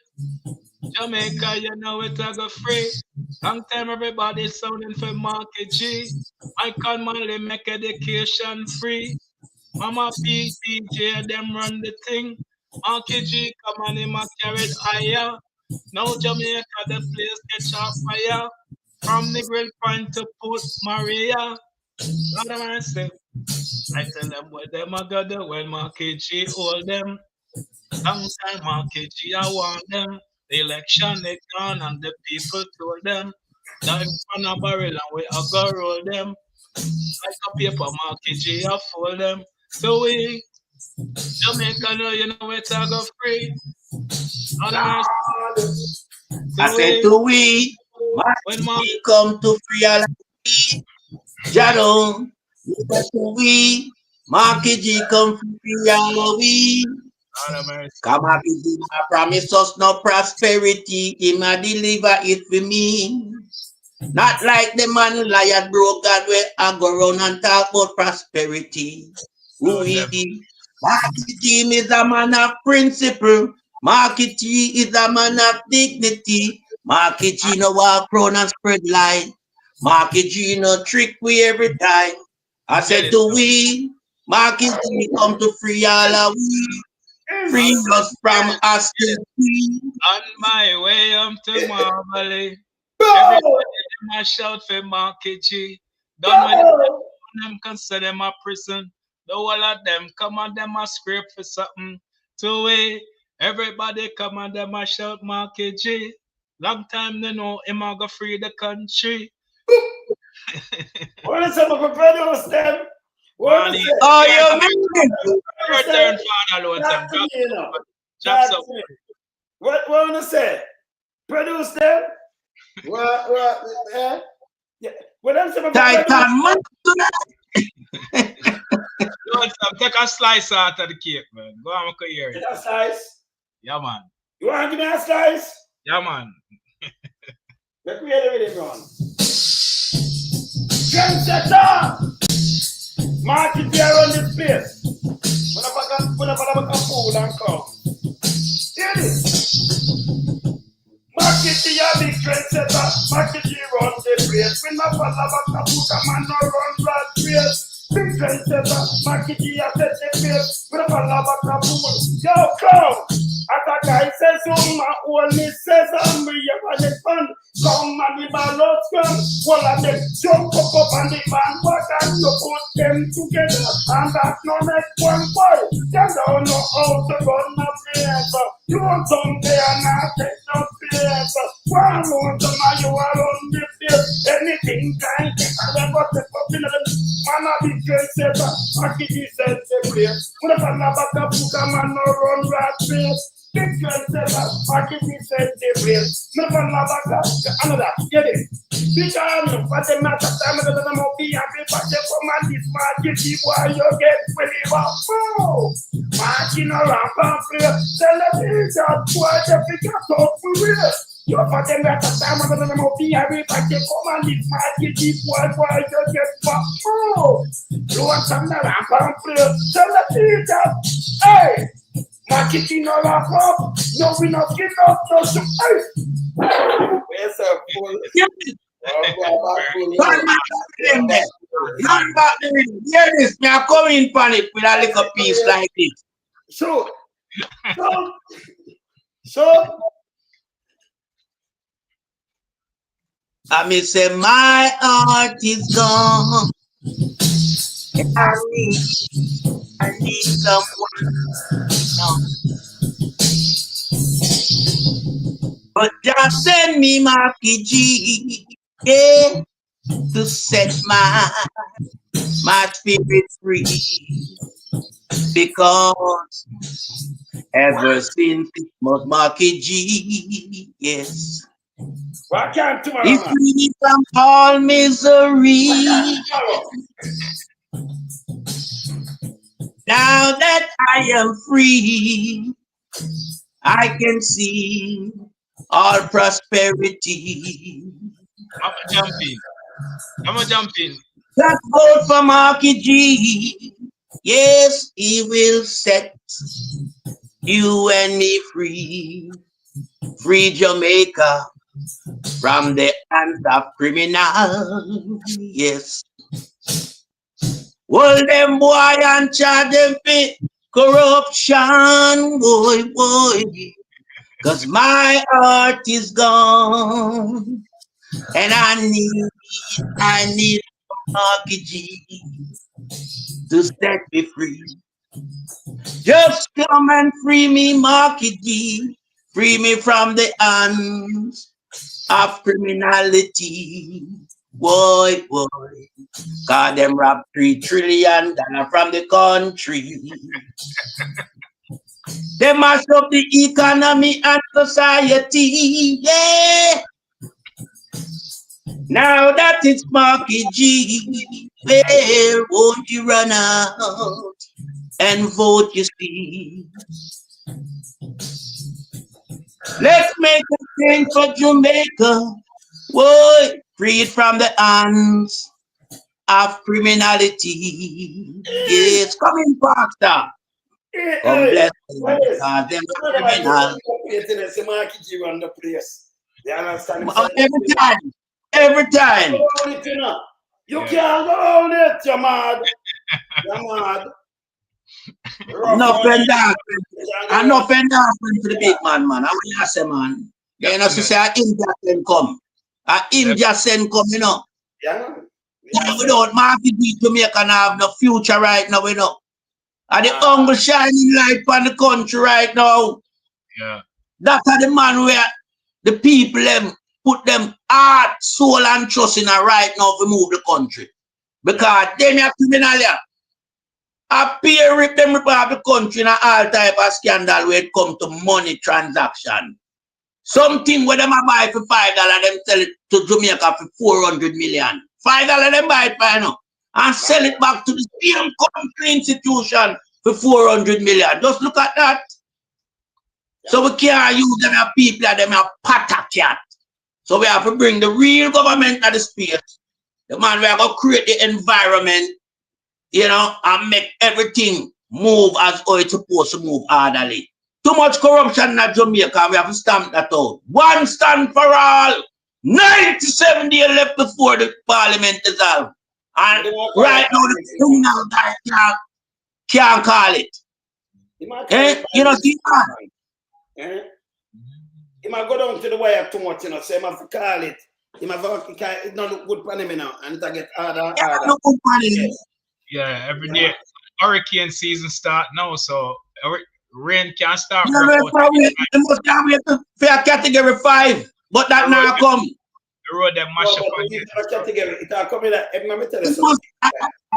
Jamaica, you know it a go free. Long time everybody sounding for Marky G. Michael Manley make education free. Mama P, PJ, them run the thing. Marky G come on him a carry it higher. Now Jamaica the place catch on fire. From the Great Point to Port Maria. Lord have mercy. I tell them what them a go do when Marky G hold them. Long time Marky G I want them. The election they gone and the people told them. Dive on a barrel and we a go roll them. Like a paper Marky G I fold them. So we Jamaica know you know it a go free. Lord have mercy. I said to we, When Marky come to free all of we. Jado, to we, Marky G come to free all of we. Lord have mercy. Come Marky G promise us no prosperity. He ma deliver it for me. Not like the man liar broke God where I go round and talk about prosperity. Who is he? Marky G is a man of principle. Marky G is a man of dignity. Marky G no walk round and spread line. Marky G no trick we every time. I said to we, Marky G come to free all of we. Free us from us to free. On my way up to Marley. Everybody my shout for Marky G. Done with them consider them a prison. The whole of them come on them a scrape for something. To way. Everybody come on them a shout Marky G. Long time they know him a go free the country. What is up with produce them? What is it? Oh, you mean? Return Father Lord Talk to me, you know. Chops Talk up. to me. What wanna say? Produce them? What, yeah. What else about Titan man. Lord, take a slice out of the cake, man. Go on, make a hear it. a slice? Yeah, man. You want to give me a slice? Yeah, man. Let me hear it on. Trendsetter! Market here on this place. When I can fool and come. Hear this? Market here, big trendsetter. Market here on the place. When I follow back the book, a man no run blood trace. Big trendsetter. Market here set the place. When I follow back the fool. Yo, come! Zuma only says I'm me on the fun. Come and the ballots come. Well, I make jump up on the bandwagon. You put them together. And that no make one boy. Them don't know how to run a place. You want some there and I take no place. One more time you are on the field. Anything can get a got the popular. Man of the girl says, I keep it says the place. When I find about the book, man no run rat face. Big girl says, I keep it says the place. When I find about another, get it. Because for the matter time of the movie, and people say, come on, this market, why you get really well. Oh, marching around, tell the people, why the figure talk for real. You for them at the time of the movie, everybody come on, this market, why you get well. Oh, you want some around, tell the people, hey, marketing around, no, we not give up, no, so, hey. Where's the fool? Hear this, me I come in panic with a little piece like this. So, I may say my heart is gone. I need someone. But just send me my PG, yeah, to set my spirit free. Because ever since it was Marky G, yes, why can't tomorrow? he freed me from all misery. Now that I am free, I can see all prosperity. I'm a jumping. Just vote for Marky G. Yes, he will set you and me free. Free Jamaica from the hands of criminals. Yes. Hold them boy and charge them for corruption, boy. Cause my heart is gone. And I need Marky G to set me free. Just come and free me, Marky G. Free me from the hands of criminality. Boy. God them rob $3 trillion from the country. They mash up the economy and society. Yeah. Now that it's Marky G, where won't you run out and vote, you see? Let's make a change for Jamaica. Boy, freed from the hands of criminality. Yes, come in, Pastor. God bless you. God, them criminals. Every time. You can't go on it, you're mad. You're mad. Enough and dark. Enough and dark for the big man. I want you to say, man. You know, to say, him just send come. Him just send come, you know. Yeah. Without Marky G, Jamaica have no future right now, you know. And the hunger shining light on the country right now. Yeah. That's the man where the people them put them heart, soul, and trust in her right now to move the country. Because them are criminal. Appear with them report the country in all type of scandal when it comes to money transaction. Something where them buy for $5, them sell it to Jamaica for 400 million. $5 them buy it for, you know, and sell it back to the same country institution for 400 million. Just look at that. So we can't use them as people and them as patter cat. So we have to bring the real government to the space. The man, we are going to create the environment, you know, and make everything move as how it's supposed to move orderly. Too much corruption in Jamaica, we have to stamp that out. One stand for all. 97 days left before the parliament dissolved. And right now, the criminal guy can't call it. You know, see that? he might go down to the wire too much, you know, so he have to call it. He might have to call it. Not look good for him now, and it get harder and Yeah, harder. no good for him. Yeah, every day. Hurricane season start now, so rain can start. Yeah, rough out. they must have wait for a category 5, but that now come. The road that mash up on you. It come in. Let me tell you It something. must,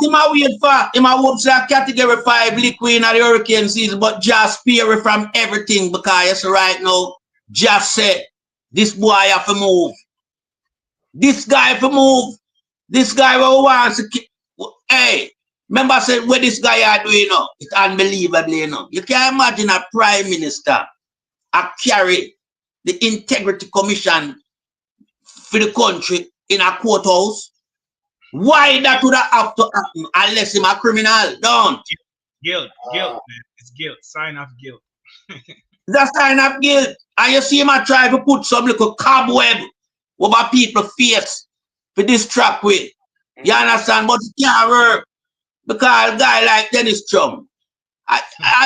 him a wait for, him a hope say a category 5 liquid in the hurricane season, but just spare from everything because yes, right now, just said, this boy have to move. This guy have to move. This guy who wants to keep, hey, remember I said what this guy are doing now? It's unbelievable, you know. You can't imagine a prime minister carry the integrity commission for the country in a courthouse. Why that would have to happen unless him a criminal? Don't. Guilt, man. It's guilt. Sign of guilt. That's sign of guilt. And you see him a try to put some little cobweb over people's face for distract with. You understand? But it can't work. Because a guy like Dennis Chung,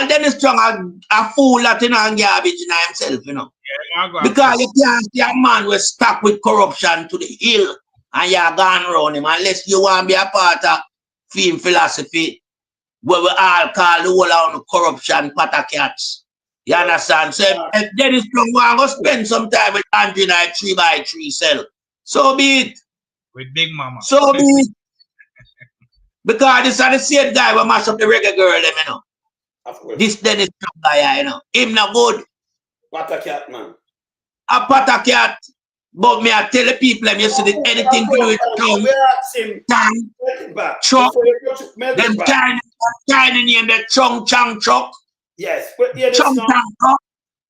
Dennis Chung a fool that you know and garbage in himself, you know. Yeah, because you can't see a man who is stuck with corruption to the hill and you're gone around him unless you want to be a part of film philosophy where we all call the whole of the corruption patter cats. You understand? So if Dennis Chung want to spend some time with Andrew in a 3x3 cell, so be it. With Big Mama. So be it. Because this is the same guy who mash up the reggae girl, you know. Of course. This Dennis Chung guy, you know. Him not good. What a cat, man. A patter cat. But me I tell the people them you see anything to do with tongue, chuck, them tiny name the chung chang chuck. Yes, but hear this Chung now. chang chuck.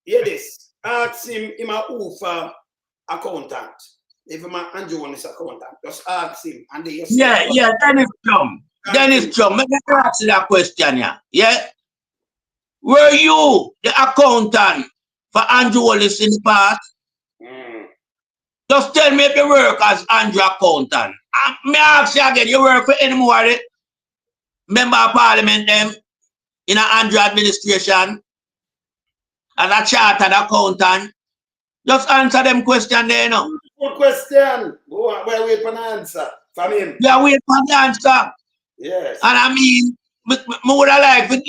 Hear this. Ask him a who for accountant. If him a Andrew on his accountant, just ask him and they Yeah, Dennis Chung. Dennis Chung, let me ask you that question here. Yeah? Were you the accountant for Andrew Wallace in the past? Just tell me if you work as Andrew accountant. Me ask you again, you work for any more member of parliament them in an Andrew administration as a chartered accountant? Just answer them question there, you know. Good question. Go where wait for an answer from him. Yeah, wait for the answer. Yes. And I mean, me would have liked to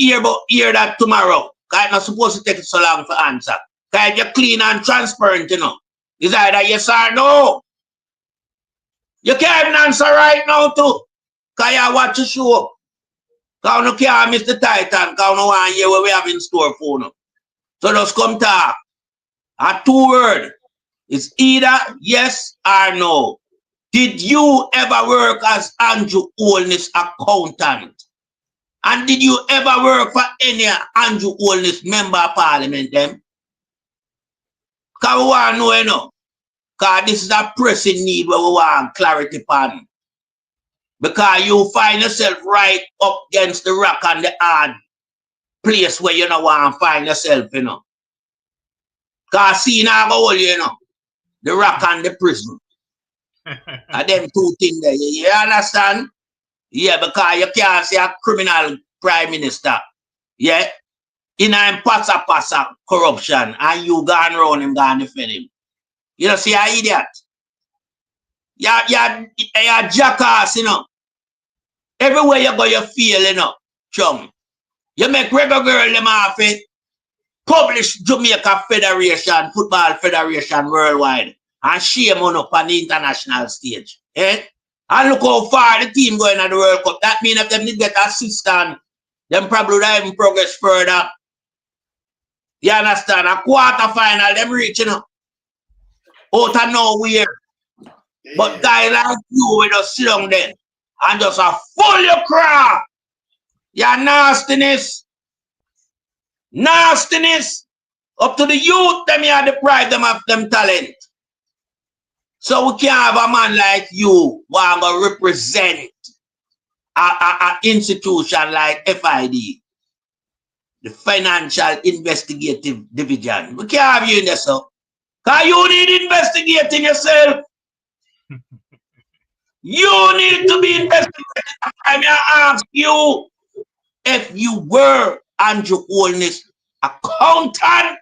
hear that tomorrow. Because it's not supposed to take so long for answer. Because you're clean and transparent, you know. It's either yes or no. You can't even answer right now too. Because you watch the show. Because you can't miss the Titan. Because you want to hear what we have in store for you. So just come talk. A 2 word. It's either yes or no. Did you ever work as Andrew Holness accountant? And did you ever work for any Andrew Holness member of parliament then? Because we want to know, you know. Because this is a pressing need where we want clarity upon. Because you find yourself right up against the rock and the hard place where you don't want to find yourself, you know. Because see now go hold you know. The rock and the prison. And them 2 things there. You understand? Yeah, because you can't see a criminal prime minister. Yeah? In a passa corruption and you gone around him, gone defend him. You know, see, an idiot. You're jackass, you know. Everywhere you go, you feel, you know, chum. You make regular girl them off it. Publish Jamaica Federation, Football Federation worldwide. And shame on up on the international stage. Eh? And look how far the team going at the World Cup. That means if them need get assistance, them probably would even progress further. You understand? A quarter final, them reach, you know. Out of nowhere. Yeah. But guys like you will just sit down there and just a full your crap. Your nastiness. Nastiness. Up to the youth, them you deprive them of them talent. So we can't have a man like you who are going to represent an institution like FID, the Financial Investigative Division. We can't have you in there, so. Because you need investigating yourself. You need to be investigating. I ask you if you were Andrew Holness accountant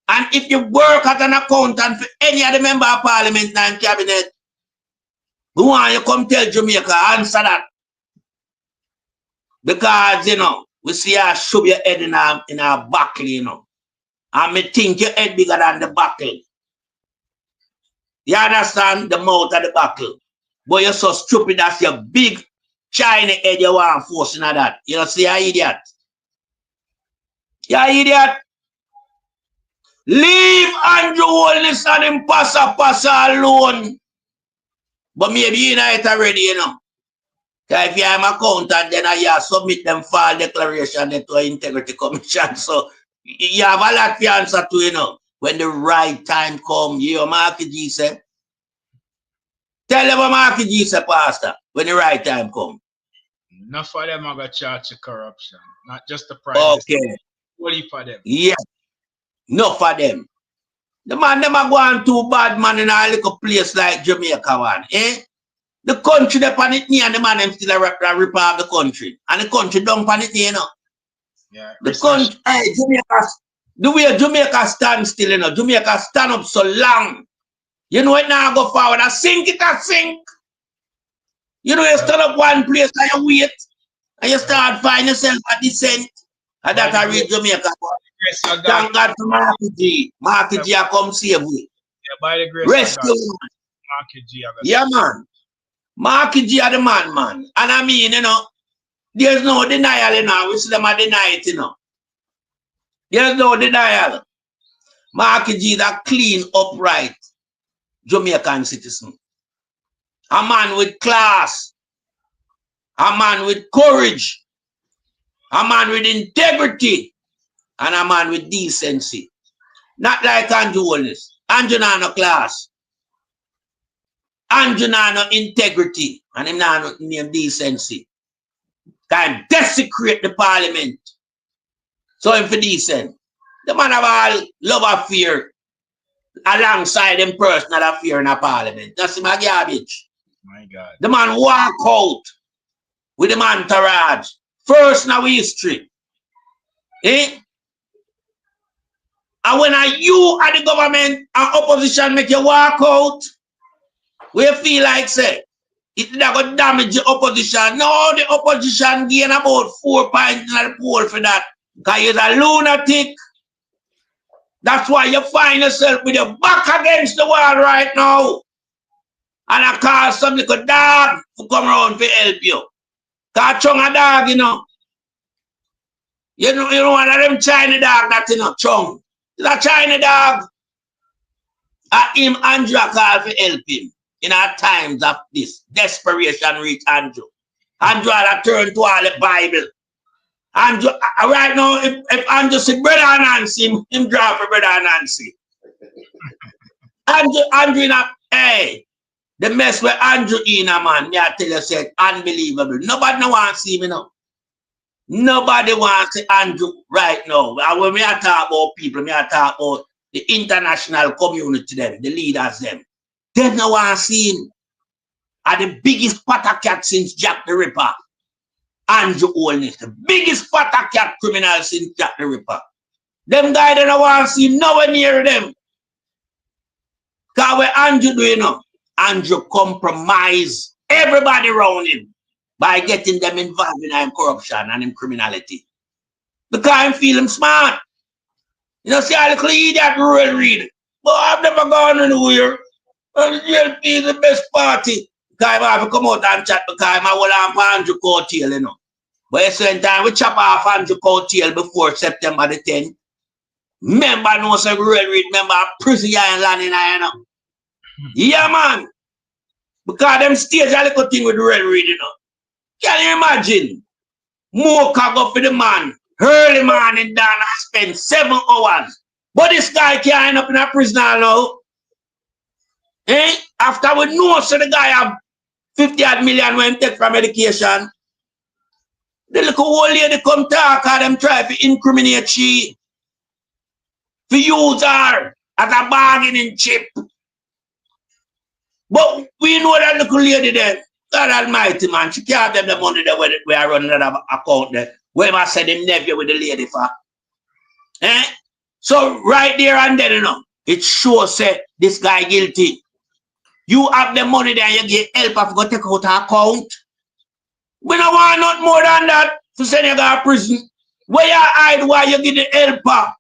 And if you work as an accountant for any of the member of parliament and cabinet, we want you come tell Jamaica, answer that. Because, you know, we see her shove your head in our buckle, you know. And me think your head bigger than the buckle. You understand? The mouth of the buckle. But you're so stupid that's your big China head you want forcing at that. You know, see, you idiot. You idiot. Leave Andrew Holness and him pass alone. But maybe you know it already, you know. Because if you're an accountant, then you submit them file declaration to an integrity commission. So you have a lot to answer to, you know. When the right time comes, you Marky G say. Tell them what Marky G say, Pastor, when the right time comes. Enough of them are going to charge of corruption. Not just the price. Okay. Only for them. Yeah. Enough of them. The man them are going too bad, man, in a little place like Jamaica, one. Eh? The country they pan it near and the man them still a rip off the country. And the country don't pan it near, you know. Yeah. The country, hey, Jamaica, the way Jamaica stand still, you know, Jamaica stand up so long. You know it now go forward, I sink it, I sink. You know, you stand up one place and you wait. And you start finding yourself a descent. And that I read Jamaica. Thank God for Marky G. Marky G come save we. Yeah, by the grace rescue of God. Marky G. Yeah, man. Marky G are the man. And I mean, you know, there's no denial, you know. We see them deny it, you know. There's no denial. Marky G is a clean, upright Jamaican citizen. A man with class. A man with courage. A man with integrity. And a man with decency. Not like Andrew Holness. Andrew no class. Andrew no integrity. And him no name decency. Can desecrate the parliament. So him for decent. The man have all love affair alongside him personal affair in a parliament. That's my garbage. My God. The man walk out with the entourage. First in our history. Eh? And when you are the government and opposition make you walk out, we feel like say, it not going to damage the opposition. No, the opposition gain about 4 points in the poll for that. Because you're a lunatic. That's why you find yourself with your back against the wall right now. And I call some little dog to come around to help you. Because Chung a dog, you know. You know one of them China dog that, you know, Chung. It's a China dog. Him, Andrew call for help him. In our times of this, desperation reach Andrew. Andrew had turned to all the Bible. Andrew, right now, if Andrew say Brother Nancy, him draw for Brother Nancy. Andrew in a, hey, the mess with Andrew in a man, me I tell you, said unbelievable. Nobody no want to see me now. Nobody wants to see Andrew right now. And when we are talking about people, we are talking about the international community, them, the leaders, them. They no want to see him. Are the biggest patter cat since Jack the Ripper. Andrew Holness, the biggest patter cat criminal since Jack the Ripper. Them guys they don't want to see him nowhere near them. Because what Andrew do, you know, Andrew compromise everybody around him by getting them involved in corruption and in criminality. Because I feel him smart. You know, see how little idiot Royal Reid. But I've never gone anywhere. And GLP is the best party. Because I have to come out and chat because I will have Andrew Courtail, you know. But at the same time, we chop off Andrew Courtail before September the 10th. Remember, no, say Royal Reid, remember prison island in you know. Yeah, man. Because them stage a little thing with Royal Reid, you know. Can you imagine? More go for the man. Early morning down and spend 7 hours. But this guy can't end up in a prison now. Eh? After we know so the guy have 50 odd million when he take from medication. The little old lady come talk and them try to incriminate she. To use her as a bargaining chip. But we know that little lady there. God Almighty, man, she can't have the money there where I run another account there. Where I said him nephew with the lady for. Eh? So right there and then, it shows that this guy guilty. You have the money there, you get help of go take out an account. We don't want not more than that to send you to prison. Where you hide while you get the helper?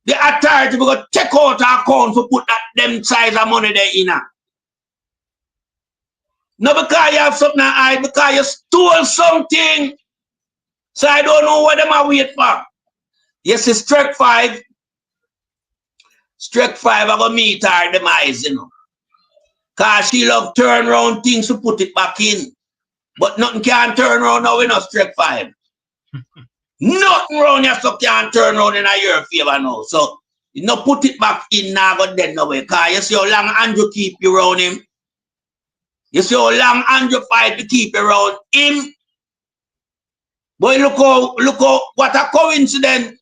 The authority will go take out an account to put that them size of money there in. No, because you have something to hide, because you stole something. So I don't know what them are wait for. Yes, it's Strike 5. Strike 5 I go meet her demise, Because she love turn around things to put it back in. But nothing can turn around now in a Strike 5. Nothing wrong you so can't turn around in your favor now. So you no put it back in now, but then no way. Because you see how long Andrew keep you around him. You see how long Andrew fight to keep you around him. Boy, look how, what a coincidence.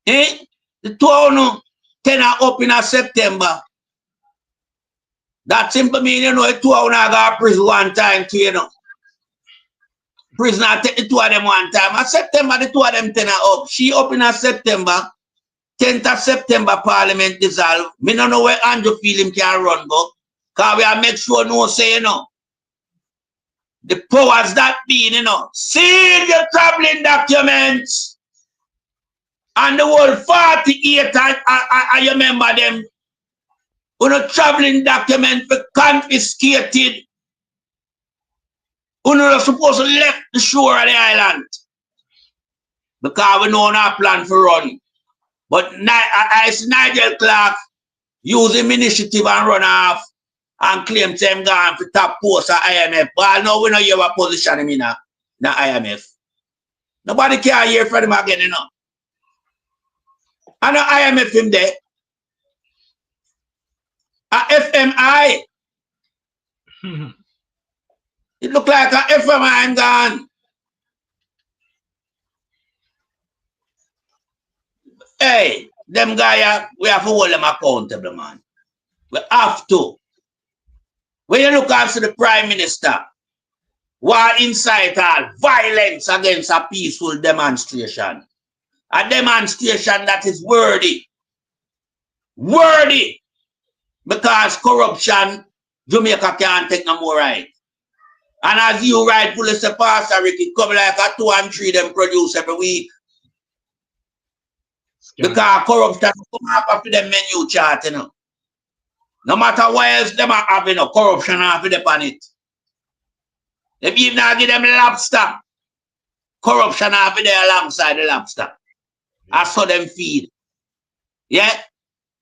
Eh? The 2010 up in September. That simply means, the 2 got prison one time too, Prisoner take the 2 of them one time. In September, the 2 of them 10 up. She up in September. 10th of September, Parliament dissolved. Me don't know where Andrew feel him can run, go. Because we have make sure no say, the powers that be, see your traveling documents. And the whole 48, I remember them. When a traveling document be confiscated. When are supposed to left the shore of the island. Because we know our plan for run. But I see Nigel Clark use him initiative and run off and claim them gone for top post at IMF. But I know we don't hear what position him in the IMF. Nobody can hear from him again, And the IMF him there. A FMI. It look like a FMI and gone. Hey, them guys, we have to hold them accountable, man. We have to. When you look after the Prime Minister, who incite all violence against a peaceful demonstration. A demonstration that is worthy. Worthy. Because corruption, Jamaica can't take no more right. And as you rightfully say, Pastor Rick, it come like a 2 and 3 them produce every week. Because corruption come up after the menu chart, No matter what else them are having, corruption after them on it. If you even give them lobster, corruption after there alongside the lobster. I saw them feed. Yeah?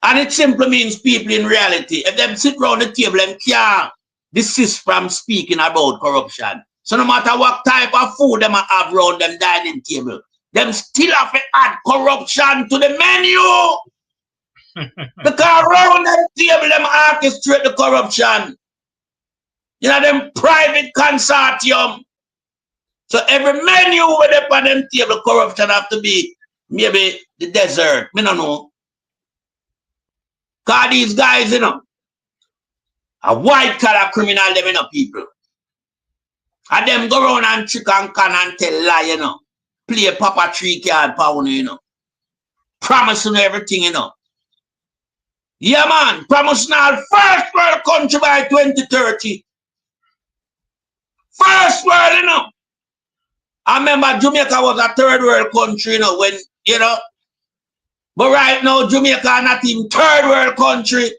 And it simply means people in reality, if them sit around the table, them can't desist from speaking about corruption. So no matter what type of food them have around them dining table, them still have to add corruption to the menu. Because around them table, them orchestrate the corruption. Them private consortium. So every menu with them on them table, corruption have to be maybe the desert. Me don't know. Because these guys, a white collar criminal, them, people. And them go around and trick and can and tell lie, Play Papa 3 card pound, Promising everything, Yeah, man. Promising all first world country by 2030. First world, I remember Jamaica was a third world country, when, But right now, Jamaica not even third world country.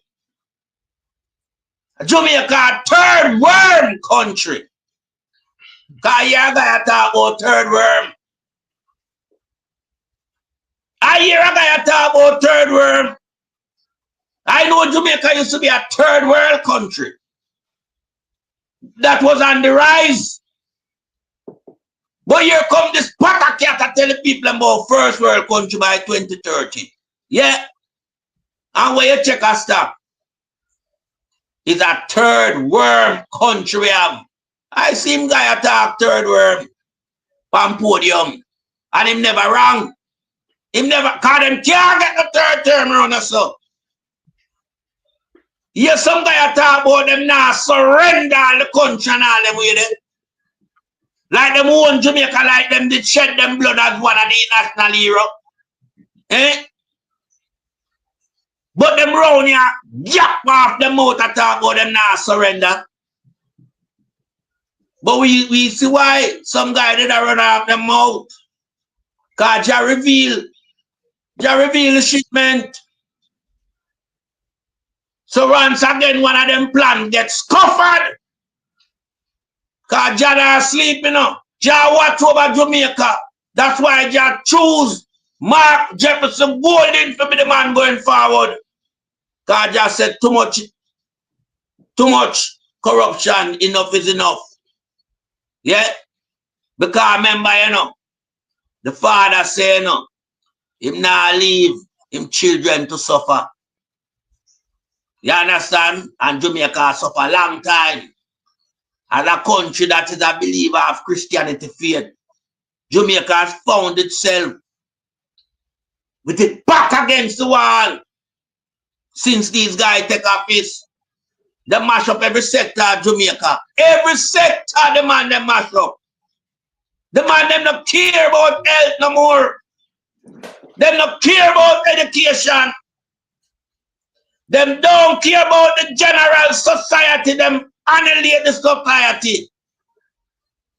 Jamaica third world country. Because you gotta talk about third world. I hear a guy talk about third world. I know Jamaica used to be a third world country. That was on the rise. But here come this packer cat tell the people about first world country by 2030. Yeah. And when you check a stop, it's a third world country we have. I see him guy talk third world on podium. And him never wrong. Him never, cause them can't get the third term around us so. Yeah, some guy talk about them now surrender the country and all them with it. Like them own Jamaica, like them did shed them blood as one of the national hero. Eh? But them round here, jump off them out and talk about them not surrender. But we see why some guy did run off them mouth. Because Jah reveal the shipment. So once again, one of them plans gets scuppered. Because Jah not sleep, you know. Jah watch over Jamaica. That's why Jah choose Mark Jefferson Golden to be the man going forward. God just said too much corruption, enough is enough. Yeah? Because remember, you know, the father say, you know, him not leave him children to suffer. You understand? And Jamaica suffer a long time. As a country that is a believer of Christianity faith, Jamaica has found itself with it back against the wall. Since these guys take office, they mash up every sector of Jamaica. Every sector, the man them mash up. The man them don't care about health no more. Them don't care about education. Them don't care about the general society. Them annihilate the society.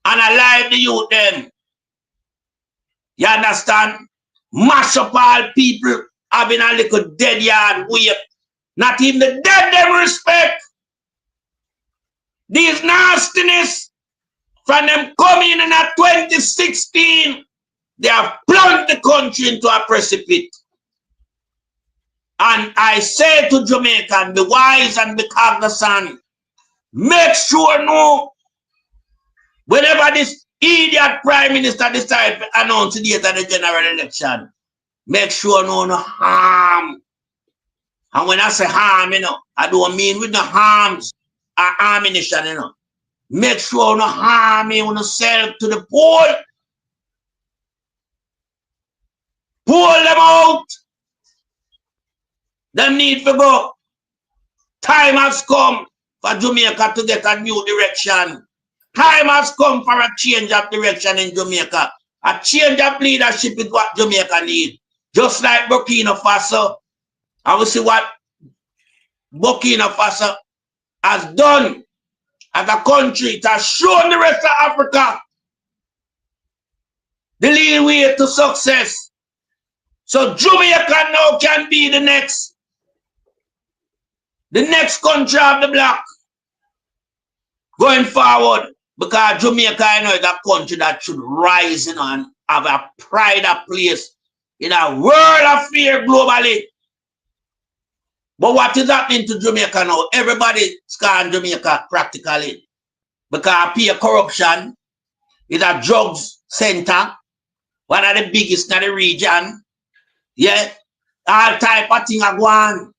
And alive the youth them. You understand? Mash up all people having a little dead yard wave. Not even the dead them respect. These nastiness from them coming in 2016, they have plunged the country into a precipice. And I say to Jamaican, be wise and be cognizant. Make sure no, whenever this idiot prime minister decides to announce the date of the general election, make sure no harm. And when I say harm, you know, I don't mean with no harms or ammunition, you know. Make sure no harm yourself to the poor. Pull them out. Them need to go. Time has come for Jamaica to get a new direction. Time has come for a change of direction in Jamaica. A change of leadership is what Jamaica needs. Just like Burkina Faso. And we see what Burkina Faso has done as a country. It has shown the rest of Africa the lead way to success. So Jamaica now can be the next country of the block going forward. Because Jamaica, you know, is a country that should rise, you know, and have a pride of place in a world affair globally. But what is happening to Jamaica now? Everybody scan Jamaica practically. Because peer corruption is a drugs center, one of the biggest in the region. Yeah, all type of thing are going.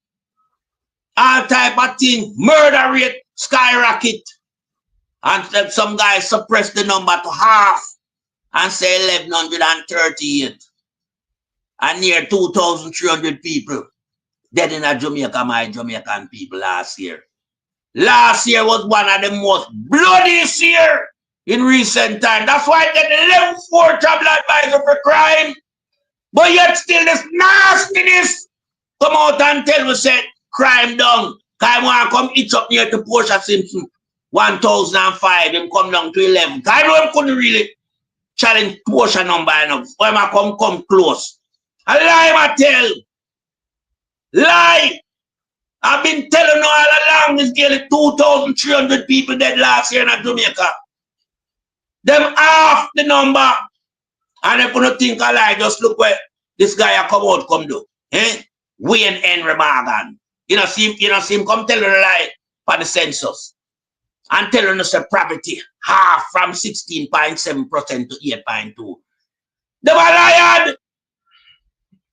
All type of thing, murder rate skyrocket. And some guys suppress the number to half and say 1,138. And near 2,300 people dead in Jamaica, my Jamaican people last year. Last year was one of the most bloodiest year in recent time. That's why I get 11-4 travel advisor for crime. But yet still this nastiness come out and tell me say crime down. I want to come itch up near to Portia Simpson. 1005, him come down to 11. I know him couldn't really challenge Portia number enough. When I come close. A lie I tell. Lie. I've been telling you all along this girl 2,300 people dead last year in Jamaica. Them half the number. And if you don't think I lie, just look where this guy a come out come do. Eh? Wayne Henry Morgan. You know see him come tell you a lie for the census. And telling us the property half from 16.7% to 8.2. They were lied.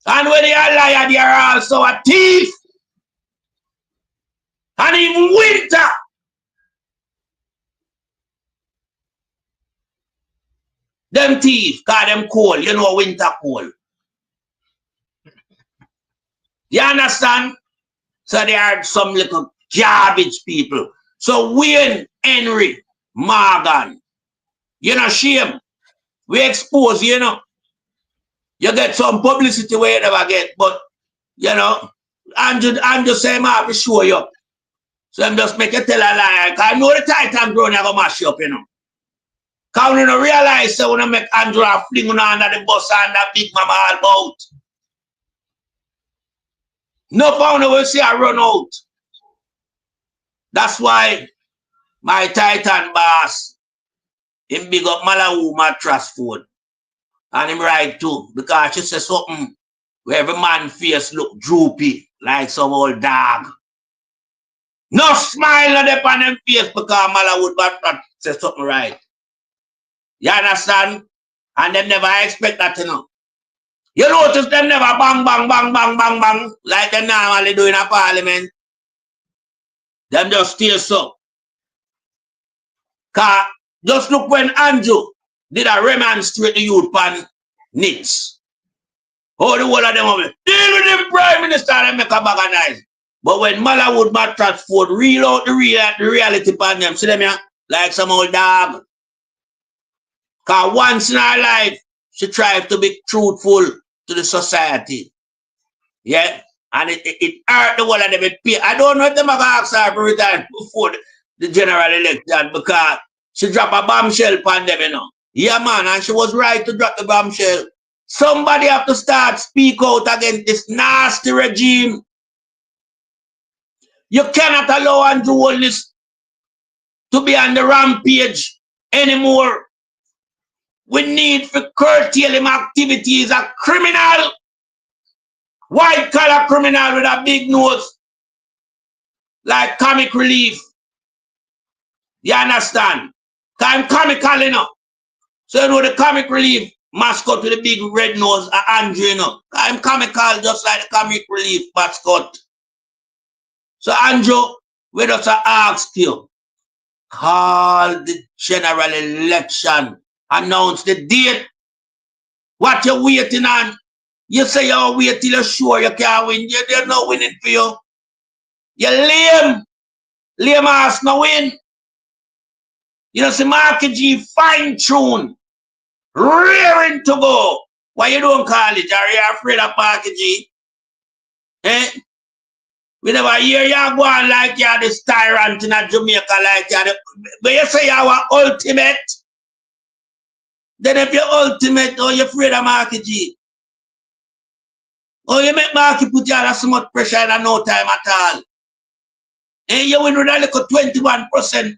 And when they are lied, they are also a thief. And even winter. Them thief, call them cold. You know winter cold. You understand? So they are some little garbage people. So Wayne Henry Morgan, you know, shame. We expose, you know. You get some publicity where you never get, but you know, Andrew say I have to show you. So I'm just make you tell a lie. Cause I know the Titan grown are gonna mash you up, you know. Cause when you realize so when I make Andrew a fling on under the bus and that big mama all out. No founder will see I run out. That's why my Titan boss, him big up Malawu mattress food. And him right too. Because she says something where every man face look droopy, like some old dog. No smile on them on them face because Malawood mattress says something right. You understand? And them never expect that, you know. You notice them never bang, bang, bang, bang, bang, bang, like they normally do in a parliament. Them just stay so. Cause just look when Andrew did a remonstrate the youth pan NITS. All the whole of them over deal with the Prime Minister and make a bag of nice. But when Malawood mattress Ford reel out the reality pan them, see them here? Like some old dog. Cause once in her life, she tried to be truthful to the society. Yeah? And it hurt the whole of them. I don't know if them have asked her for return before the general election because she dropped a bombshell upon them, you know. Yeah, man, and she was right to drop the bombshell. Somebody have to start speak out against this nasty regime. You cannot allow Andrew Holness to be on the rampage anymore. We need for curtail him activities. A criminal, white collar criminal with a big nose, like comic relief. You understand? Because I'm comical, you know. So you know the comic relief mascot with the big red nose, Andrew, you know. I'm comical just like the comic relief mascot. So Andrew, we just ask you, call the general election, announce the date. What you waiting on? You say you wait till you're sure you can't win. They're not winning for you. You're lame. Lame ass no win. You know, see Marky G fine-tuned, rearing to go. Why you don't call it? Are you afraid of Marky G? Eh? We never hear you go on like you're this tyrant in Jamaica like you're the... But you say you're ultimate. Then if you're ultimate, oh, you're afraid of Marky G. Oh, you make Marky put you under so much pressure in no time at all. And you win with a little 21%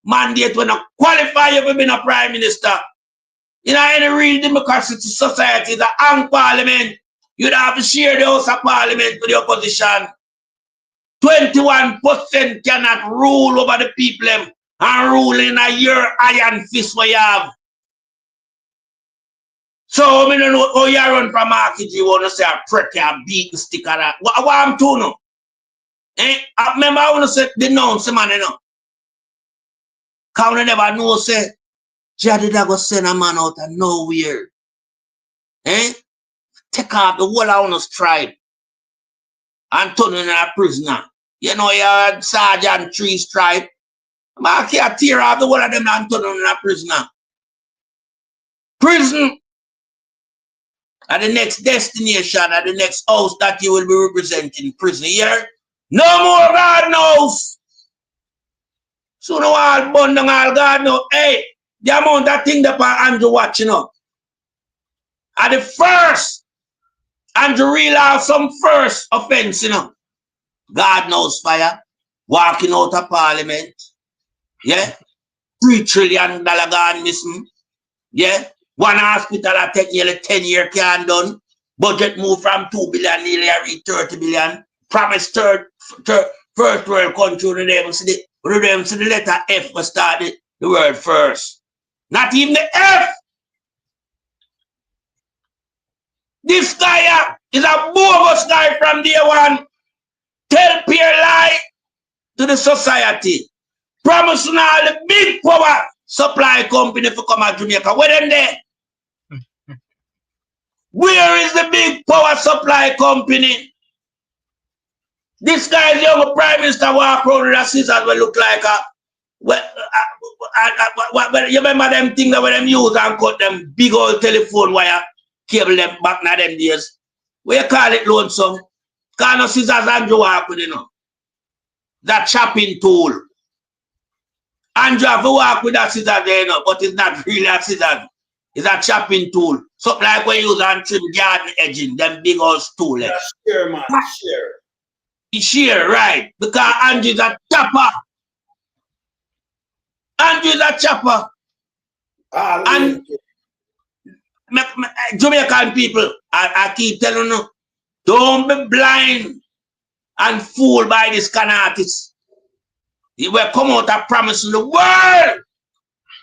mandate when you qualify you for being a prime minister. You know, in a real democratic society, the hang parliament, you'd have to share the House of Parliament with the opposition. 21% cannot rule over the people and rule in a your iron fist where you have. So, I don't know how you run from Marky G, you want to say a pretty, a beat the stick of that. What I'm doing now? Eh? I remember I want to say, denounce man, you know. Because I never know, say, Jaddy that go send a man out of nowhere. Eh? Take off the whole of us tribe and turn in a prisoner. You know, you're Sergeant 3 stripe. I can't tear off the whole of them and turn in a prisoner. Prison are the next destination, are the next house that you will be representing. Prison here. No more God knows. So no all burn down all God know. Hey, the amount of thing that Andrew watch, you know. At the first, Andrew realized some first offense, you know. God knows fire. Walking out of parliament. Yeah. $3 trillion gone missing. Yeah. One hospital that take nearly 10 years can't done. Budget move from 2 billion nearly reach 30 billion. Promise first world country when they see the letter F was started the word first. Not even the F. This guy is a bogus guy from day one. Tell pure lie to the society. Promising all the big power supply company for come to Jamaica. Where them there? Where is the big power supply company? This guy's young prime minister walk around with a scissors will look like a... you remember them things that when them use and cut them big old telephone wire cable them back na them days. We call it lonesome. Call no scissors Andrew walk with, you know. That chopping tool. Andrew have to walk with that scissors there, you know, but it's not really a scissors. It's a chopping tool. Something like when you use and trim garden edging, them big old stool. Yeah, sure, man. Sure. Sheer, right? Because Andrew is a chopper. Andrew is a chopper. And Jamaican people, I keep telling you, don't be blind and fooled by this kind of artist. He will come out and promise the world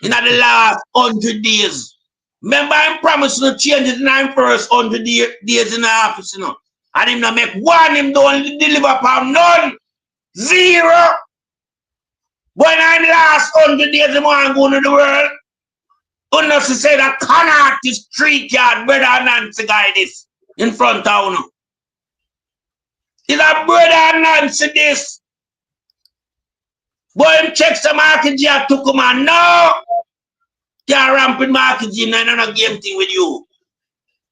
in the last 100 days. Remember, I'm promising to change it in the first 100 days in the office, you know. And him not make one, him don't deliver from none. Zero. But in the last 100 days, him want to go to the world. Unless to say that con artist street yard brother Nancy guy this in front of you. It's a brother Nancy this. Boy, him check the market G took him and no. Can't ramp in market G and no game thing with you.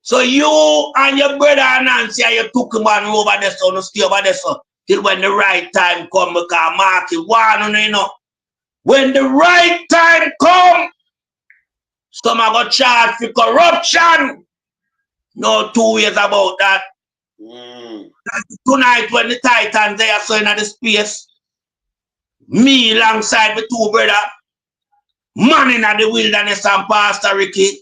So you and your brother Nancy and you took him and over there so no stay over there so till when the right time come because market one you know. When the right time come, some are going to charge for corruption. No 2 ways about that. Tonight when the Titans they are so in the space, me alongside the two brother, man in the wilderness and Pastor Ricky,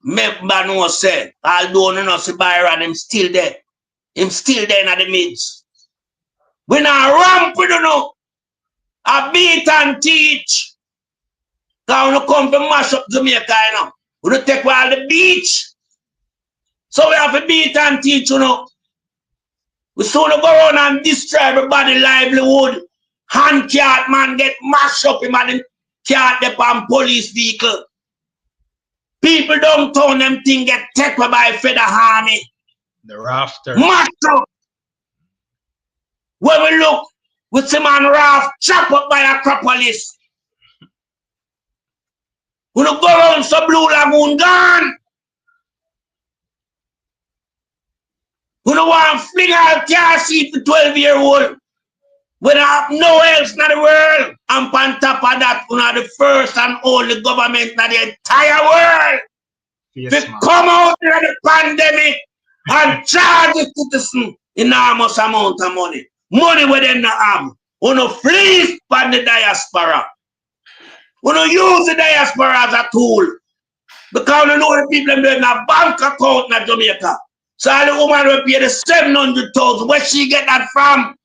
remember no said, although no know see Byron, him still there. Him still there in the midst. We not ramp with you know. I beat and teach. Because we come to mash up Jamaica, you know. We don't take all the beach. So we have to beat and teach, you know. We soon go around and destroy everybody's livelihood. Hand cart man get mashed up him and them cart up on police vehicle. People downtown them thing get taken by Federal Army. The rafter. Mashed up. When we look, we see man raft chop up by Acropolis. We don't go around some Blue Lagoon gone. We don't want to fling out car seat for 12-year-old. We don't have no else in the world. And on top of that, we are the first and only government in the entire world to come out of the pandemic and charge the citizen enormous amount of money. Money within the arm. We don't fleece from the diaspora. We don't use the diaspora as a tool. Because we know the people in a bank account in Jamaica. So all the woman will pay the 700,000. Where she get that from?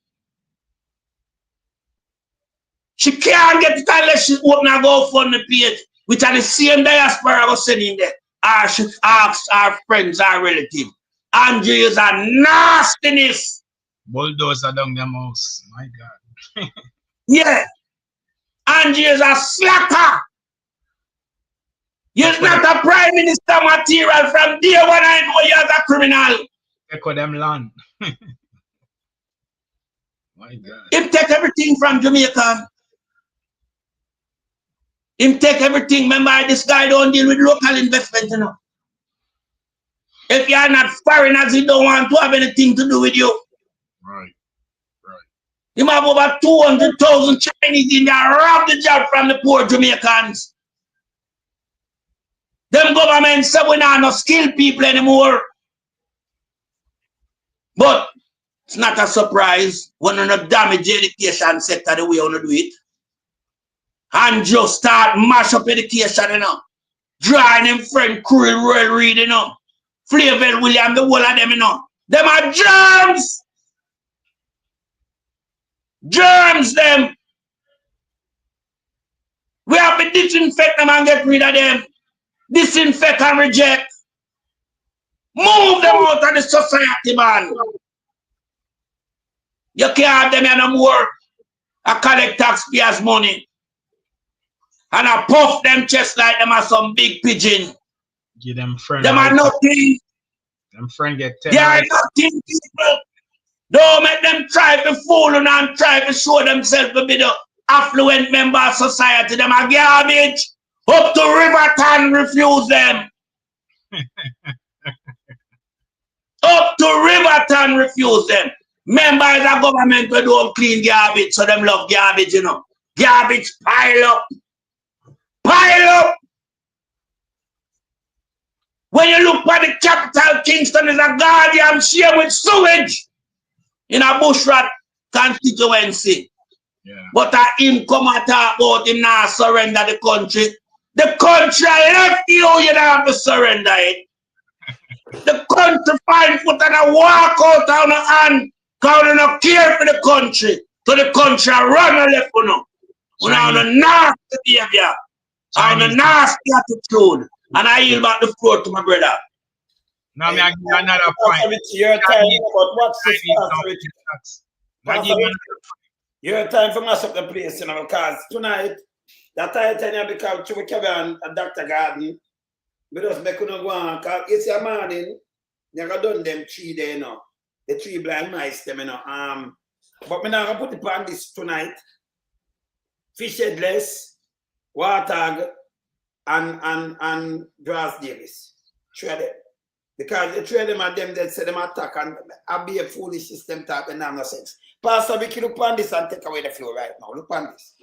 She can't get it unless she open a GoFundMe page, which are the same diaspora was sending there. Or she asks our friends, our relatives. Andrew is a nastiness. Bulldozer down the mouse. My God. Yeah. Andrew is a slacker. You're not a prime minister material from day one. I know you're a criminal. Echo them land. My God. Him take everything from Jamaica. Him take everything. Remember, this guy don't deal with local investment, you know. If you're not foreigners, he don't want to have anything to do with you. Right. Him have over 200,000 Chinese in there rob the job from the poor Jamaicans. Them government say we not no skilled people anymore. But it's not a surprise when you not damage the education sector the way you do it. And just start mash up education, you know. Drawing them friend Cruel World Read, you know. Flavell William, the whole of them, you know. Them are germs. Germs, them. We have to disinfect them and get rid of them. Disinfect and reject. Move them out of the society, man. You can't have them no more. I collect taxpayers' money. And I puff them chest like them are some big pigeon. Give them friend. Them are nothing. Them friend get 10. They are nothing, people. Don't make them try to fool and try to show themselves to be the affluent member of society. Them are garbage. Up to Riverton refuse them. Up to Riverton refuse them. Members of government we don't clean garbage, so them love garbage, you know. Garbage pile up. Pile up. When you look at the capital, Kingston is a goddamn share with sewage in a bushrat constituency. Yeah. But him come and talk about him now surrender the country. The country left you, you don't have to surrender it. The country find foot and a walk out on the hand, because you don't care for the country. So the country run and left you know. You know, the nasty behavior, on the nasty attitude. And I yield back the floor to my brother. Now, me I give you another point. Your time, but what's this? Your time for mass up the place, you know, because tonight, that time you become Chuba Kevin and Dr. Garden. We just make you go on, because it's a morning, you have done them 3 days, you know. The 3 blind mice, them, you know. But me now going to put it on this tonight. Fish Headless, Warthog, and Draws Davis. 3 of them. Because the 3 of them are them that say them attack and I'll be a foolish system type and have no sense. Pastor Vicky, look on this and take away the flow right now. Look on this.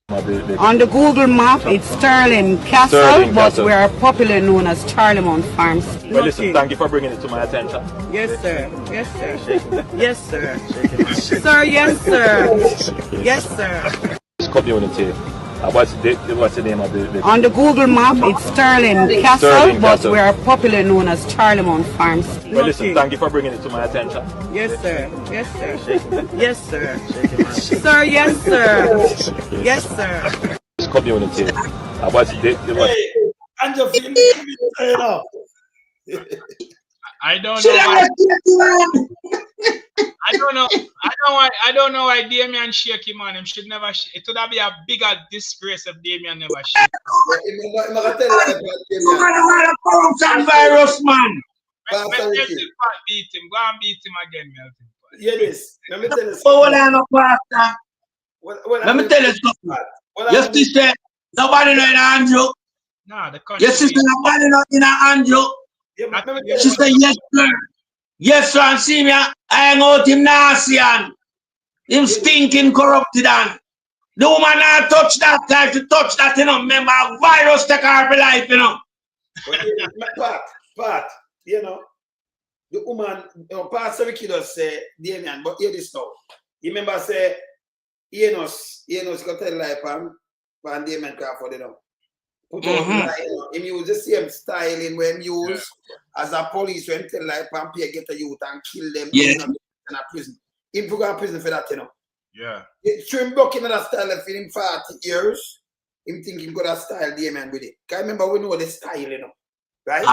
On the Google map, it's Sterling Castle, but we are popularly known as Charlemont Farms. Well, listen, thank you for bringing it to my attention. Yes, sir. Yes, sir. Yes, sir. Sir, yes, sir. Yes, sir. This community, what's the name of the... On the Google map, it's Sterling Castle, but we are popularly known as Charlemont Farms. Well, listen, thank you for bringing it to my attention. Yes, sir. Yes, sir. Yes, sir. Sir, yes, sir. Yes, sir. This community, what's Hey, and your feelings, you know. I don't know. I don't know why Damien shake him on him. Should never it would have been a bigger disgrace if Damien never shake. You're gonna corruption virus, man. Beat him. Go and beat him again, Melton. Yes, let me tell you Hold something. on, Pastor. Let me tell you something. Your sister, nobody know in Andrew. No, the country. Your sister, nobody know in Andrew. Yeah, but let me tell She you said, yes, sir. Yes, sir, and see me, I hang out him nasty and him stinking corrupted and the woman not touch that type to touch that, you know. Remember, a virus take her life, you know. Pat, you know, the woman, you know, Pastor Ricky does say, Damien, but hear this now. You remember, say, Enos got tell life and Damien Crawford, you know. Put on lie, you know. Him use the same styling when use as a police when tell life and pay get a youth and kill them in a prison. Him to go to prison for that, you know. Yeah. Him broke in that style for him 40 years. Him think him got a style Damien with it. Because remember, we know the style, you know. Right?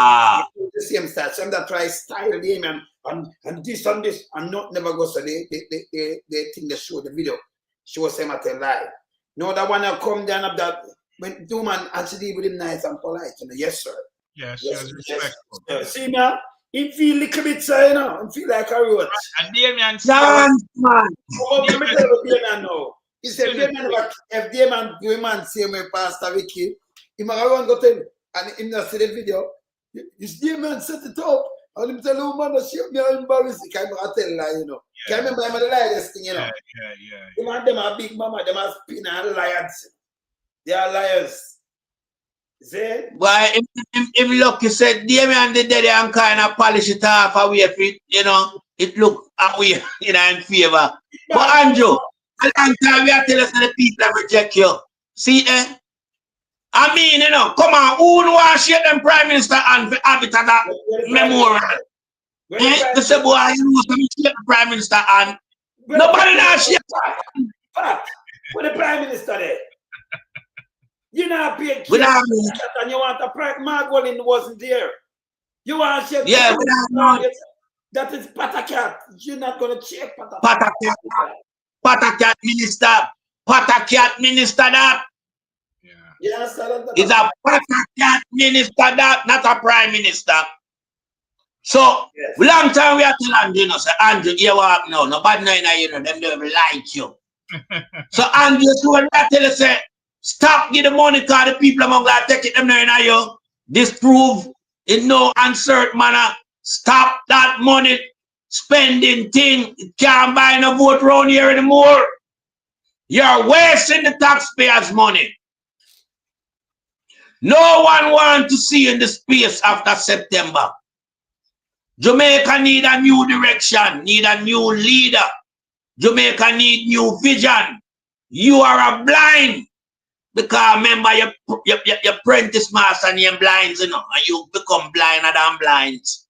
The same style. Some that try style Damien and this and not never go so they think they show the video. Show them at a lie. No, that one that come down up that when two man actually with him nice and polite, you know. Yes, sir. Yeah, she was respectful. Yes. See now, he feel a little bit, sir, you know. He feel like a roach. And Damien Dance, man. Oh, let me tell you Damien now. He said, if Damien do a man same way Pastor Vicky, he might go and go tell and him not see the video. This Damien set it up. And him tell the woman that she me embarrassed. Can't tell lie, you know. Yeah. Can't remember him the lie this thing, you know. Yeah. The man them are big mama, them are spin and liars. They are liars. See? Why, if Lucky said, Damien the dead and kind of polish it off away for it, you know, it look away, you know, in favor. But Andrew, a long time we are telling us that the people that reject you. See, I mean, you know, come on, who want to shake them Prime Minister and for have it at that memorial? They say, boy, you know, some shake the Prime Minister and nobody now shake. But when the Prime Minister there, you know, pay and you want a Prime Margolin wasn't there. You want to shake. Yeah, that is Patakat. You're not going to check Patakat minister. Patakat minister that. Yes, it's a Patakat minister that, not a Prime Minister. So, long time we are telling Andrew, you know, say, Andrew, you walk now, nobody know, you know, them don't like you. So, Andrew, so when we are telling you, say, stop give the money because the people among that take it, them know, you know, disprove in no uncertain manner. Stop that money spending thing. It can't buy no vote around here anymore. You're wasting the taxpayers' money. No one wants to see you in the space after September. Jamaica need a new direction, need a new leader. Jamaica need new vision. You are a blind. Because remember, your apprentice master named Blinds, you know, and you become blinder than blinds.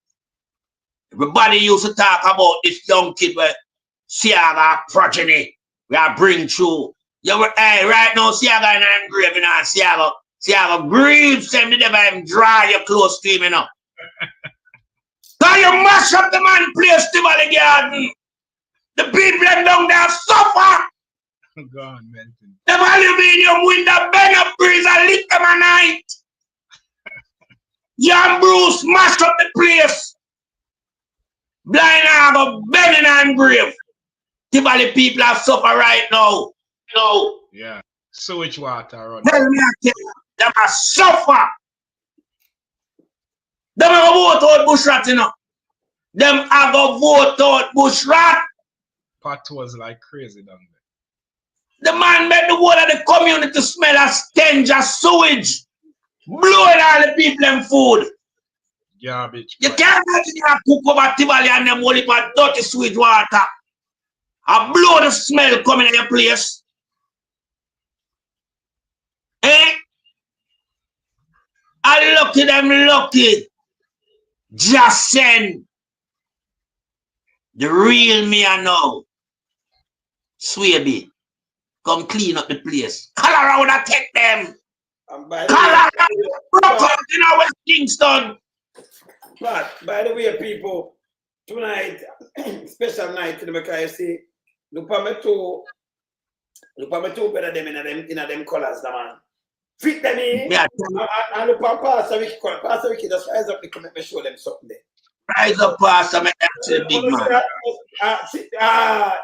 Everybody used to talk about this young kid where Siaga progeny, we are bring through. You were, hey, right now, Siaga and I'm grave, you know, Siaga grieves them, they never even draw you close to him, you know. Because you mash up the man place, Tivoli Garden. The people them down there suffer. Go on, Melton. The aluminium window bend up breeze and lick them a night. Young Bruce smash up the place. Blind Argo bending and grave. Tivoli people are suffer right now. No. Yeah. Sewage water run. Tell me, I tell you, them are suffer. Them are go vote out Bushrat, you know. Them are go vote out Bushrat. Pot was like crazy down there. The man made the whole of the community smell of stench of sewage. Blowing all the people them food. Garbage. You can't imagine you cook over Tivoli and them whole heap of dirty sewage water. And blow the smell coming in your place. Eh? And lucky them lucky. Just send the real me I know. Swaby. Come clean up the place. Call around and take them. And by Call around broke out in our West Kingston. But by the way, people, tonight, special night to the because you see, look at me two better them in them colors, the man. Fit them in. Yeah. And look at Pastor Ricky. Pastor Ricky just rise up to make me show them something there. Rise up, Pastor, make them see the big man.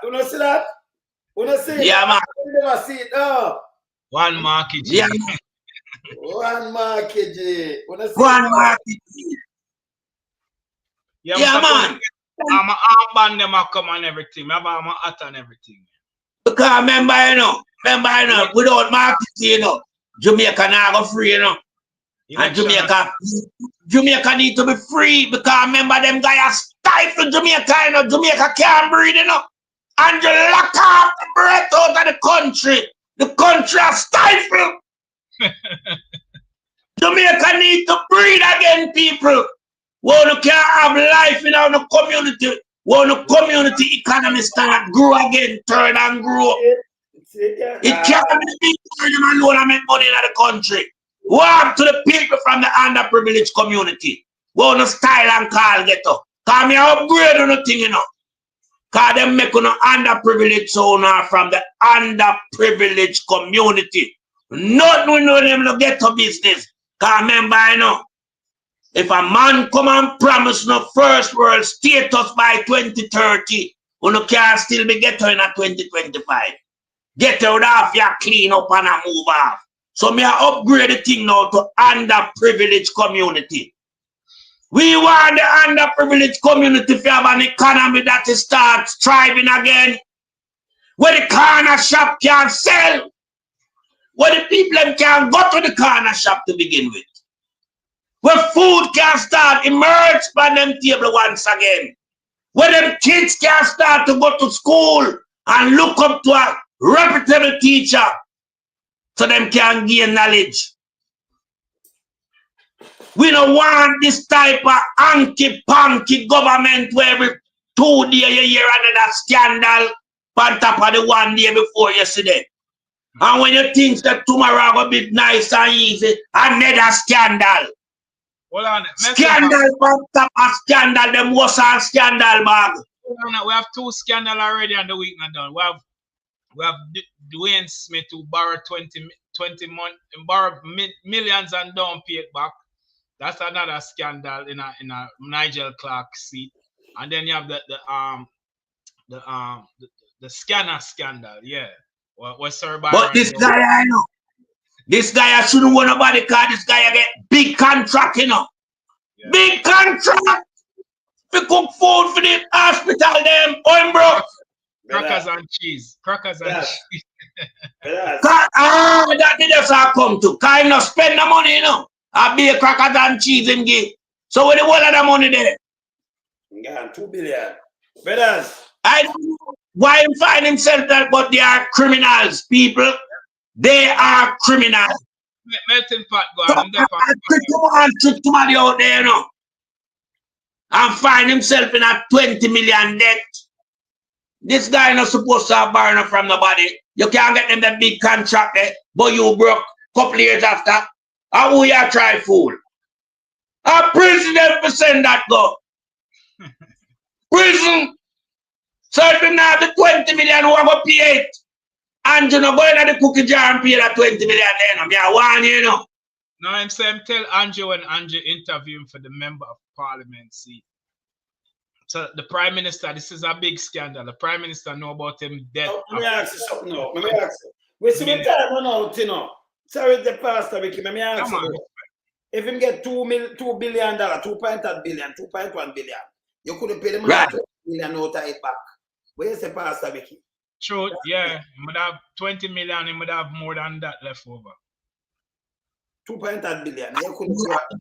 You know see that? You know see it? Yeah, man. You never see it, no. One market. Yeah, One market, G. You know see one it? market. Yeah, man. I'm a band them a come and everything. I'm a hat and everything. Because remember, without market, you know, Jamaica not go free, you know. And Jamaica need to be free because remember them guys stifle Jamaica, you know. Jamaica can't breathe, you know. And you lock off the breath out of the country. The country is stifled. Jamaica need to breathe again, people. We can't have life in our community. We the community economy start grow again, turn and grow. It can't be the people alone and make money in the country. Walk to the people from the underprivileged community. We want to style and call ghetto. Because me upgrade on the thing, you know. Because they make no underprivileged owner from the underprivileged community. Nothing we know them to ghetto business. Because remember, you know, if a man come and promise no first world status by 2030, you can still be ghetto in a 2025. Ghetto would have you clean up and a move off. So me upgrade the thing now to underprivileged community. We want the underprivileged community to have an economy that starts thriving again. Where the corner shop can sell. Where the people can go to the corner shop to begin with. Where food can start emerge from them table once again. Where them kids can start to go to school and look up to a reputable teacher so them can gain knowledge. We don't want this type of hanky-panky government where every 2 days you hear another scandal on top of the 1 day before yesterday. And when you think that tomorrow will be nice and easy, another scandal. Hold on. Scandal on top of scandal, them was a scandal bag. We have 2 scandals already on the week not done. We have Dwayne Smith who borrowed 20 months, borrowed millions and don't pay it back. That's another scandal in a Nigel Clark seat. And then you have the scanner scandal, yeah. What Sir Byron but this guy, I know. This guy I shouldn't want nobody because this guy I get big contract, you know. Yeah. Big contract. We cook food for the hospital them. I'm broke. Crackers and cheese. Crackers and cheese. That did just come to. Kind of spend the money, you know. I be a crackers and cheese and give. So where the whole of the money there? Yeah, 2 billion. Brothers. I don't know why he find himself that, but they are criminals, people. They are criminals. Melting pot, go on. Trick somebody out there, you know. And find himself in a 20 million debt. This guy not supposed to have borrowed from nobody. You can't get them that big contract there, but you broke a couple years after. How will you try fool? A president for send that go. Prison. So if you have the 20 million, who are going to pay it? And you know, go in the cookie jar and pay that 20 million there. I want you know. No, I'm saying tell Andrew when Andrew interview him for the member of parliament seat. So the prime minister, this is a big scandal. The prime minister know about him dead. Let me ask you something now. Let me ask you. We see the time run out, you know. Sorry, the pastor, Vicky. Let me ask you. If him get $2 billion, 2.8 billion, 2.1 billion, you couldn't pay the man $2 million out of it back. Where's the pastor, Vicky? True, yeah. He would have 20 million, he would have more than that left over. 2.8 billion. You couldn't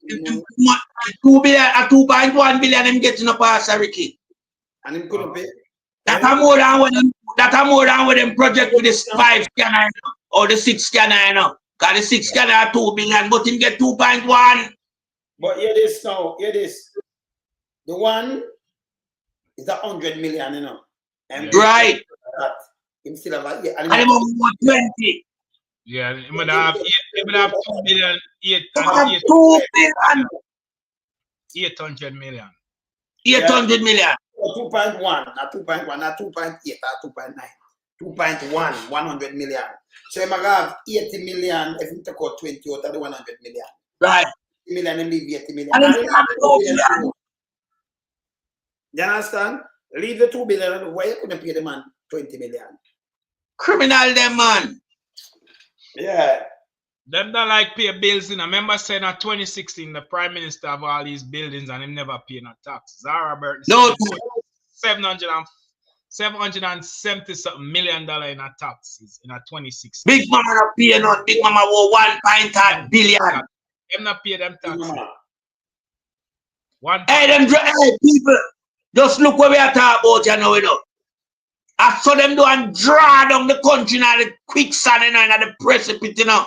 pay 2 billion, 2.1 billion, him getting a pastor, Ricky. And him couldn't pay? That's more than what them project with this 5 scanner or the 6 scanner, you know. Because the 6 scanner are 2 billion, but him get 2.1. But hear this now, hear this. The one is 100 million, you know. And right. Him still have a and him over 20. Yeah, he would have 2 billion, 800 million. 800 million. 2.1, not 2.1, not 2.8, not 2.9. 2.1, 100 million. So you might have 80 million if you take out 20 out of the 100 million. Right. 80 million and leave 80 million. And you understand? Leave the 2 billion. Why you couldn't pay the man 20 million? Criminal them, man. Yeah. Them don't like pay bills. I remember saying in 2016, the prime minister of all these buildings and him never pay no tax. Zara Burton. No. 770 something $million in a taxes in a 2016. Big Mama not pay not. Big Mama will 1.8 billion. Them not pay them taxes. Hey, people, just look where we are talking about, you know, you know. I saw them do and draw down the country now, the quicksand, you know, and the precipice, you know.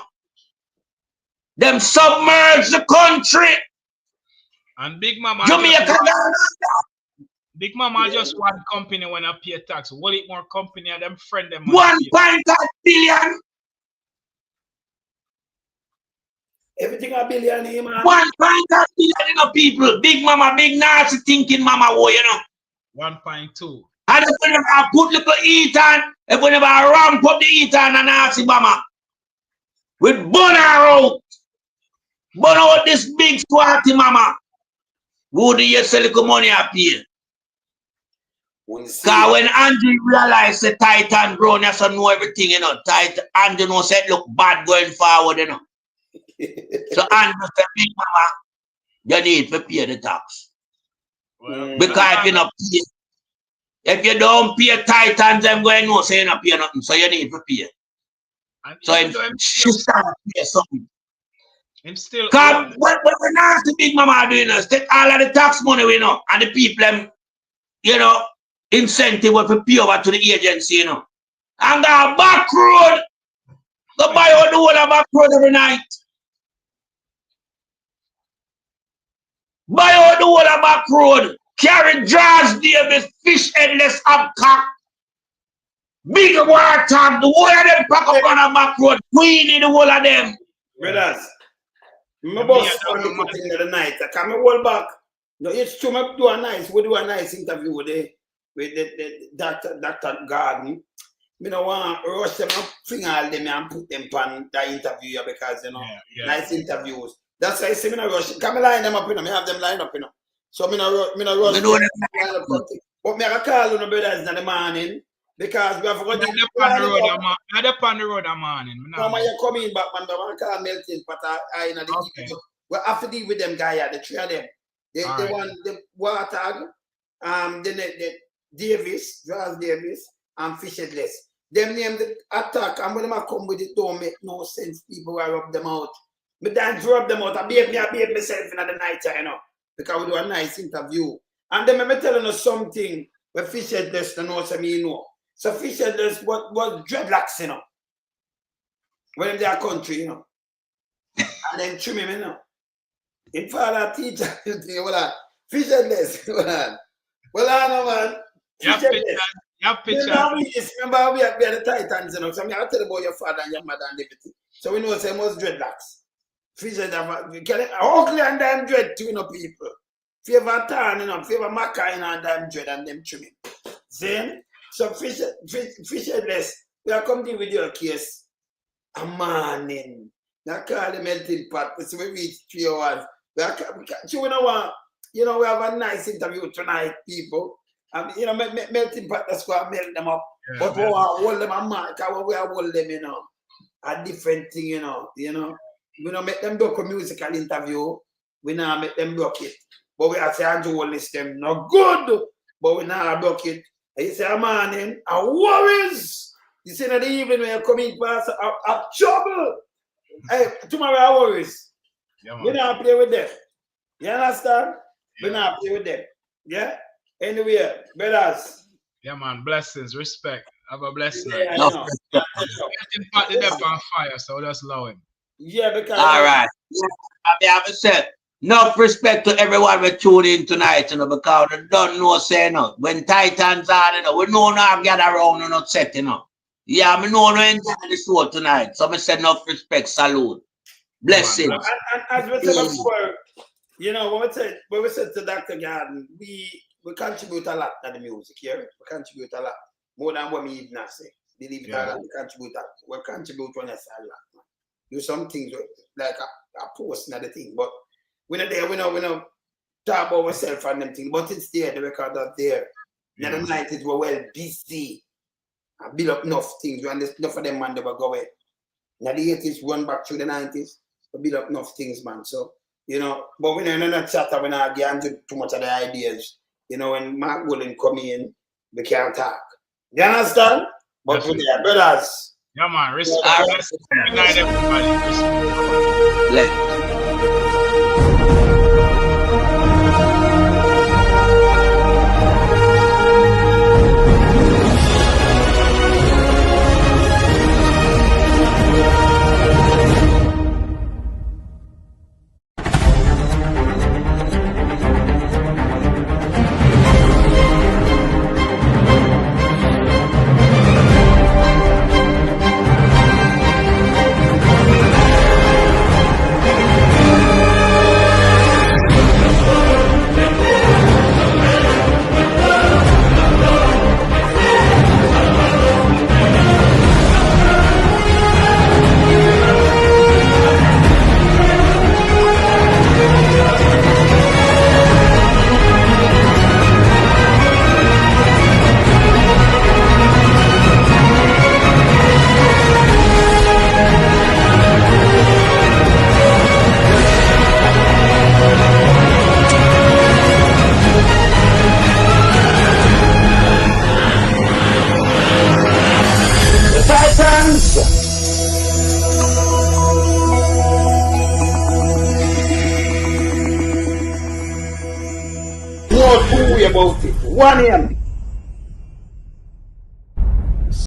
Them submerge the country. And Big Mama. Jamaica. Big Mama just one company when I pay tax. Will it more company and them friend them? 1.8 billion. Everything a billion, man. 1.8 billion, you know, people. Big Mama, big nasty thinking Mama, you know. 1.2. And if we never put little Ethan, if we never ramp up the Ethan and nasty Mama, with burn her out. Burn out this big squatty Mama. Go to your sell money up here. Because when Andrew realized the Titan grown, you know everything, you know. Andrew knows it look bad going forward, you know. So Andrew said, Big Mama, you need to pay the tax. Well, because if you not pay, if you don't pay Titans, I'm going to know say you not pay nothing. So you need to pay. So she start pay something. Him still. Because what nasty Big Mama doing is take all of the tax money we know and the people, you know, incentive will pay over to the agency, you know. And go back road. Go buy out the whole of back road every night. Buy out the whole of back road. Carry George Davis, fish headless Abcock. Big water tank, the whole of them pack up on the back road. Queenie, the whole of them. Brothers, my boss on the thing of the night. I come hold back. No, it's true. We do a nice interview with the Dr. Garden. I don't want to rush them up, bring all them and put them on the interview because, you know, nice interviews. That's why I say, I rush. Come line them up, you know, I have them line up, you know. So I rush them. But I call on the brothers in the morning because we have got the on the road, morning. No, man, you coming back, man. I want to call Melting, but I know the people. We have to deal with them guys, the three of them. They want the Warthog, then the Davis, Charles Davis, and Fishetless. Them name the attack, and when I come with it, don't make no sense. People will rub them out. But then rub them out. I behave myself in the night, you know, because we do a nice interview. And then I'm telling you something where Fishetless don't know, so me know. So Fishetless was dreadlocks, you know. When they are country, you know. And then trim him, you know. In father teacher, you think, well, Fishetless, well, I know, man. Fishetless. Remember, we are the Titans, you know. So I tell you about your father and your mother and everything. So we know say most dreadlocks. Fishetless, ugly and damn dread to, you know, people. Favor tan, you know, favor maca, you know, and damn dread and them trimming. See? So Fishetless, we are coming with your case. A morning. Now call the melting pot. So we reach 3 hours. You know, we have a nice interview tonight, people. You know, melting pot, that's why I melt them up. Yeah, but we hold them a mark, we hold them, you know, a different thing, you know. We don't make them do a musical interview. We not make them block it. But we are saying to hold them not good, but we not block it. And you say, a morning, a worries. You say in the evening when you come in past, a trouble. Hey, tomorrow I worries. Yeah, we not play with them. You understand? Yeah. We not play with them. Yeah? Anyway, brothers. Yeah, man. Blessings, respect. Have a blessed night. Yeah, no. Pot the devil on fire, so just allow him. Yeah, because. All right. I have said, enough respect to everyone we tune in tonight, you know, because they don't know, say, you know, when Titans are, you know, we know now gather around and not set, you know. Yeah, I know no enjoy the show tonight. So I said enough respect, salute. Blessings. And as we said before, you know, when we said to Dr. Garden, we contribute a lot to the music here. We contribute a lot. More than what we even say. Believe it or not, we contribute a lot. We contribute when I say a lot, man. Do some things like a post and other thing. But we're not there, we don't talk about ourselves and them things. But it's there, the record is there. In the 90s, we're well busy. I build up enough things. And there's enough of them, man, they were going. In the 80s, run back through the 90s, we build up enough things, man. So, you know, but we're not chatter, we're not getting too much of the ideas. You know, when Mark Golden come in, we can't talk. You understand? But we're there, brothers. Yeah, man. Respect. Good night, everybody. Respect. About it. 1 a.m.